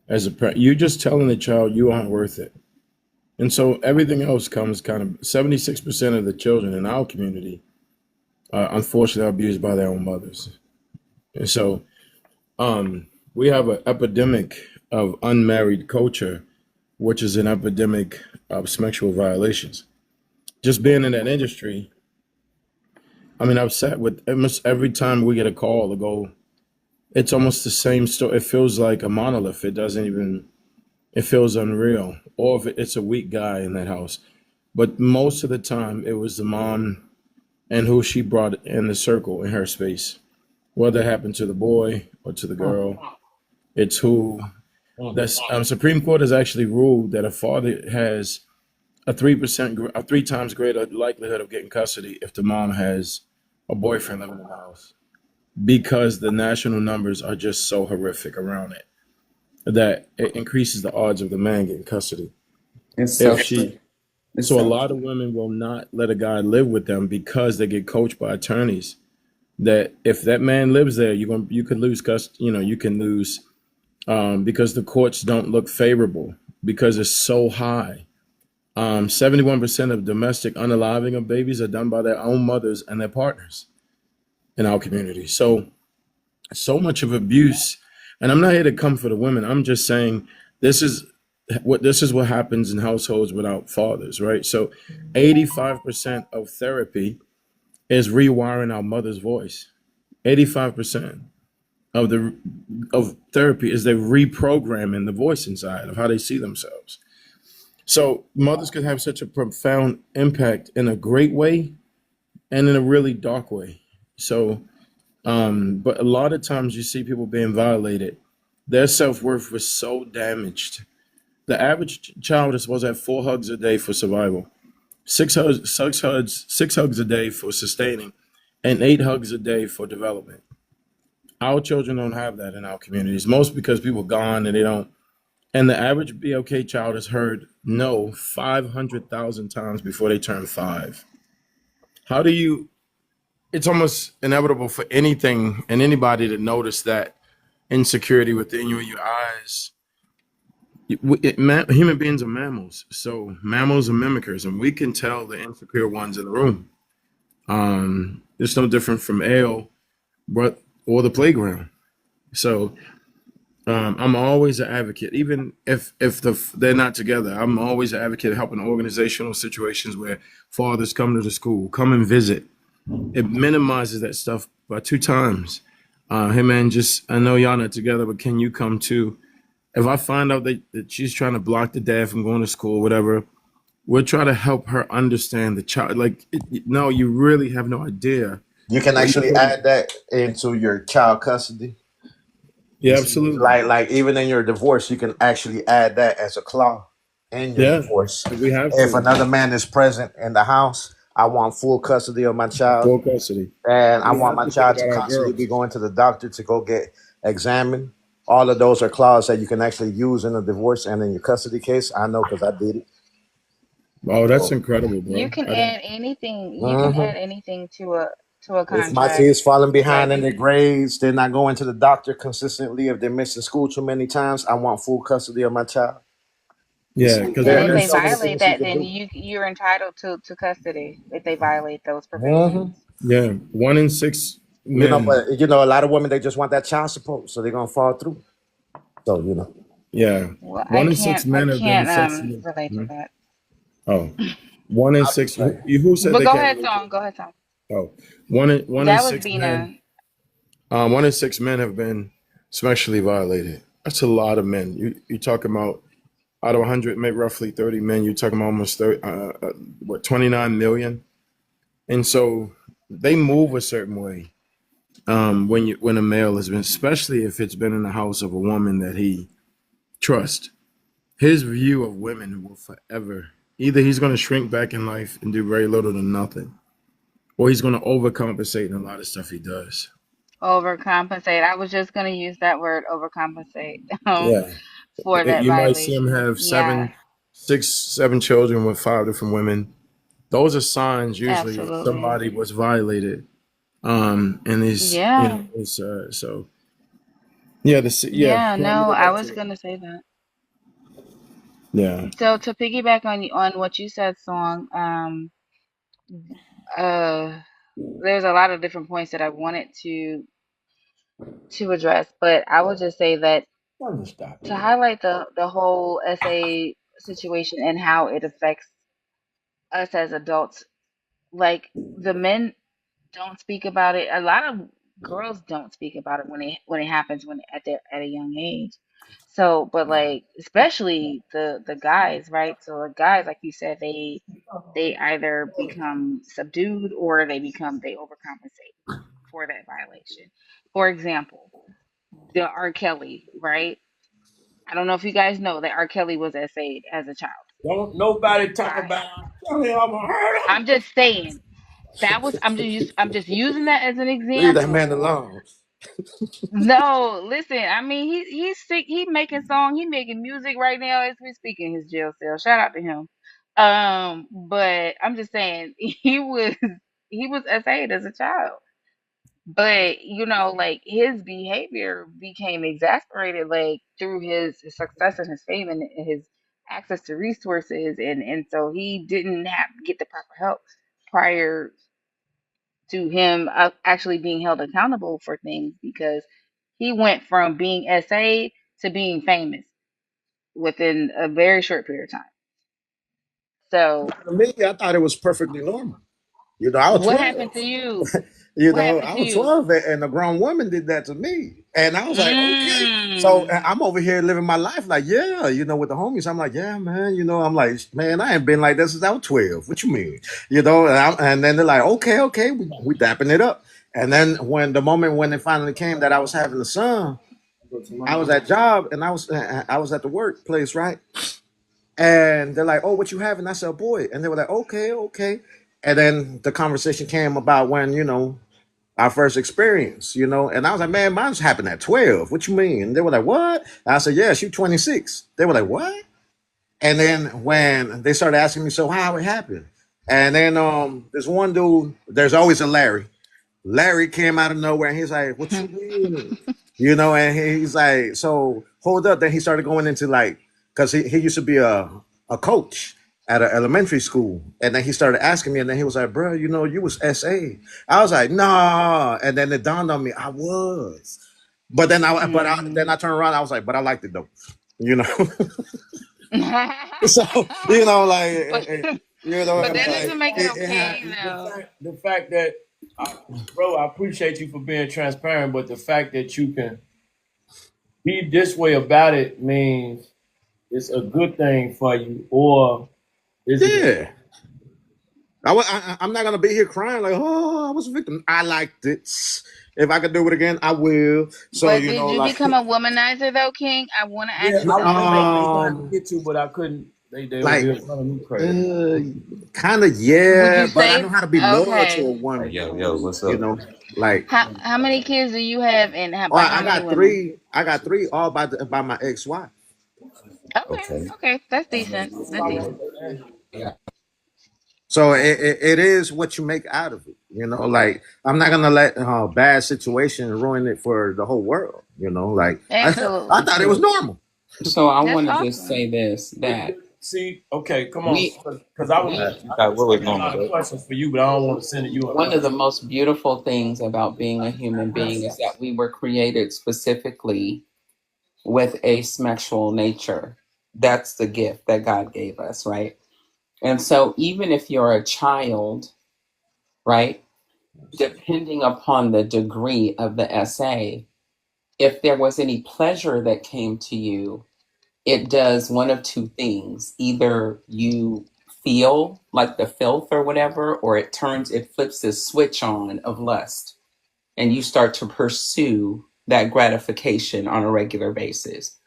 as a parent, you're just telling the child you aren't worth it. And so everything else comes kind of 76% of the children in our community are unfortunately abused by their own mothers. And so we have an epidemic of unmarried culture, which is an epidemic of sexual violations. Just being in that industry, I mean, I've sat with almost every time we get a call to go, it's almost the same story. It feels like a monolith. It doesn't even, it feels unreal. Or if it's a weak guy in that house. But most of the time, it was the mom and who she brought in the circle in her space. Whether it happened to the boy or to the girl, it's who. The Supreme Court has actually ruled that a father has a 3%, a 3 times greater likelihood of getting custody if the mom has a boyfriend living in the house, because the national numbers are just so horrific around it that it increases the odds of the man getting custody.
It's
If
self.
she,
It's
so a
self.
lot of women will not let a guy live with them because they get coached by attorneys that if that man lives there, you could lose custody. You can lose because the courts don't look favorable because it's so high. 71% of domestic unaliving of babies are done by their own mothers and their partners in our community. So much of abuse, and I'm not here to comfort the women. I'm just saying this is what happens in households without fathers, right? So 85% of therapy is rewiring our mother's voice. 85% of the of therapy is they reprogramming the voice inside of how they see themselves. So mothers can have such a profound impact in a great way and in a really dark way. So, but a lot of times you see people being violated. Their self-worth was so damaged. The average child is supposed to have 4 hugs a day for survival, 6 hugs a day for sustaining, and 8 hugs a day for development. Our children don't have that in our communities, most because people are gone and they don't. And the average BLK child has heard no 500,000 times before they turn 5. How do you, it's almost inevitable for anything and anybody to notice that insecurity within you in your eyes. Human beings are mammals. So mammals are mimickers, and we can tell the insecure ones in the room. It's no different from ale, but or the playground. So I'm always an advocate, even if they're not together. I'm always an advocate of helping organizational situations where fathers come to the school, come and visit. It minimizes that stuff by 2 times. Hey man, just I know y'all not together, but can you come too? If I find out that she's trying to block the dad from going to school, whatever, we'll try to help her understand the child. Like, no, you really have no idea
You can
what you're
actually
putting.
add that into your child custody.
Yeah,
You see,
absolutely.
like even in your divorce, you can actually add that as a clause in your
Yeah,
divorce.
we have
If
to.
another man is present in the house, I want full custody of my child,
Full custody.
and I
We
want
have
my
to think
child to
about our
constantly be
girls.
going to the doctor to go get examined. All of those are clauses that you can actually use in a divorce and in your custody case. I know because I did it.
Oh, that's
So,
incredible,
You
bro.
can
I didn't.
add anything. You can
mhm.
add anything to a
If my
contract
kids falling
that
behind in their
can.
grades, they're not going to the doctor consistently. If they're missing school too many times, I want full custody of my child. You
Yeah,
see,
because
And
there,
if
one in
they
there's so many
six.
violate
things you
that,
can
then
do.
you're entitled to custody if they violate those
Hmm.
provisions.
Yeah, 1 in 6 men.
But a lot of women they just want that child support, so they're gonna fall through. So
Yeah,
Well,
one in six
I
men have been
can't
sexually.
relate to
Hmm?
that.
Oh, 1 in 6. Who said
But
they
go
can't
ahead,
relate to
Tom.
it?
Go ahead, Tom.
Oh, one in
That was
six men.
Bina.
1 in 6 men have been sexually violated. That's a lot of men. You talking about out of 100, maybe roughly 30 men. You're talking about almost 30, 29 million. And so they move a certain way when a male has been, especially if it's been in the house of a woman that he trusts. His view of women will forever, either he's going to shrink back in life and do very little to nothing, or he's going to overcompensate in a lot of stuff he does.
Overcompensate. I was just gonna use that word, overcompensate,
Yeah.
for that
You might see him
violation.
have
Yeah,
7 children with 5 different women. Those are signs usually that
absolutely.
somebody was violated. And
Yeah,
it's so yeah, yeah.
yeah.
Well, I'm
No,
gonna go
I
back
was
to it.
gonna say that.
Yeah.
So to piggyback on what you said, Song, uh, there's a lot of different points that I wanted to address, but I would just say that
Stop
to
it.
highlight the whole SA situation and how it affects us as adults, like the men don't speak about it. A lot of girls don't speak about it when it happens when at a young age. So, but like especially the guys, right? So the guys, like you said, they either become subdued or they overcompensate for that violation. For example, the R. Kelly, right? I don't know if you guys know that R. Kelly was essayed as a child.
Don't nobody talk
Right.
about Kelly. I'm gonna hurt him.
I'm just saying that was I'm just using that as an
Leave that man
example.
alone.
No, listen. I mean, he's sick. He making song. He making music right now as we speak in his jail cell. Shout out to him. But I'm just saying he was essayed as a child. But like his behavior became exasperated, like through his success and his fame and his access to resources, and so he didn't have get the proper help prior to him actually being held accountable for things because he went from being SA to being famous within a very short period of time. So,
To me, I thought it was perfectly normal. I was
what
12.
happened to you? What happened
I
to
was
you?
12 and a grown woman did that to me. And I was like, okay. So
Mm.
I'm over here living my life like, yeah, with the homies. I'm like, yeah, man, I'm like, man, I ain't been like this since I was 12. What you mean? And then they're like, okay, we dapping it up. And then when the moment when it finally came that I was having a son, I was at job and I was at the workplace, right? And they're like, oh, what you having? I said, a boy. And they were like, okay. And then the conversation came about when, our first experience, and I was like, man, mine's happened at 12. What you mean? And they were like, what? And I said, yeah, she's 26. They were like, what? And then when they started asking me, so how it happened? And then there's one dude, there's always a Larry. Larry came out of nowhere and he's like, what you mean? And he's like, so hold up. Then he started going into like, because he used to be a coach at an elementary school. And then he started asking me, and then he was like, bro, you was SA. I was like, nah. And then it dawned on me, I was. But then I turned around, I was like, but I liked it though. You know? So, like,
but but that
like
doesn't make it
it
okay
happened.
though.
The fact that, bro, I appreciate you for being transparent, but the fact that you can be this way about it means it's a good thing for you, or is it?
Yeah. I'm not gonna be here crying like, oh, I was a victim. I liked it. If I could do it again, I will. So
But did you
like,
become a womanizer though, King? I want to
Yeah,
ask you
that's what
something.
I was trying to get to, but I couldn't. They over
like,
here telling me crazy.
kind of,
Would
yeah.
you
But I know
say
how to be loyal to
okay?
a
Like,
woman.
yo, what's up?
Like,
How many kids do you have, and
oh,
by how
I
many
got
women?
three. I got three, all by my ex-wife.
Okay,
Okay.
okay, that's decent. That's decent.
Yeah.
So it is what you make out of it. Like, I'm not gonna let bad situation ruin it for the whole world. Like, I
Absolutely,
thought it was normal.
So I
that's
want to just
awesome.
say this that
See, okay, come on,
we
because I was.
we
What
I
was
got a
normal,
lot of
bro?
questions for you, but I don't want to send you a
one of
question.
the most beautiful things about being a human being is that we were created specifically with a sexual nature. That's the gift that God gave us, right? And so even if you're a child, right, depending upon the degree of the SA, if there was any pleasure that came to you, it does one of two things. Either you feel like the filth or whatever, or it flips this switch on of lust and you start to pursue that gratification on a regular basis.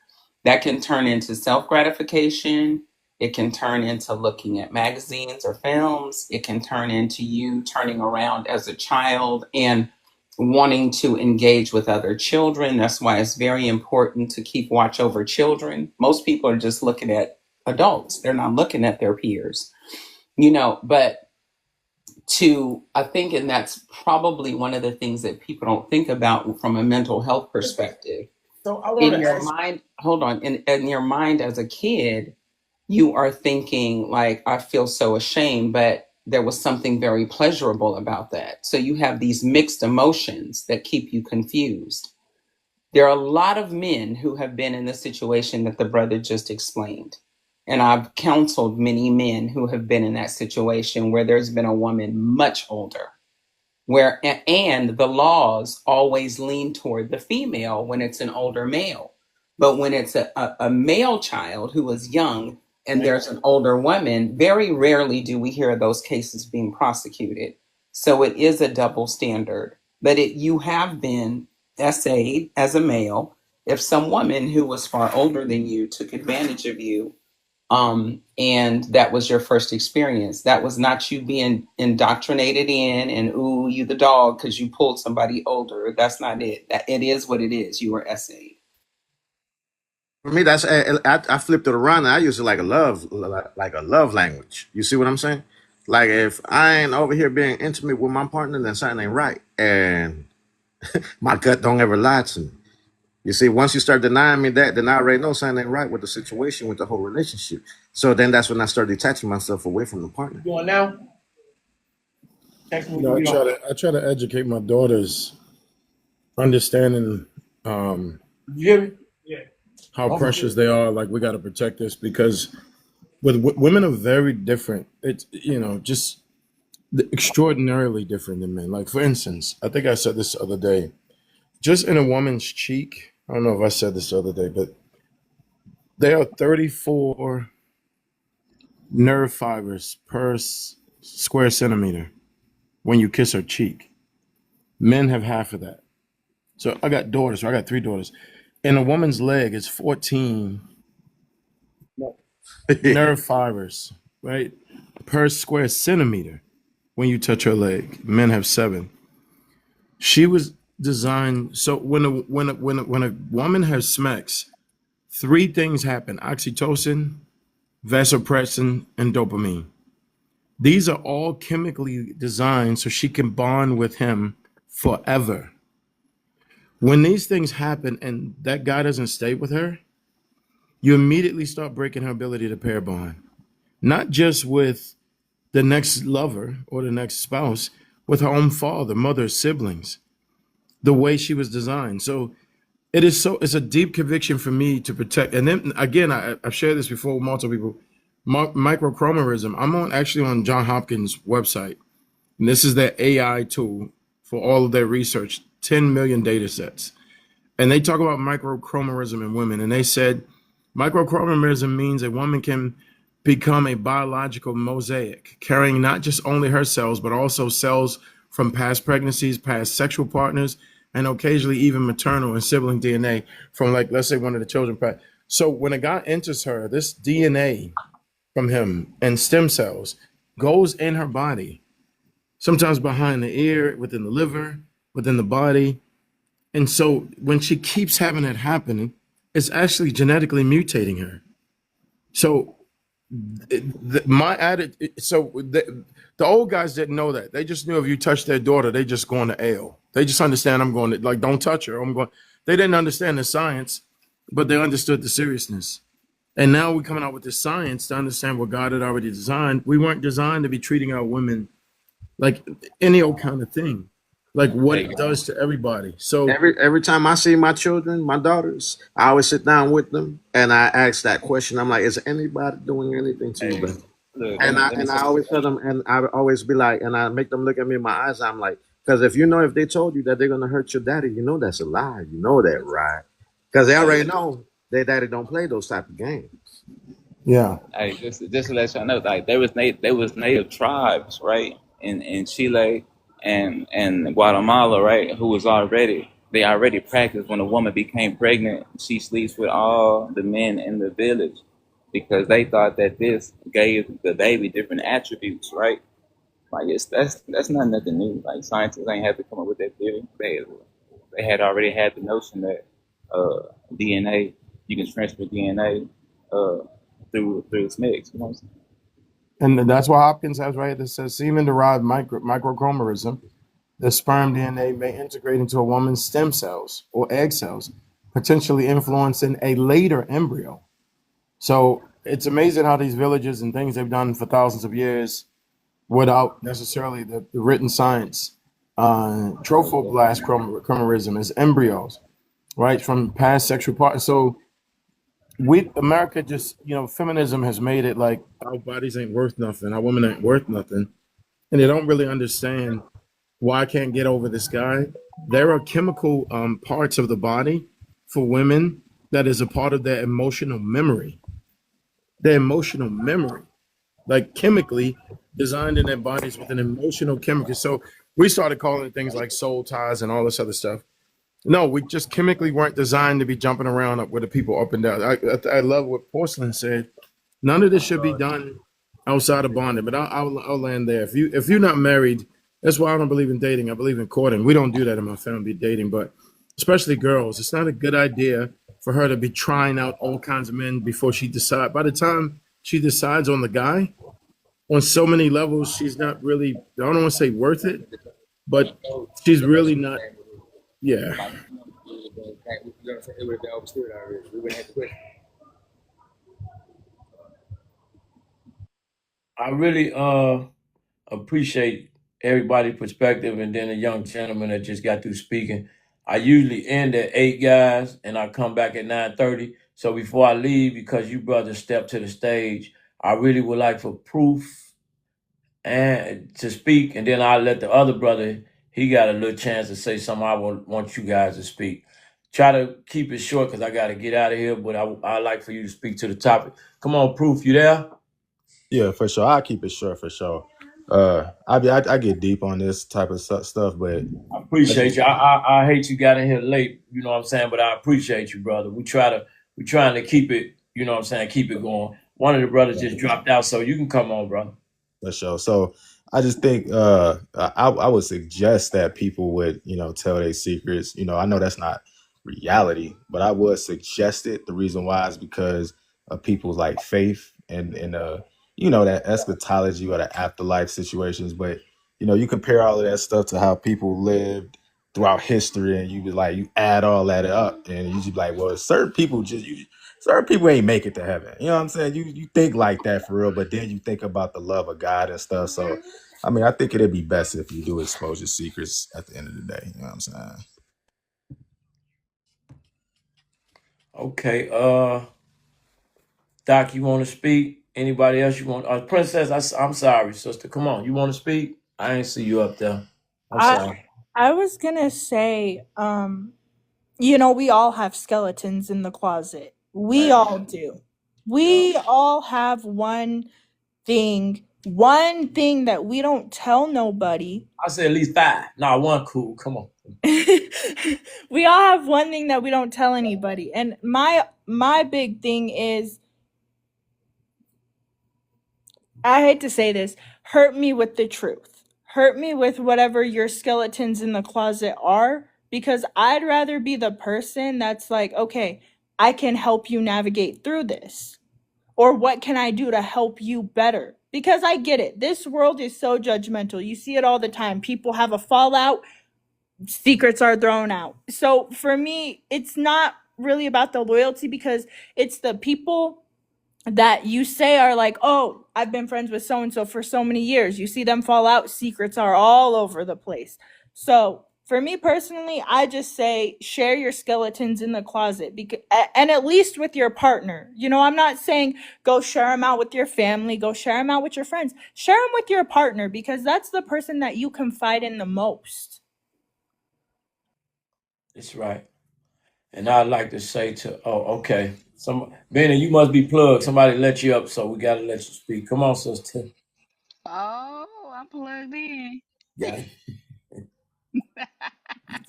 That can turn into self gratification. It can turn into looking at magazines or films. It can turn into you turning around as a child and wanting to engage with other children. That's why it's very important to keep watch over children. Most people are just looking at adults, they're not looking at their peers, but I think, and that's probably one of the things that people don't think about from a mental health perspective
So I want
in
to
your
ask.
mind, hold on, in your mind as a kid, you are thinking like, I feel so ashamed, but there was something very pleasurable about that. So you have these mixed emotions that keep you confused. There are a lot of men who have been in the situation that the brother just explained. And I've counseled many men who have been in that situation where there's been a woman much older, where and the laws always lean toward the female when it's an older male. But when it's a male child who is young and there's an older woman, very rarely do we hear those cases being prosecuted. So it is a double standard. But you have been essayed as a male if some woman who was far older than you took advantage of you, and that was your first experience. That was not you being indoctrinated in and ooh, you the dog because you pulled somebody older. That's not it. That it is what it is. You were essayed.
For me, that's I flipped it around. And I use it like a love language. You see what I'm saying? Like if I ain't over here being intimate with my partner, then something ain't right, and my gut don't ever lie to me. You see, once you start denying me that, then I already know something ain't right with the situation, with the whole relationship. So then that's when I start detaching myself away from the partner.
You going now? Text me
You know,
when you don't.
I try to educate my daughters, understanding
You hear me? Yeah.
how
Okay.
precious they are. Like we got to protect this because women are very different. It's just extraordinarily different than men. Like for instance, I think I said this the other day. Just in a woman's cheek, I don't know if I said this the other day, but there are 34 nerve fibers per square centimeter when you kiss her cheek. Men have half of that. So I got daughters. So I got 3 daughters. In a woman's leg, it's 14 nerve fibers, right, per square centimeter when you touch her leg. Men have 7. She was designed so when a woman has smecks, 3 things happen: oxytocin, vasopressin, and dopamine. These are all chemically designed so she can bond with him forever. When these things happen and that guy doesn't stay with her, you immediately start breaking her ability to pair bond, not just with the next lover or the next spouse, with her own father, mother, siblings, the way she was designed. So it's a deep conviction for me to protect. And then again, I've shared this before with multiple people. Microchromerism. Actually on John Hopkins' website, and this is their AI tool for all of their research, 10 million data sets. And they talk about microchromerism in women. And they said microchromerism means a woman can become a biological mosaic, carrying not just only her cells, but also cells from past pregnancies, past sexual partners, and occasionally even maternal and sibling DNA from, like, let's say one of the children. So when a guy enters her, this DNA from him and stem cells goes in her body, sometimes behind the ear, within the liver, within the body. And so when she keeps having it happening, it's actually genetically mutating her. So my attitude, the old guys didn't know that. They just knew if you touch their daughter, they just going to ale. They just understand I'm going to, like, don't touch her. I'm going. They didn't understand the science, but they understood the seriousness. And now we're coming out with the science to understand what God had already designed. We weren't designed to be treating our women like any old kind of thing, like what
Hey,
it does to everybody. So
Every time I see my children, my daughters, I always sit down with them and I ask that question. I'm like, is anybody doing anything to you,
hey,
baby?
look,
And I
let me
and
say
I
this.
always tell them, and I always be like, and I make them look at me in my eyes. I'm like, because if they told you that they're gonna hurt your daddy, you know that's a lie. You know that, right? Because they
Hey,
already know their daddy don't play those type of games.
yeah,
hey, just to let y'all know, like there was native tribes, right, in Chile and Guatemala, right, who was already they already practiced when a woman became pregnant, she sleeps with all the men in the village because they thought that this gave the baby different attributes, right? Like that's not nothing new. Like scientists ain't have to come up with that theory. They had already had the notion that DNA you can transfer DNA uh, through snakes. You know what I'm saying?
and that's what Hopkins has right. That says semen-derived microchromerism. The sperm DNA may integrate into a woman's stem cells or egg cells, potentially influencing a later embryo. So it's amazing how these villages and things they've done for thousands of years without necessarily the written science. Trophoblast chromosomism is embryos, right, from past sexual partners. So we America just feminism has made it like our bodies ain't worth nothing, our women ain't worth nothing, and they don't really understand why I can't get over this guy. There are chemical parts of the body for women that is a part of their emotional memory. Their emotional memory, like chemically designed in their bodies with an emotional chemical. So we started calling it things like soul ties and all this other stuff. No, we just chemically weren't designed to be jumping around up with the people up and down. I love what Porcelain said. None of this should be done outside of bonding. But I'll land there. If you're not married, that's why I don't believe in dating. I believe in courting. We don't do that in my family, dating, but especially girls, it's not a good idea for her to be trying out all kinds of men before she decides. By the time she decides on the guy, on so many levels, she's not really. I don't want to say worth it, but she's really not. Yeah.
I really appreciate everybody's perspective, and then a young gentleman that just got through speaking. I usually end at 8, guys, and I come back at 9:30. So before I leave, because you brothers stepped to the stage, I really would like for proof and to speak, and then I'll let the other brother. He got a little chance to say something. I want you guys to speak. Try to keep it short because I got to get out of here. But I like for you to speak to the topic. Come on, proof. You there?
Yeah, for sure. I'll keep it short for sure. I get deep on this type of stuff, but
I
I
appreciate
just
you. I hate you got in here late. You know what I'm saying? But I appreciate you, brother. We trying to keep it. You know what I'm saying? Keep it going. One of the brothers just dropped out, so you can come on, brother.
for sure. So I just think I would suggest that people would tell their secrets. I know that's not reality, but I would suggest it. The reason why is because of people's like faith and that eschatology or the afterlife situations. But you compare all of that stuff to how people lived throughout history, and you be like you add all that up, and you just be like, well, certain people ain't make it to heaven. You know what I'm saying? You think like that for real, but then you think about the love of God and stuff. So, I mean, I think it'd be best if you do expose your secrets at the end of the day. You know what I'm saying?
Okay. Doc, you want to speak? Anybody else you want? Princess, I'm sorry, sister. Come on. You want to speak? I ain't see you up there. I'm
I
sorry.
I was gonna say, we all have skeletons in the closet. We
Right.
all do.
Yeah.
We all have one thing that we don't tell nobody.
I say at least 5. Nah, one cool. Come on.
We all have one thing that we don't tell anybody. And my big thing is, I hate to say this, hurt me with the truth. Hurt me with whatever your skeletons in the closet are, because I'd rather be the person that's like, okay, I can help you navigate through this. Or what can I do to help you better? Because I get it. This world is so judgmental. You see it all the time. People have a fallout, secrets are thrown out. So for me, it's not really about the loyalty, because it's the people that you say are like, oh, I've been friends with so and so for so many years. You see them fall out, secrets are all over the place. So for me personally, I just say share your skeletons in the closet, because, and at least with your partner. I'm not saying go share them out with your family, go share them out with your friends. Share them with your partner, because that's the person that you confide in the most.
That's right. And I'd like to say to, oh, okay. Benny, you must be plugged. Somebody let you up, so we got to let you speak. Come on, sister.
Oh, I'm plugged in.
Yeah. You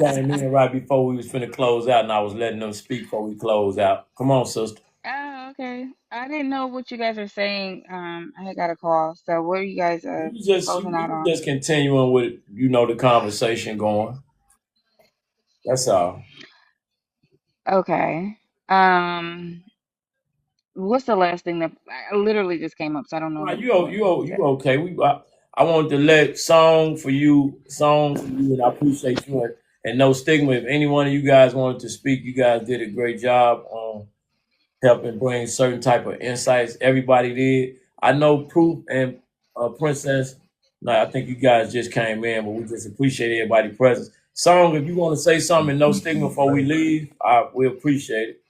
came in right before we was finna close out, and I was letting them speak before we close out. Come on, sister.
Oh, okay. I didn't know what you guys are saying. I had got a call. So what are you guys
We was just
closing
we
out
was
on?
just continuing with the conversation going. That's all.
Okay. Um, what's the last thing that I literally just came up, so I don't
Right,
know what you
you
said.
okay? I wanted to let song for you, and I appreciate you and no stigma. If any one of you guys wanted to speak, you guys did a great job. helping bring certain type of insights. Everybody did. I know Proof and Princess. No, I think you guys just came in, but we just appreciate everybody's presence. Song, if you want to say something, no stigma before we leave, we appreciate it.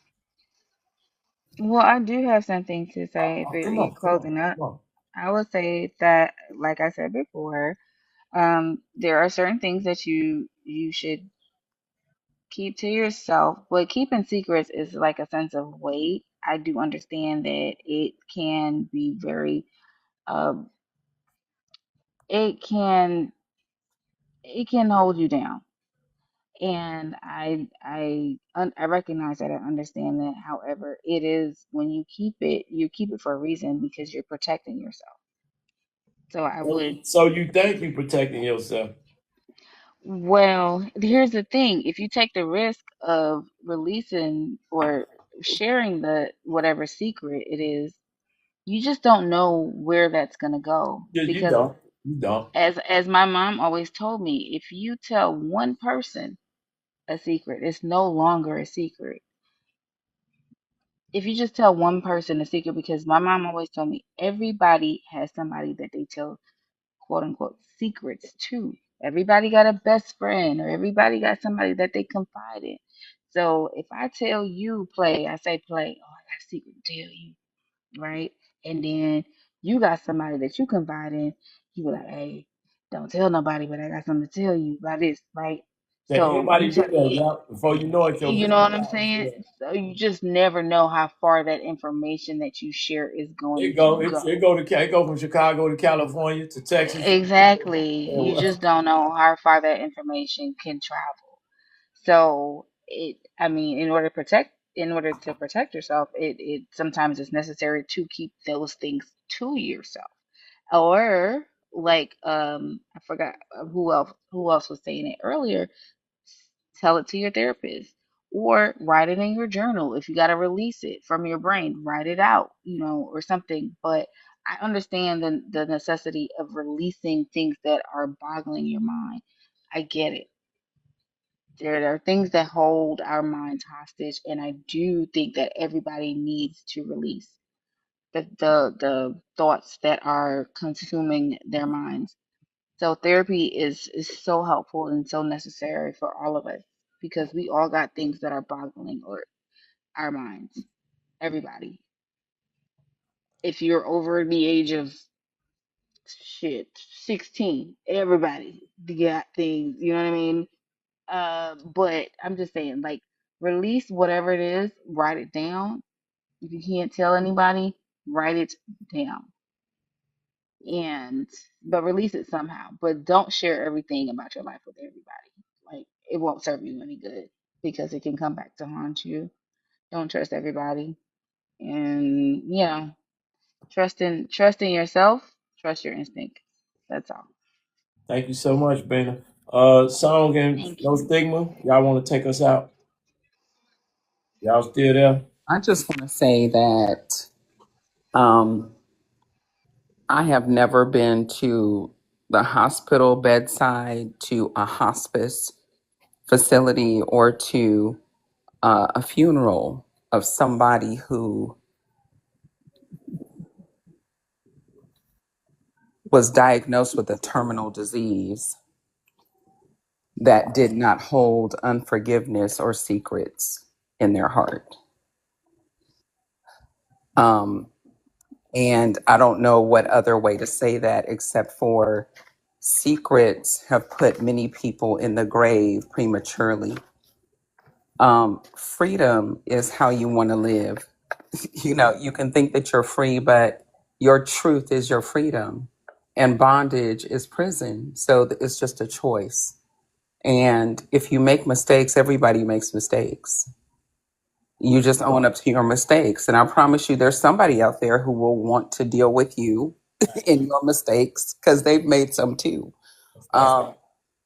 Well, I do have something to say if
Come
you're
on, come on,
closing up.
come on.
I would say that, like I said before, there are certain things that you should keep to yourself, but keeping secrets is like a sense of weight. I do understand that it can be very, um, it can it can hold you down, and I recognize that, I understand that. However, it is, when you keep it for a reason, because you're protecting yourself. So I would.
So you think you protecting yourself?
Well, here's the thing. If you take the risk of releasing or sharing the whatever secret it is, you just don't know where that's going to go.
You
Because
don't. You don't.
as my mom always told me, if you tell one person a secret, it's no longer a secret. If you just tell one person a secret, because my mom always told me everybody has somebody that they tell quote unquote secrets too. Everybody got a best friend, or everybody got somebody that they confide in. So if I tell you, Play, I say, Play, oh, I got a secret to tell you, right? And then you got somebody that you confide in, you be like, hey, don't tell nobody, but I got something to tell you about this, right?
That
So you
anybody do
tell,
that, yeah. Before you know it, your
you
business
know what I'm
cards,
saying?
yeah.
So you just never know how far that information that you share is going to
It
go.
go to it go from Chicago to California to Texas.
Exactly. You
Yeah.
just don't know how far that information can travel. So I mean, in order to protect yourself, it sometimes is necessary to keep those things to yourself. Or like, I forgot who else was saying it earlier, tell it to your therapist, or write it in your journal. If you got to release it from your brain, write it out, or something. But I understand the necessity of releasing things that are boggling your mind. I get it. There are things that hold our minds hostage, and I do think that everybody needs to release the thoughts that are consuming their minds. So therapy is so helpful and so necessary for all of us, because we all got things that are boggling or our minds. Everybody. If you're over the age of shit 16, everybody got things, you know what I mean? But I'm just saying, like, release whatever it is, write it down. If you can't tell anybody, write it down. And but release it somehow. But don't share everything about your life with everybody. Like, it won't serve you any good, because it can come back to haunt you. Don't trust everybody. And trust in yourself, trust your instinct. That's all.
Thank you so much, Bena. Song and
Thank
No
you.
Stigma. Y'all want to take us out? Y'all still there?
I just want to say that um, I have never been to the hospital bedside, to a hospice facility, or to a funeral of somebody who was diagnosed with a terminal disease that did not hold unforgiveness or secrets in their heart. Um, and I don't know what other way to say that except for secrets have put many people in the grave prematurely. Freedom is how you want to live. You can think that you're free, but your truth is your freedom, and bondage is prison. So it's just a choice. And if you make mistakes, everybody makes mistakes. You just own up to your mistakes. And I promise you, there's somebody out there who will want to deal with you in your mistakes, because they've made some too. Um,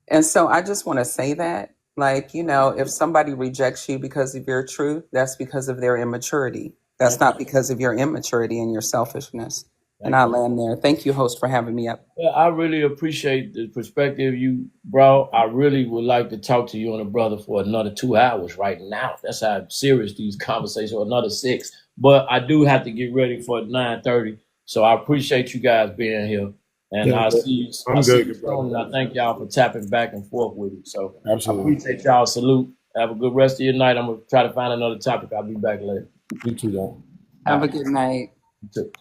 and so I just want to say that, like, if somebody rejects you because of your truth, that's because of their immaturity. That's not because of your immaturity and your selfishness. And I land there. Thank you, host, for having me up.
Yeah, I really appreciate the perspective you brought. I really would like to talk to you and a brother for another 2 hours right now. That's how serious these conversations, or another 6. but I do have to get ready for 9:30. So I appreciate you guys being here. And
Yeah,
I'll see you.
I'm
I'll see
good,
you
good brother.
soon. And I thank y'all for tapping back and forth with it. So I
Absolutely.
appreciate y'all. Salute. Have a good rest of your night. I'm gonna try to find another topic. I'll be back later.
You too, though.
Have a good night.
You too.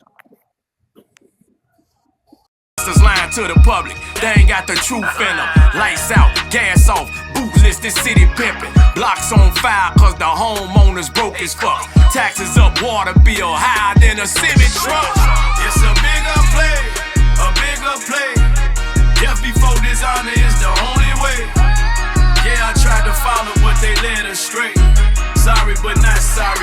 Lying to the public, they ain't got the truth in them. Lights out, gas off, bootless, this city pimping. Blocks on fire cause the homeowners broke as fuck. Taxes up, water bill higher than a semi truck. It's a bigger play, a bigger play. Death before dishonor is the only way. Yeah, I tried to follow but they led astray. Sorry but not sorry.